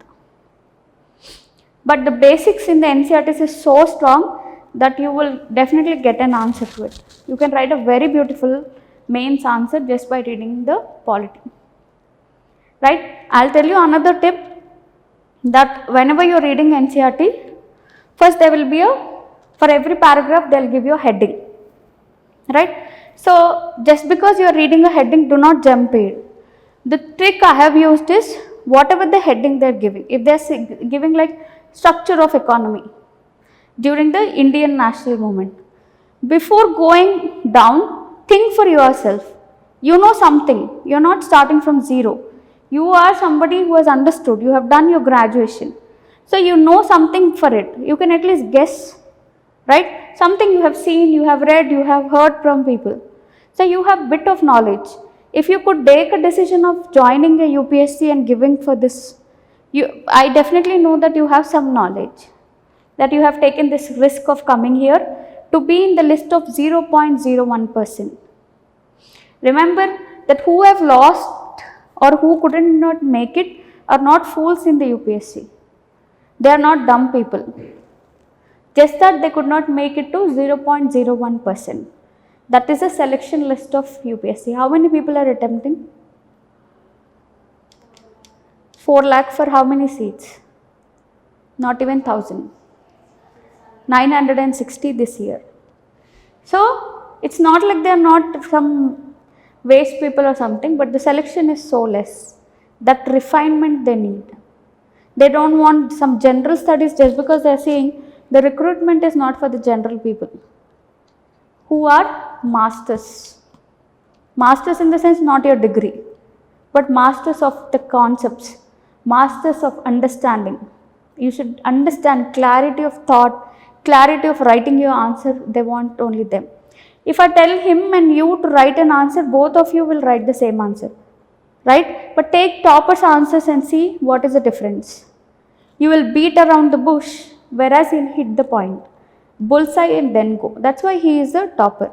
But the basics in the NCERTs is so strong that you will definitely get an answer to it. You can write a very beautiful mains answer just by reading the polity. Right? I will tell you another tip, that whenever you are reading NCERT, first there will be for every paragraph they will give you a heading. Right? So just because you are reading a heading, do not jump in. The trick I have used is, whatever the heading they are giving, if they are giving like structure of economy during the Indian national movement, before going down, think for yourself. You know something, you are not starting from zero. You are somebody who has understood, you have done your graduation. So you know something for it, you can at least guess, right? Something you have seen, you have read, you have heard from people. So you have bit of knowledge. If you could take a decision of joining a UPSC and giving for this, I definitely know that you have some knowledge, that you have taken this risk of coming here to be in the list of 0.01%. Remember that who have lost or who couldn't not make it are not fools in the UPSC. They are not dumb people. Just that they could not make it to 0.01%. That is a selection list of UPSC. How many people are attempting? 4 lakh for how many seats? Not even 1000. 960 this year. So it's not like they are not some waste people or something, but the selection is so less. That refinement they need. They don't want some general studies just because they are saying the recruitment is not for the general people who are masters. Masters in the sense not your degree, but masters of the concepts, masters of understanding. You should understand clarity of thought, clarity of writing your answer. They want only them. If I tell him and you to write an answer, both of you will write the same answer, right? But take topper's answers and see what is the difference. You will beat around the bush, whereas he'll hit the point. Bullseye and then go. That's why he is a topper.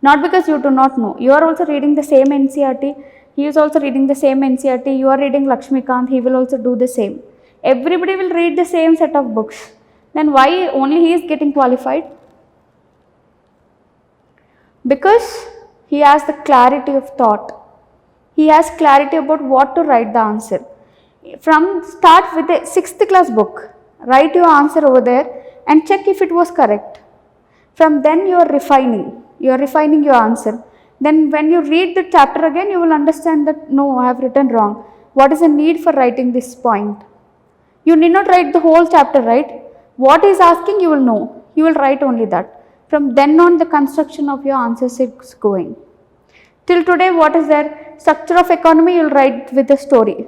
Not because you do not know. You are also reading the same NCERT. He is also reading the same NCERT. You are reading Lakshmikant. He will also do the same. Everybody will read the same set of books. Then why only he is getting qualified? Because he has the clarity of thought. He has clarity about what to write the answer. From start with the 6th class book. Write your answer over there and check if it was correct. From then you are refining your answer. Then when you read the chapter again, you will understand that no, I have written wrong. What is the need for writing this point? You need not write the whole chapter, right? What he is asking you will know. You will write only that. From then on, the construction of your answers is going. Till today, what is there? Structure of economy, you will write with the story.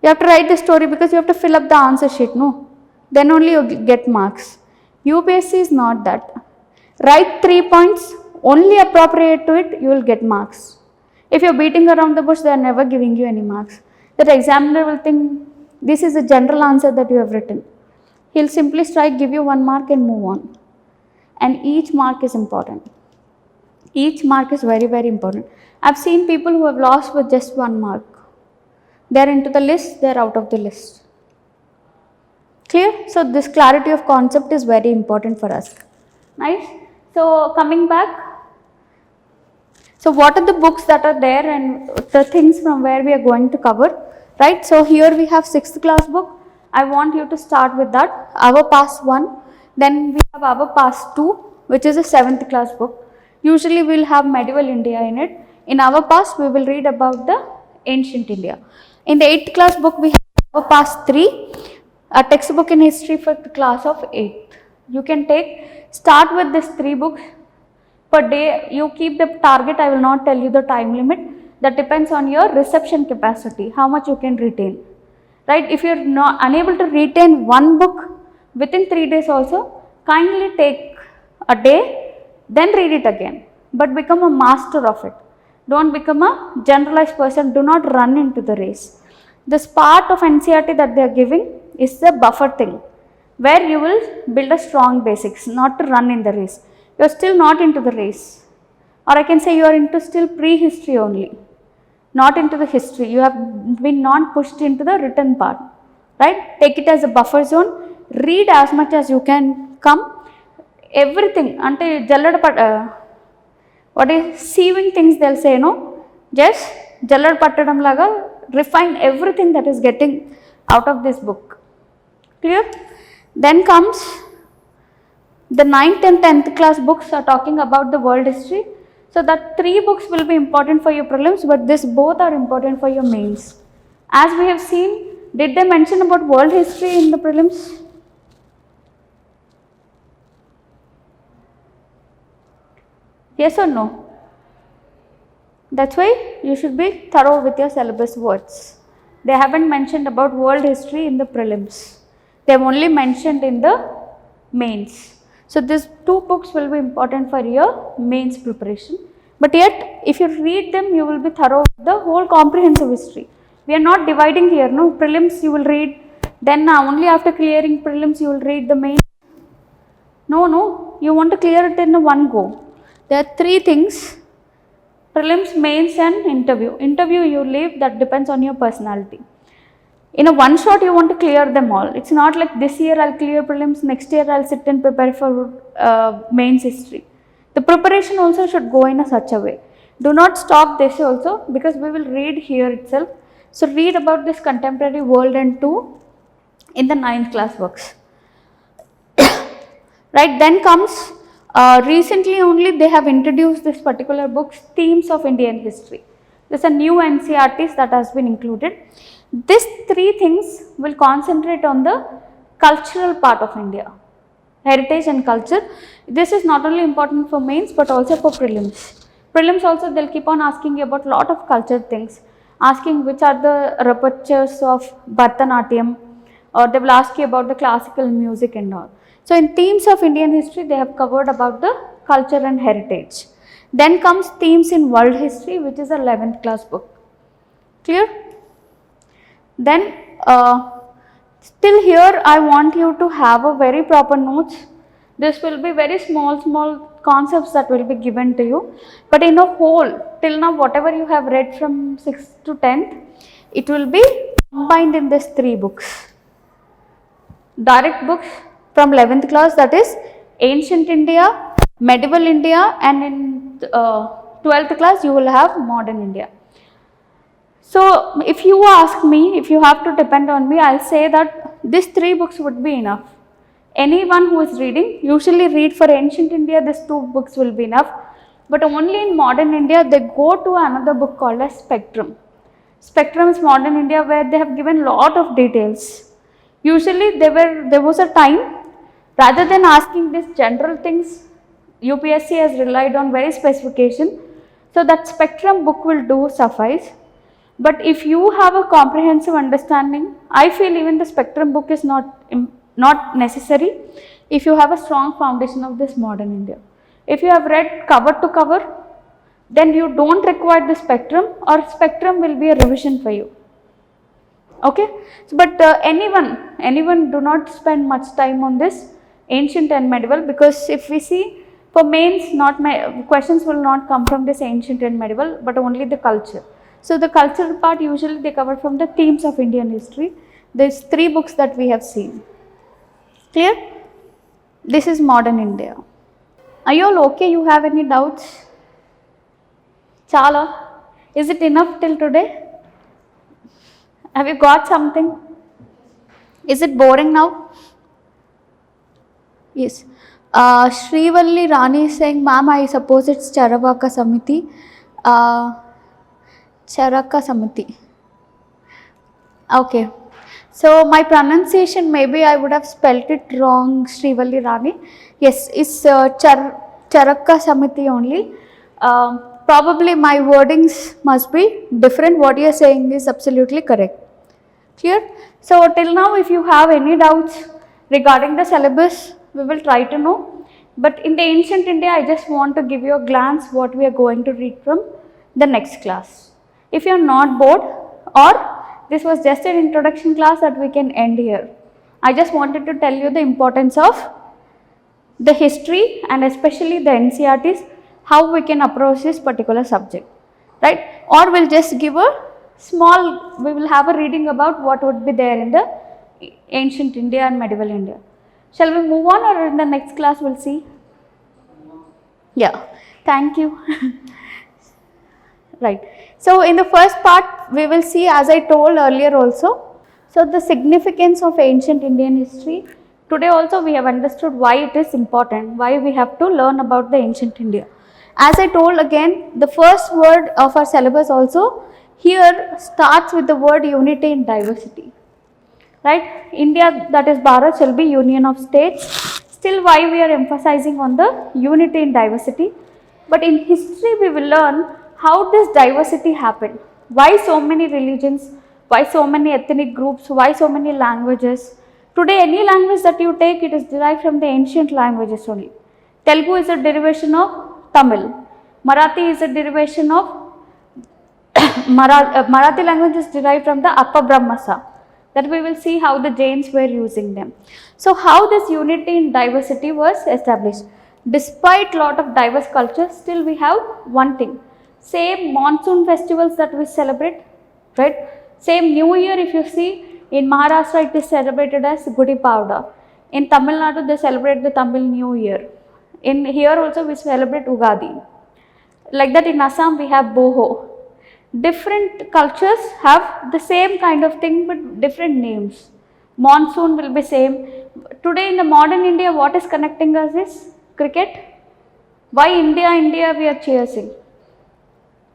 You have to write the story because you have to fill up the answer sheet, no? Then only you get marks. UPSC is not that. Write 3 points, only appropriate to it, you will get marks. If you are beating around the bush, they are never giving you any marks. That examiner will think, This is a general answer that you have written. He'll simply strike, give you 1 mark and move on. And each mark is important. Each mark is very, very important. I've seen people who have lost with just 1 mark. They're into the list, they're out of the list. Clear? So this clarity of concept is very important for us. Nice. So coming back, so what are the books that are there and the things from where we are going to cover, right? So here we have 6th class book. I want you to start with that. Our Past 1. Then we have Our Past 2, which is a 7th class book. Usually we will have medieval India in it. In Our Past, we will read about the ancient India. In the 8th class book, we have Our Past 3, a textbook in history for the class of 8th. You can start with these 3 books per day. You keep the target. I will not tell you the time limit. That depends on your reception capacity, how much you can retain, right? If you are not unable to retain 1 book within 3 days also, kindly take a day, then read it again, but become a master of it. Don't become a generalized person. Do not run into the race. This part of NCERT that they are giving is the buffer thing, where you will build a strong basics, not to run in the race. You are still not into the race, or I can say you are into still pre-history only, not into the history. You have been not pushed into the written part, right? Take it as a buffer zone. Read as much as you can come. Everything, ante jallada what is sieving things, they'll say, no, just jallad pattadam laga refine everything that is getting out of this book. Clear? Then comes the 9th and 10th class books are talking about the world history. So that 3 books will be important for your prelims, but this both are important for your mains. As we have seen, did they mention about world history in the prelims? Yes or no? That's why you should be thorough with your syllabus words. They haven't mentioned about world history in the prelims. They have only mentioned in the mains. So these 2 books will be important for your mains preparation. But yet, if you read them, you will be thorough with the whole comprehensive history. We are not dividing here, no? Prelims you will read, then only after clearing prelims you will read the mains. No, you want to clear it in one go. There are 3 things: prelims, mains and interview. Interview you leave, that depends on your personality. In a one shot you want to clear them all. It's not like this year I'll clear prelims, next year I'll sit and prepare for mains history. The preparation also should go in such a way. Do not stop this also, because we will read here itself. So read about this contemporary world and 2 in the 9th class books. Right, then comes recently only they have introduced this particular book's themes of Indian history. This is a new NCERTs that has been included. These 3 things will concentrate on the cultural part of India, heritage and culture. This is not only important for mains but also for prelims. Prelims also they'll keep on asking you about lot of culture things, asking which are the repertoires of Bharatanatyam, or they will ask you about the classical music and all. So in themes of Indian history they have covered about the culture and heritage. Then comes themes in world history, which is a 11th class book. Clear? Then still here I want you to have a very proper notes. This will be very small concepts that will be given to you, but in a whole till now whatever you have read from 6th to 10th, it will be combined in these 3 books. Direct books from 11th class, that is ancient India, medieval India, and in 12th class you will have modern India. So if you ask me, if you have to depend on me, I'll say that these 3 books would be enough. Anyone who is reading, usually read for ancient India, these 2 books will be enough. But only in modern India, they go to another book called as Spectrum. Spectrum is modern India, where they have given lot of details. Usually there was a time, rather than asking these general things, UPSC has relied on very specification. So that Spectrum book will do suffice. But if you have a comprehensive understanding, I feel even the Spectrum book is not necessary if you have a strong foundation of this modern India. If you have read cover to cover, then you don't require the Spectrum, or Spectrum will be a revision for you. Okay, so, but anyone do not spend much time on this ancient and medieval, because if we see for mains, questions will not come from this ancient and medieval, but only the culture. So the cultural part usually they cover from the themes of Indian history. There's 3 books that we have seen. Clear? This is modern India. Are you all okay? You have any doubts? Chala? Is it enough till today? Have you got something? Is it boring now? Yes. Srivalli Rani is saying, ma'am, I suppose it's Charavaka Samiti. Charaka Samiti. Okay. So my pronunciation, maybe I would have spelt it wrong, Srivalli Rani. Yes, it's Charaka Samiti only. Probably my wordings must be different. What you are saying is absolutely correct. Clear? So till now, if you have any doubts regarding the syllabus, we will try to know. But in the ancient India, I just want to give you a glance what we are going to read from the next class. If you are not bored, or this was just an introduction class that we can end here. I just wanted to tell you the importance of the history and especially the NCERTs, how we can approach this particular subject, right? Or we'll just give a small, we will have a reading about what would be there in the ancient India and medieval India. Shall we move on, or in the next class we'll see? Yeah, thank you. Right. So in the first part we will see, as I told earlier also, so the significance of ancient Indian history. Today also we have understood why it is important, why we have to learn about the ancient India. As I told again, the first word of our syllabus also here starts with the word unity in diversity. Right? India, that is Bharat, shall be union of states. Still, why we are emphasizing on the unity in diversity. But in history we will learn how this diversity happened. Why so many religions, why so many ethnic groups, why so many languages. Today any language that you take, it is derived from the ancient languages only. Telugu is a derivation of Tamil. Marathi is a derivation of Marathi language is derived from the Upper Brahmasa. That we will see how the Jains were using them. So how this unity in diversity was established. Despite lot of diverse cultures, still we have one thing. Same monsoon festivals that we celebrate, right? Same New Year, if you see, in Maharashtra it is celebrated as Gudi Padwa. In Tamil Nadu they celebrate the Tamil New Year. In here also we celebrate Ugadi. Like that in Assam we have Boho. Different cultures have the same kind of thing but different names. Monsoon will be same. Today in the modern India, what is connecting us is cricket. Why India, India we are cheering,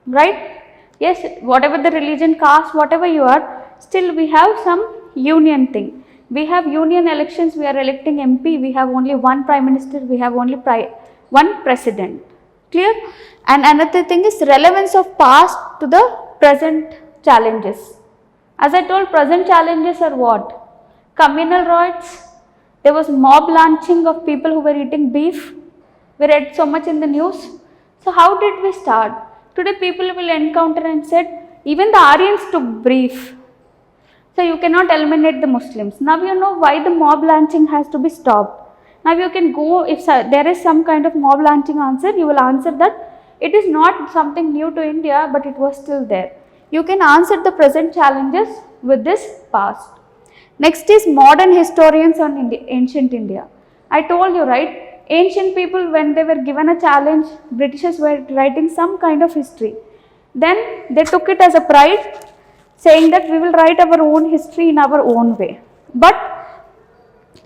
right? Yes, whatever the religion, caste, whatever you are, still we have some union thing. We have union elections, we are electing MP, we have only one prime minister, we have only one president. Clear? And another thing is relevance of past to the present challenges. As I told, present challenges are what? Communal riots. There was mob lynching of people who were eating beef. We read so much in the news. So how did we start? Today people will encounter and said, even the Aryans took beef. So you cannot eliminate the Muslims. Now you know why the mob lynching has to be stopped. Now you can go, if there is some kind of mob lynching answer, you will answer that it is not something new to India, but it was still there. You can answer the present challenges with this past. Next is modern historians on ancient India. I told you, right, ancient people, when they were given a challenge, Britishers were writing some kind of history. Then they took it as a pride, saying that we will write our own history in our own way. But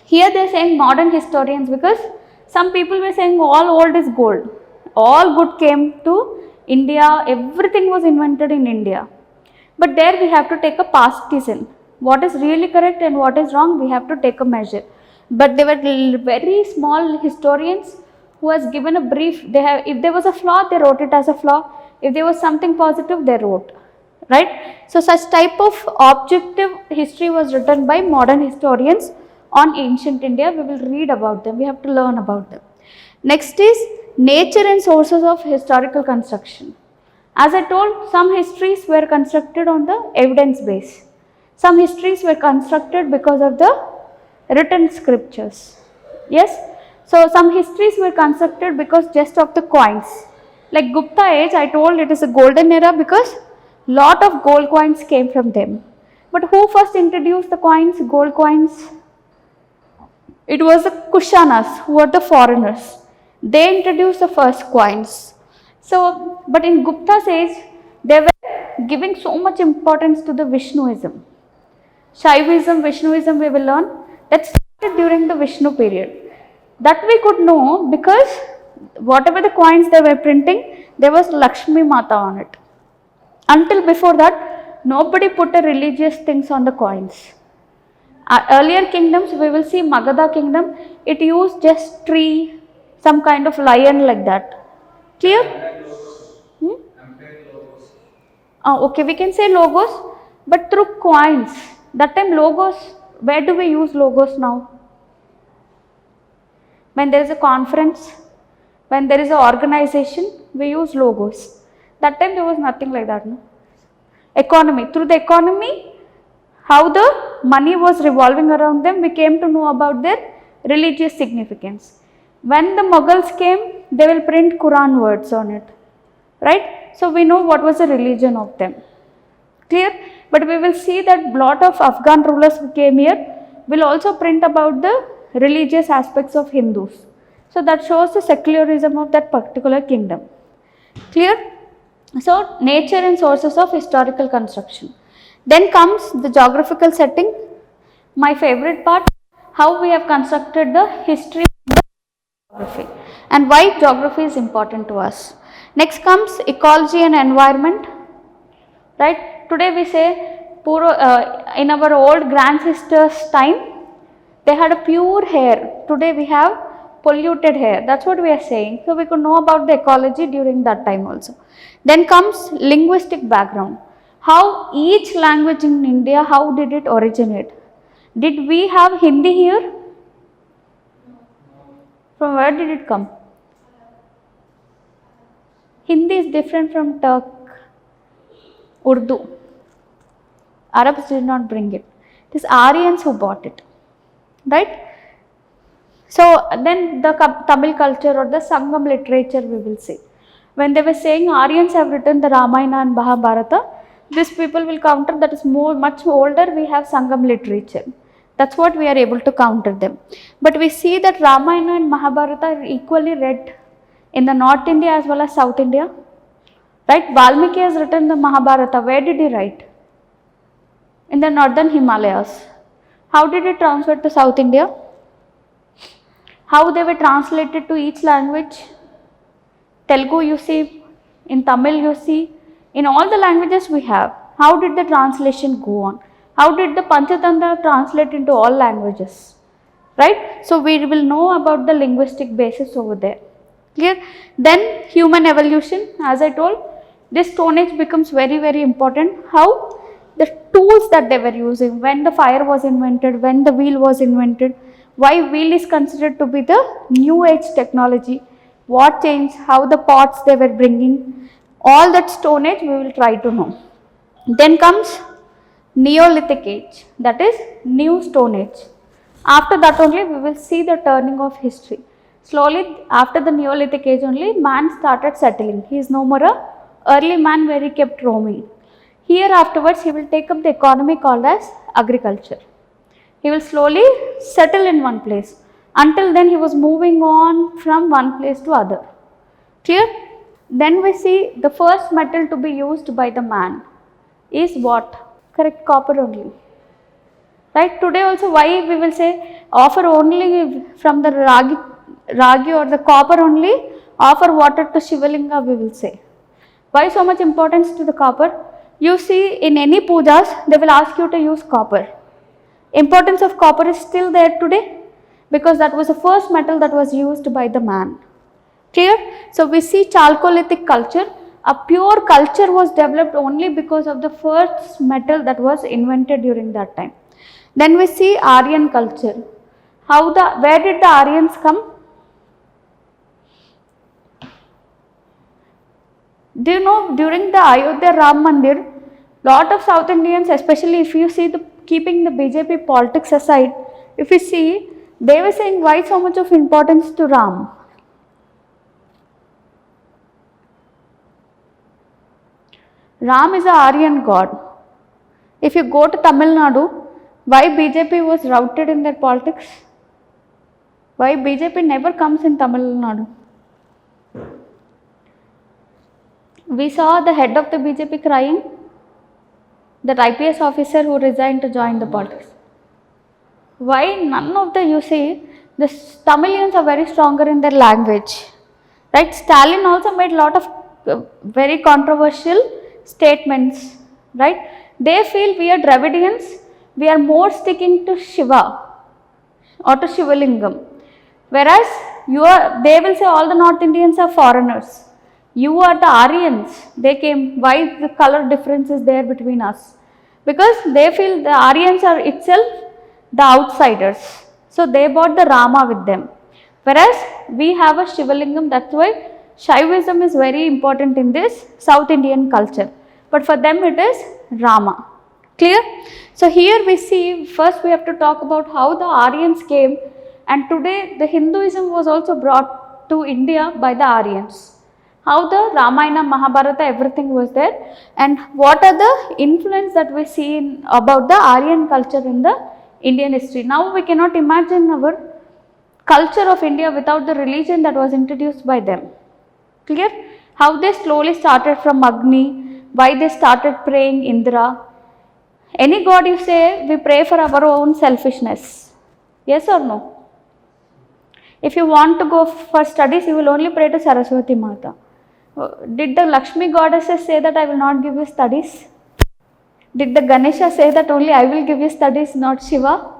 here they are saying modern historians, because some people were saying all old is gold. All good came to India, everything was invented in India. But there we have to take a partition. What is really correct and what is wrong, we have to take a measure. But they were very small historians who has given a brief. If there was a flaw, they wrote it as a flaw. If there was something positive, they wrote. Right? So such type of objective history was written by modern historians on ancient India. We will read about them. We have to learn about them. Next is nature and sources of historical construction. As I told, some histories were constructed on the evidence base. Some histories were constructed because of the written scriptures. Yes. So some histories were constructed because just of the coins. Like Gupta age, I told it is a golden era because lot of gold coins came from them. But who first introduced the coins, gold coins? It was the Kushanas, who were the foreigners. They introduced the first coins. So, but in Gupta's age, they were giving so much importance to the Vishnuism. Shaivism, Vishnuism, we will learn that started during the Vishnu period. That we could know because whatever the coins they were printing, there was Lakshmi Mata on it. Until before that, nobody put a religious things on the coins. Earlier kingdoms, we will see Magadha kingdom, it used just tree, some kind of lion like that. Clear? Hmm? Okay, we can say logos, but through coins. That time logos, where do we use logos now? When there is a conference, when there is an organization, we use logos. That time there was nothing like that. No? Economy. Through the economy, how the money was revolving around them, we came to know about their religious significance. When the Mughals came, they will print Quran words on it. Right? So we know what was the religion of them. Clear? But we will see that lot of Afghan rulers who came here will also print about the religious aspects of Hindus. So that shows the secularism of that particular kingdom. Clear? So nature and sources of historical construction. Then comes the geographical setting. My favorite part, how we have constructed the history of the geography and why geography is important to us. Next comes ecology and environment. Right? Today we say in our old grandsisters' time, they had a pure air. Today we have polluted air. That's what we are saying. So we could know about the ecology during that time also. Then comes linguistic background. How each language in India, how did it originate? Did we have Hindi here? From where did it come? Hindi is different from Turk, Urdu. Arabs did not bring it. It is Aryans who bought it. Right? So then the Tamil culture or the Sangam literature we will say. When they were saying Aryans have written the Ramayana and Mahabharata, these people will counter that is much older, we have Sangam literature. That's what we are able to counter them. But we see that Ramayana and Mahabharata are equally read in the North India as well as South India. Right? Valmiki has written the Mahabharata. Where did he write? In the northern Himalayas. How did it transfer to South India? How they were translated to each language? Telugu you see, in Tamil you see, in all the languages we have. How did the translation go on? How did the Panchatantra translate into all languages? Right? So we will know about the linguistic basis over there. Clear? Then human evolution, as I told, this Stone Age becomes very, very important. How? The tools that they were using, when the fire was invented, when the wheel was invented, why wheel is considered to be the new age technology, what changed, how the pots they were bringing, all that Stone Age we will try to know. Then comes Neolithic age, that is new Stone Age. After that only we will see the turning of history. Slowly after the Neolithic age only man started settling. He is no more a early man where he kept roaming. Here afterwards he will take up the economy called as agriculture. He will slowly settle in one place. Until then he was moving on from one place to other. Clear? Then we see the first metal to be used by the man is what? Correct, copper only. Right? Today also why we will say offer only from the ragi or the copper only, offer water to Shivalinga we will say. Why so much importance to the copper? You see in any pujas they will ask you to use copper. Importance of copper is still there today because that was the first metal that was used by the man. Clear? So we see Chalcolithic culture. A pure culture was developed only because of the first metal that was invented during that time. Then we see Aryan culture. Where did the Aryans come? Do you know during the Ayodhya Ram Mandir, Lot of South Indians, especially if you see the keeping the BJP politics aside, if you see, they were saying why so much of importance to Ram. Ram is a Aryan god. If you go to Tamil Nadu, why BJP was routed in their politics? Why BJP never comes in Tamil Nadu? We saw the head of the BJP crying, that IPS officer who resigned to join the politics. Why none of the, you see, the Tamilians are very stronger in their language, right? Stalin also made a lot of very controversial statements, right? They feel we are Dravidians, we are more sticking to Shiva or to Shivalingam, whereas they will say all the North Indians are foreigners. You are the Aryans, they came, why the color difference is there between us? Because they feel the Aryans are itself the outsiders. So they brought the Rama with them. Whereas we have a Shivalingam, that's why Shaivism is very important in this South Indian culture. But for them it is Rama. Clear? So here we see, first we have to talk about how the Aryans came, and today the Hinduism was also brought to India by the Aryans. How the Ramayana, Mahabharata, everything was there, and what are the influence that we see about the Aryan culture in the Indian history. Now we cannot imagine our culture of India without the religion that was introduced by them. Clear? How they slowly started from Agni, why they started praying Indra. Any god you say, we pray for our own selfishness. Yes or no? If you want to go for studies, you will only pray to Saraswati Mata. Did the Lakshmi goddesses say that I will not give you studies? Did the Ganesha say that only I will give you studies, not Shiva?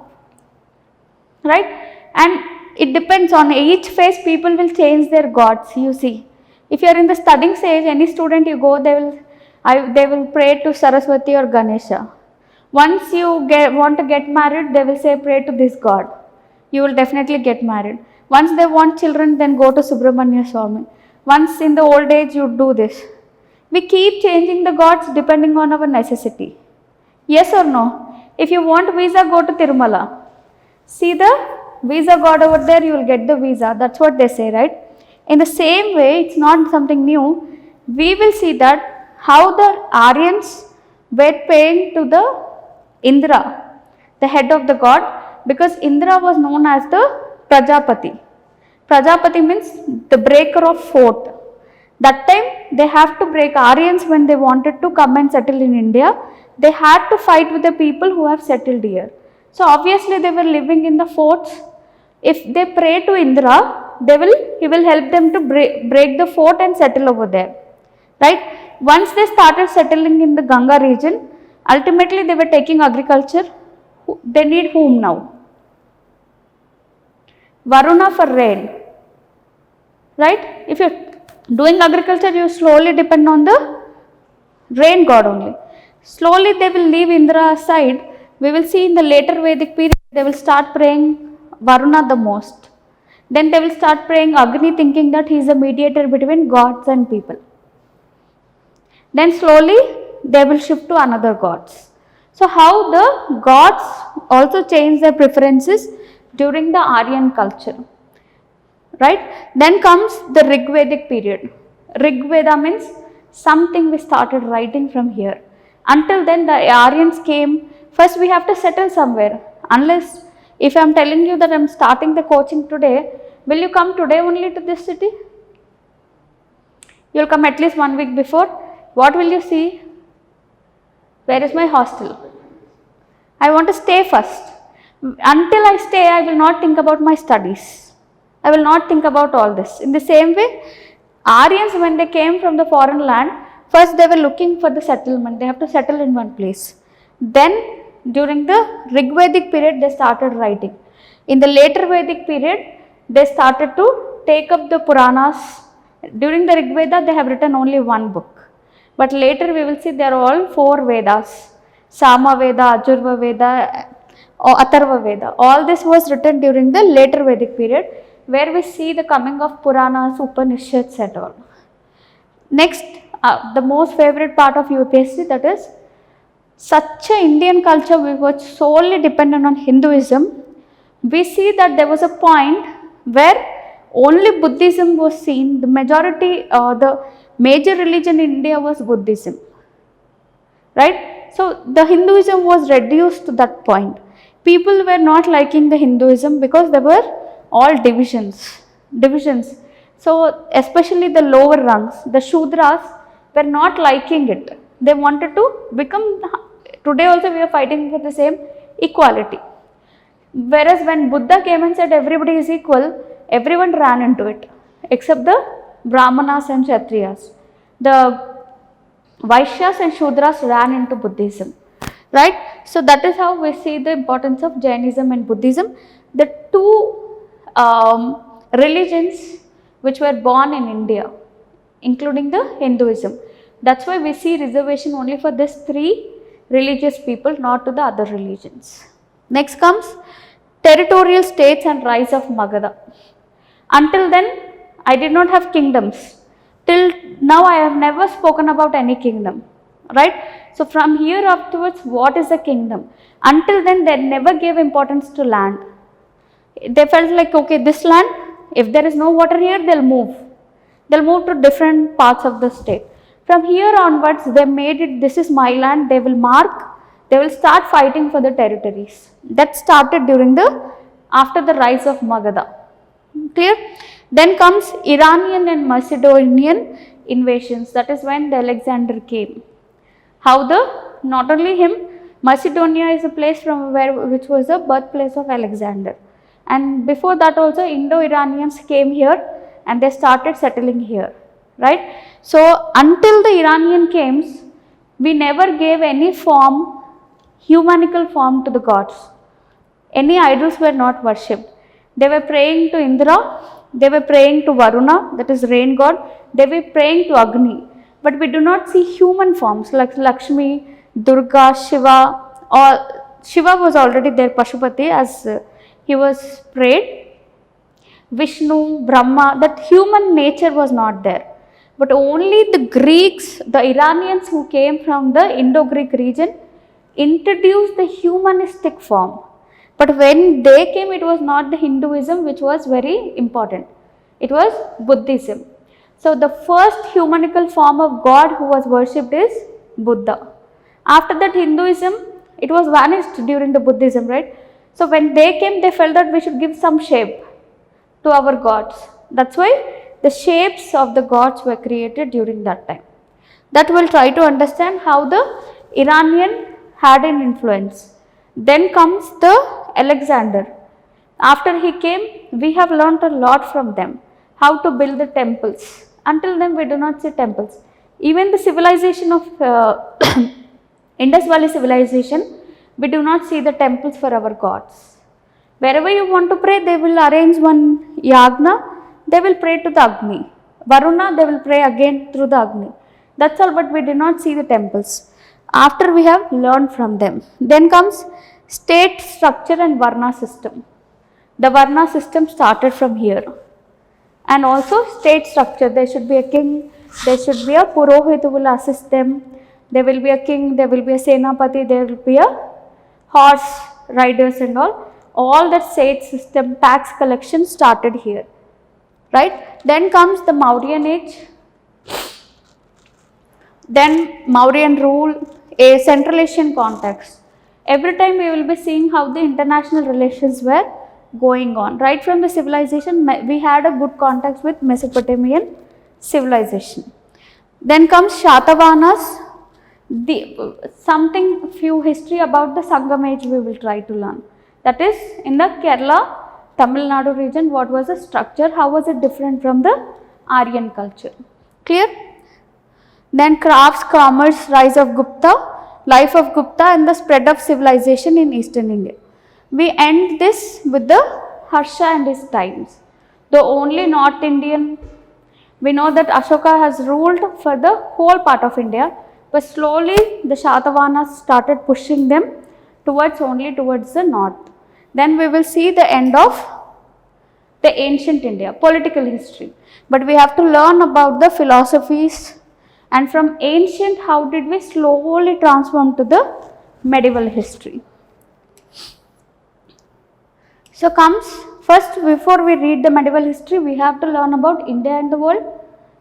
Right? And it depends on each phase, people will change their gods, you see. If you are in the studying stage, any student you go, they will pray to Saraswati or Ganesha. Once you want to get married, they will say pray to this god. You will definitely get married. Once they want children, then go to Subramanya Swami. Once in the old age, you do this. We keep changing the gods depending on our necessity. Yes or no? If you want visa, go to Tirumala. See the visa god over there, you will get the visa. That's what they say, right? In the same way, it's not something new. We will see that how the Aryans were paying to the Indra, the head of the god, because Indra was known as the Prajapati. Prajapati means the breaker of fort. That time they have to break. Aryans, when they wanted to come and settle in India, they had to fight with the people who have settled here. So obviously they were living in the forts. If they pray to Indra, he will help them to break the fort and settle over there. Right? Once they started settling in the Ganga region, ultimately they were taking agriculture. They need whom now? Varuna for rain. Right? If you're doing agriculture, you slowly depend on the rain god only. Slowly they will leave Indra aside. We will see in the later Vedic period, they will start praying Varuna the most. Then they will start praying Agni, thinking that he is a mediator between gods and people. Then slowly they will shift to another gods. So how the gods also change their preferences during the Aryan culture. Right? Then comes the Rigvedic period. Rigveda means something we started writing from here. Until then the Aryans came. First we have to settle somewhere. Unless, if I am telling you that I am starting the coaching today, will you come today only to this city? You will come at least 1 week before. What will you see? Where is my hostel? I want to stay first. Until I stay, I will not think about my studies. I will not think about all this. In the same way, Aryans, when they came from the foreign land, first they were looking for the settlement. They have to settle in one place. Then during the Rigvedic period, they started writing. In the later Vedic period, they started to take up the Puranas. During the Rigveda, they have written only one book. But later we will see they are all 4 Vedas. Sama Veda, Ajurva Veda, or Atharva Veda. All this was written during the later Vedic period, where we see the coming of Puranas, Upanishads and all. Next, the most favorite part of UPSC, that is such a Indian culture which was solely dependent on Hinduism, we see that there was a point where only Buddhism was seen. The major religion in India was Buddhism, right? So the Hinduism was reduced to that point. People were not liking the Hinduism because there were all divisions. So especially the lower rungs, the Shudras were not liking it. They wanted to become, today also we are fighting for the same equality. Whereas when Buddha came and said everybody is equal, everyone ran into it except the Brahmanas and Kshatriyas. The Vaishyas and Shudras ran into Buddhism, right? So that is how we see the importance of Jainism and Buddhism, the two religions which were born in India, including the Hinduism. That's why we see reservation only for these three religious people, not to the other religions. Next comes territorial states and rise of Magadha. Until then, I did not have kingdoms. Till now, I have never spoken about any kingdom, right? So from here afterwards, what is a kingdom? Until then, they never gave importance to land. They felt like, okay, this land, if there is no water here, they'll move. They'll move to different parts of the state. From here onwards, they made it, this is my land, they will mark, they will start fighting for the territories. That started after the rise of Magadha. Clear? Then comes Iranian and Macedonian invasions. That is when the Alexander came. Not only him, Macedonia is a place which was the birthplace of Alexander. And before that also Indo-Iranians came here and they started settling here, right? So until the Iranian came, we never gave any humanical form to the gods. Any idols were not worshipped. They were praying to Indra, they were praying to Varuna, that is rain god, they were praying to Agni. But we do not see human forms like Lakshmi, Durga, Shiva, or Shiva was already there, Pashupati, as he was prayed. Vishnu, Brahma, that human nature was not there. But only the Greeks, the Iranians who came from the Indo-Greek region introduced the humanistic form. But when they came, it was not the Hinduism which was very important. It was Buddhism. So the first humanical form of God who was worshipped is Buddha. After that Hinduism, it was vanished during the Buddhism, right? So when they came, they felt that we should give some shape to our gods. That's why the shapes of the gods were created during that time. That we'll try to understand how the Iranian had an influence. Then comes the Alexander. After he came, we have learnt a lot from them. How to build the temples. Until then, we do not see temples. Even the civilization of Indus Valley civilization, we do not see the temples for our gods. Wherever you want to pray, they will arrange one yagna, they will pray to the Agni. Varuna, they will pray again through the Agni. That's all, but we do not see the temples. After we have learned from them. Then comes state structure and Varna system. The Varna system started from here. And also state structure, there should be a king, there should be a Purohit who will assist them, there will be a king, there will be a Senapati, there will be a horse riders and all that state system, tax collection started here, right? Then comes the Mauryan age, then Mauryan rule, a Central Asian context. Every time we will be seeing how the international relations were going on. Right from the civilization, we had a good contact with Mesopotamian civilization. Then comes Shatavahanas, few history about the Sangam age we will try to learn. That is in the Kerala, Tamil Nadu region, what was the structure, how was it different from the Aryan culture. Clear? Then crafts, commerce, rise of Gupta, life of Gupta and the spread of civilization in Eastern India. We end this with the Harsha and his times. The only North Indian, we know that Ashoka has ruled for the whole part of India, but slowly the Shatavahanas started pushing them towards the north. Then we will see the end of the ancient India, political history. But we have to learn about the philosophies And from ancient, how did we slowly transform to the medieval history? So comes first, before we read the medieval history, we have to learn about India and the world,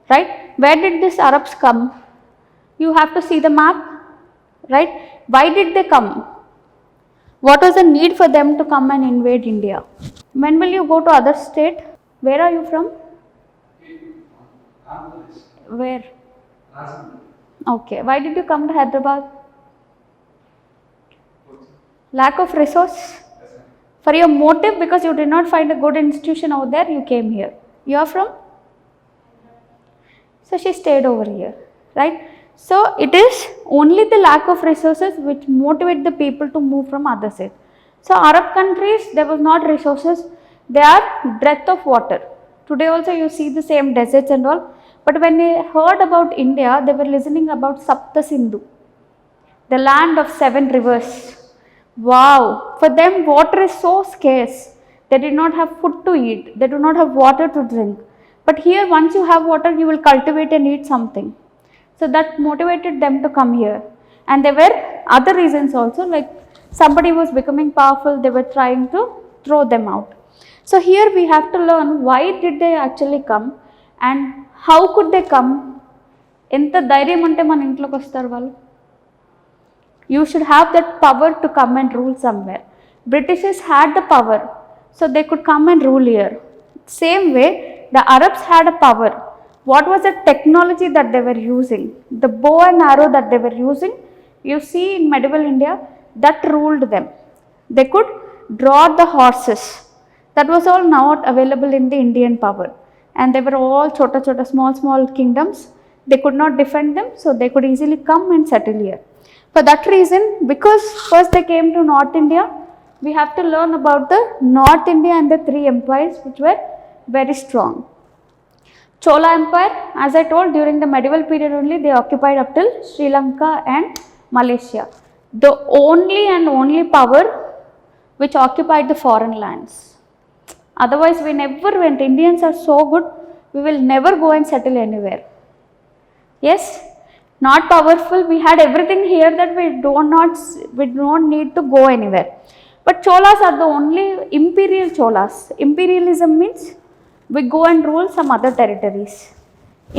right? Where did these Arabs come? You have to see the map, right? Why did they come? What was the need for them to come and invade India? When will you go to other state? Where are you from? Where? Okay. Why did you come to Hyderabad? Lack of resource? For your motive, because you did not find a good institution over there, you came here. You are from? So she stayed over here, right? So it is only the lack of resources which motivate the people to move from other side. So Arab countries, there was not resources, they are dearth of water. Today also you see the same deserts and all. But when they heard about India, they were listening about Sapta Sindhu, the land of 7 rivers. Wow, for them water is so scarce. They did not have food to eat, they do not have water to drink. But here, once you have water, you will cultivate and eat something. So that motivated them to come here. And there were other reasons also, like somebody was becoming powerful, they were trying to throw them out. So here we have to learn why did they actually come and how could they come. ఎంత ధైర్యం ఉంటే మన ఇంట్లోకి వస్తారు వాళ్ళు. You should have that power to come and rule somewhere. Britishers had the power, so they could come and rule here. Same way, the Arabs had a power. What was the technology that they were using? The bow and arrow that they were using, you see in medieval India, that ruled them. They could draw the horses. That was all not available in the Indian power. And they were all chota, small kingdoms. They could not defend them, so they could easily come and settle here. For that reason, because first they came to North India, we have to learn about the North India and the 3 empires which were very strong. Chola Empire, as I told, during the medieval period only, they occupied up till Sri Lanka and Malaysia. The only power which occupied the foreign lands. Otherwise, we never went. Indians are so good, we will never go and settle anywhere. Yes, not powerful. We had everything here that we don't need to go anywhere. But Cholas are the only imperial Cholas. Imperialism means we go and rule some other territories,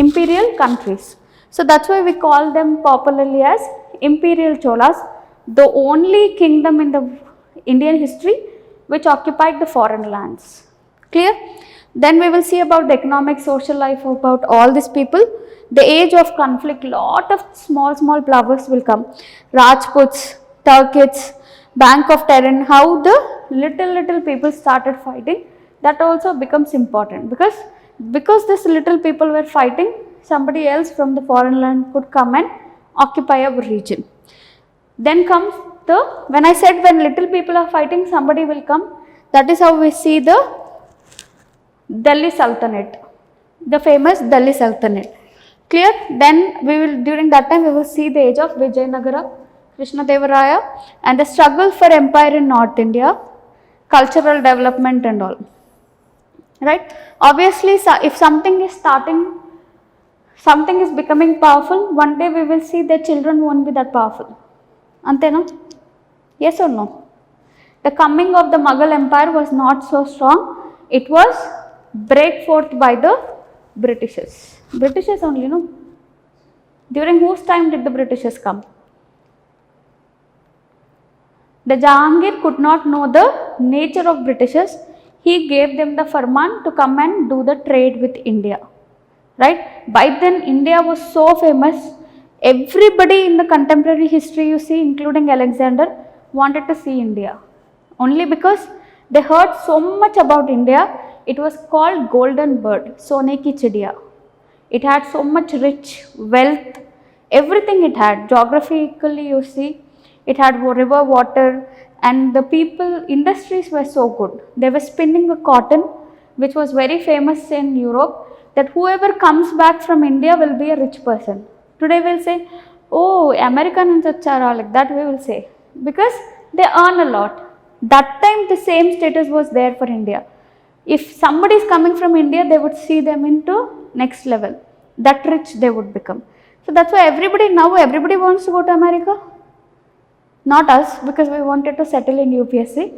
imperial countries. So that's why we call them popularly as imperial Cholas, the only kingdom in the Indian history which occupied the foreign lands. Clear? Then we will see about the economic, social life, about all these people. The age of conflict, lot of small powers will come. Rajputs, Turkics, Bank of Tehran, how the little people started fighting. That also becomes important because this little people were fighting, somebody else from the foreign land could come and occupy our region. Then comes when I said when little people are fighting, somebody will come. That is how we see the Delhi Sultanate, the famous Delhi Sultanate. Clear? Then during that time we will see the age of Vijayanagara, Krishnadevaraya, and the struggle for empire in North India, cultural development and all. Right? Obviously, if something is starting, something is becoming powerful, one day we will see that children won't be that powerful. Antena? Yes or no? The coming of the Mughal Empire was not so strong. It was break forth by the Britishers. Britishers only, no? During whose time did the Britishers come? The Jahangir could not know the nature of Britishers. He gave them the farman to come and do the trade with India. Right? By then India was so famous. Everybody in the contemporary history you see, including Alexander, wanted to see India. Only because they heard so much about India. It was called Golden Bird, Sone ki Chidiya. It had so much rich wealth, everything it had. Geographically you see, it had river water, and the people, industries were so good. They were spinning the cotton, which was very famous in Europe, that whoever comes back from India will be a rich person. Today we'll say, oh, Americans achara, like that we will say, because they earn a lot. That time the same status was there for India. If somebody is coming from India, they would see them into next level. That rich they would become. So that's why everybody wants to go to America. Not us, because we wanted to settle in UPSC,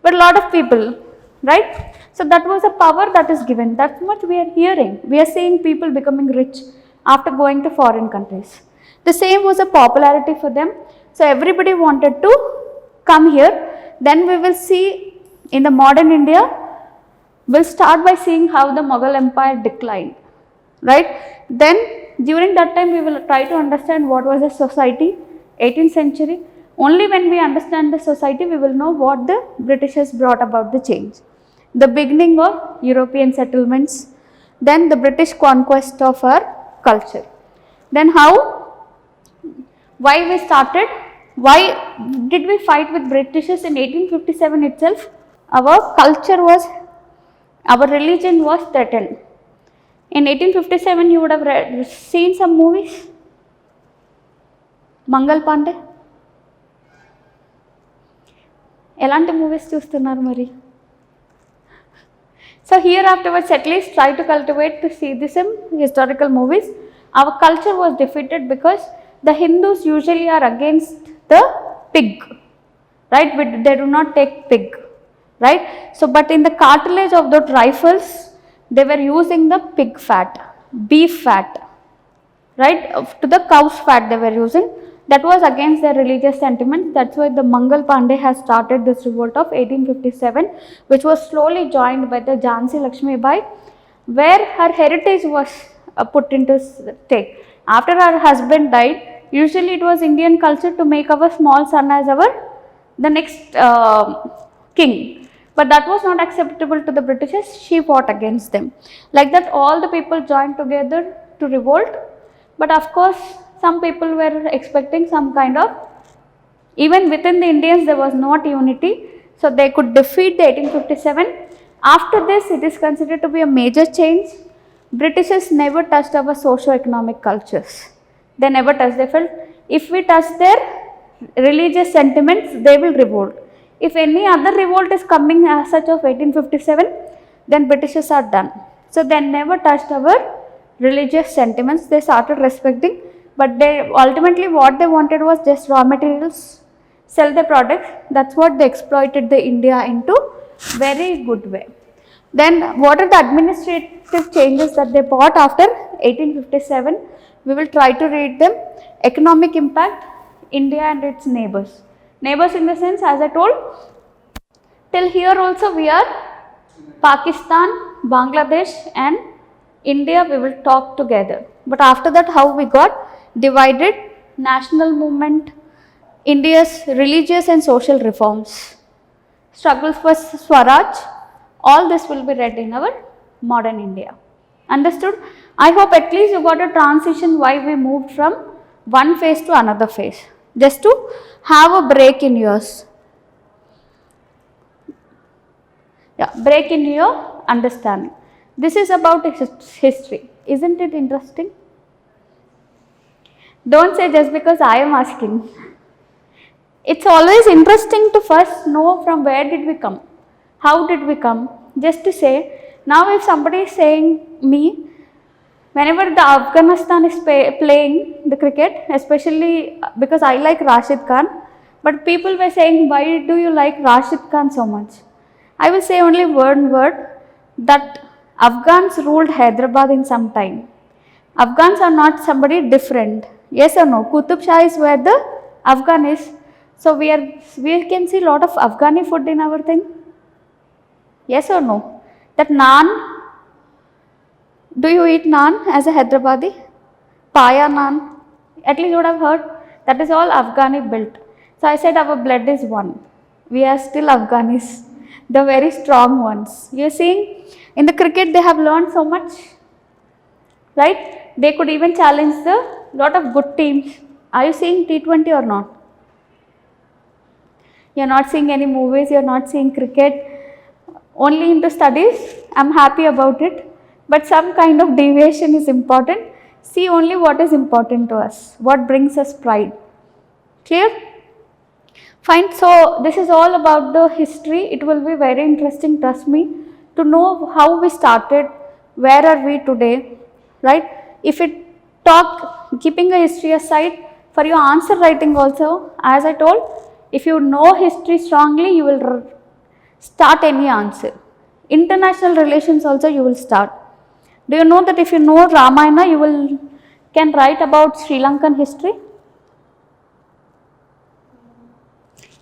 but a lot of people, right? So that was a power that is given. That's much we are hearing. We are seeing people becoming rich after going to foreign countries. The same was a popularity for them. So everybody wanted to come here. Then we will see in the modern India, we'll start by seeing how the Mughal Empire declined, right? Then during that time we will try to understand what was the society, 18th century. Only when we understand the society we will know what the Britishers brought about the change. The beginning of European settlements, then the British conquest of our culture. Then why we started, why did we fight with Britishers in 1857 itself? Our culture was, our religion was threatened. In 1857 you would have seen some movies. Mangal Pandey. ఎలాంటి movies చూస్తున్నారు మరి? So here afterwards at least try to cultivate to see this in historical movies. Our culture was defeated because the Hindus usually are against the pig, right? They do not take pig, right? So but in the cartilage of the rifles they were using the pig fat, beef fat, right? To the cow's fat they were using. That was against their religious sentiments. That's why the Mangal Pandey has started this revolt of 1857, which was slowly joined by the Jhansi Lakshmi Bai, where her heritage was put into stake. After her husband died, usually it was Indian culture to make our small son as the next king. But that was not acceptable to the Britishers. She fought against them. Like that, all the people joined together to revolt. But of course, some people were expecting some kind of, even within the Indians there was not unity, so they could defeat the 1857. After this it is considered to be a major change. Britishers never touched our socio-economic cultures. They never touched. They felt if we touch their religious sentiments they will revolt. If any other revolt is coming as such of 1857, then Britishers are done. So they never touched our religious sentiments. They started respecting. But they ultimately what they wanted was just raw materials, sell their products. That's what they exploited the India into very good way. Then what are the administrative changes that they brought after 1857? We will try to read them. Economic impact, India and its neighbors. Neighbors in the sense, as I told, till here also we are Pakistan, Bangladesh and India, we will talk together. But after that how we got divided, national movement, India's religious and social reforms, struggles for Swaraj, all this will be read in our modern India. Understood? I hope at least you got a transition why we moved from one phase to another phase, just to have a break in yours. Yeah, break in your understanding. This is about history. Isn't it interesting? Don't say just because I am asking. It's always interesting to first know from where did we come, how did we come. Just to say, now if somebody is saying me, whenever the Afghanistan is playing the cricket, especially because I like Rashid Khan, but people were saying why do you like Rashid Khan so much? I will say only one word, that Afghans ruled Hyderabad in some time. Afghans are not somebody different. Yes or no? Qutub Shah is where the Afghan is. So we can see lot of Afghani food in our thing. Yes or no? That naan, do you eat naan as a Hyderabadi? Paya naan, at least you would have heard. That is all Afghani built. So I said our blood is one. We are still Afghanis, the very strong ones. You are seeing in the cricket they have learned so much, right? They could even challenge the lot of good teams. Are you seeing T20 or not? You are not seeing any movies, you are not seeing cricket, only into studies. I am happy about it, but some kind of deviation is important. See only what is important to us, what brings us pride. Clear? Fine. So this is all about the history. It will be very interesting, trust me, to know how we started, where are we today, right? If it keeping a history aside, for your answer writing also, as I told, if you know history strongly, you will start any answer. International relations also you will start. Do you know that if you know Ramayana, you can write about Sri Lankan history?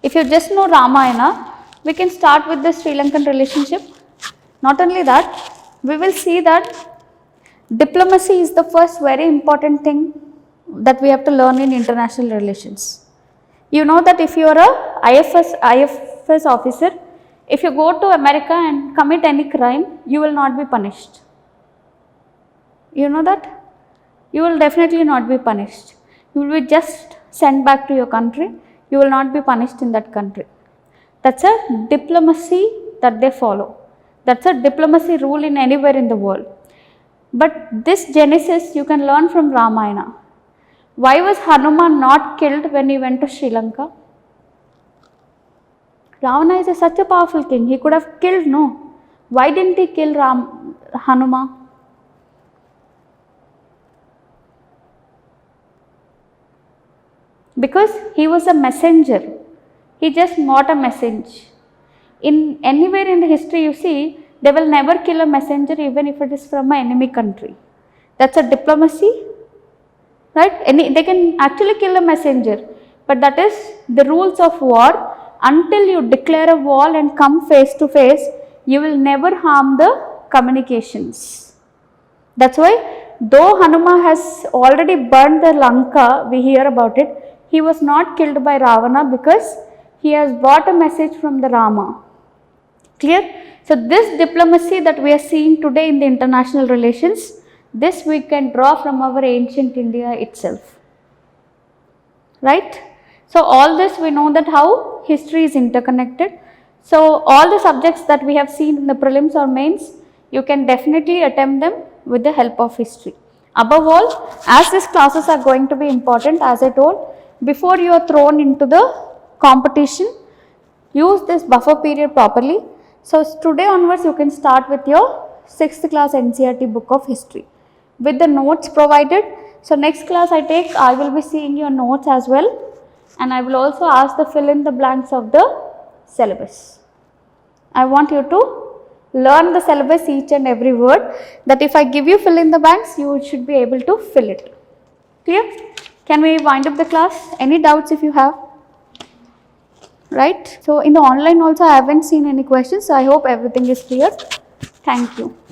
If you just know Ramayana, we can start with the Sri Lankan relationship. Not only that, we will see that diplomacy is the first very important thing that we have to learn in international relations. You know that if you are a IFS officer, if you go to America and commit any crime, you will not be punished. You know that? You will definitely not be punished. You will be just sent back to your country. You will not be punished in that country. That's a diplomacy that they follow. That's a diplomacy rule in anywhere in the world. But this genesis you can learn from Ramayana. Why was Hanuman not killed when he went to Sri Lanka? Ravana is such a powerful king. He could have killed, no. Why didn't he kill Hanuman? Because he was a messenger. He just brought a message. In anywhere in the history you see, they will never kill a messenger even if it is from an enemy country. That's a diplomacy, right? They can actually kill a messenger, but that is the rules of war. Until you declare a war and come face to face, you will never harm the communications. That's why, though Hanuman has already burned the Lanka, we hear about it, he was not killed by Ravana because he has brought a message from the Rama. Clear? So this diplomacy that we are seeing today in the international relations, this we can draw from our ancient India itself. Right? So all this we know that how history is interconnected. So all the subjects that we have seen in the prelims or mains, you can definitely attempt them with the help of history. Above all, as these classes are going to be important, as I told, before you are thrown into the competition, use this buffer period properly. So today onwards you can start with your 6th class NCERT book of history with the notes provided. So next class I will be seeing your notes as well, and I will also ask the fill in the blanks of the syllabus. I want you to learn the syllabus each and every word, that if I give you fill in the blanks, you should be able to fill it. Clear? Can we wind up the class? Any doubts if you have? Right? So in the online also I haven't seen any questions. So I hope everything is clear. Thank you.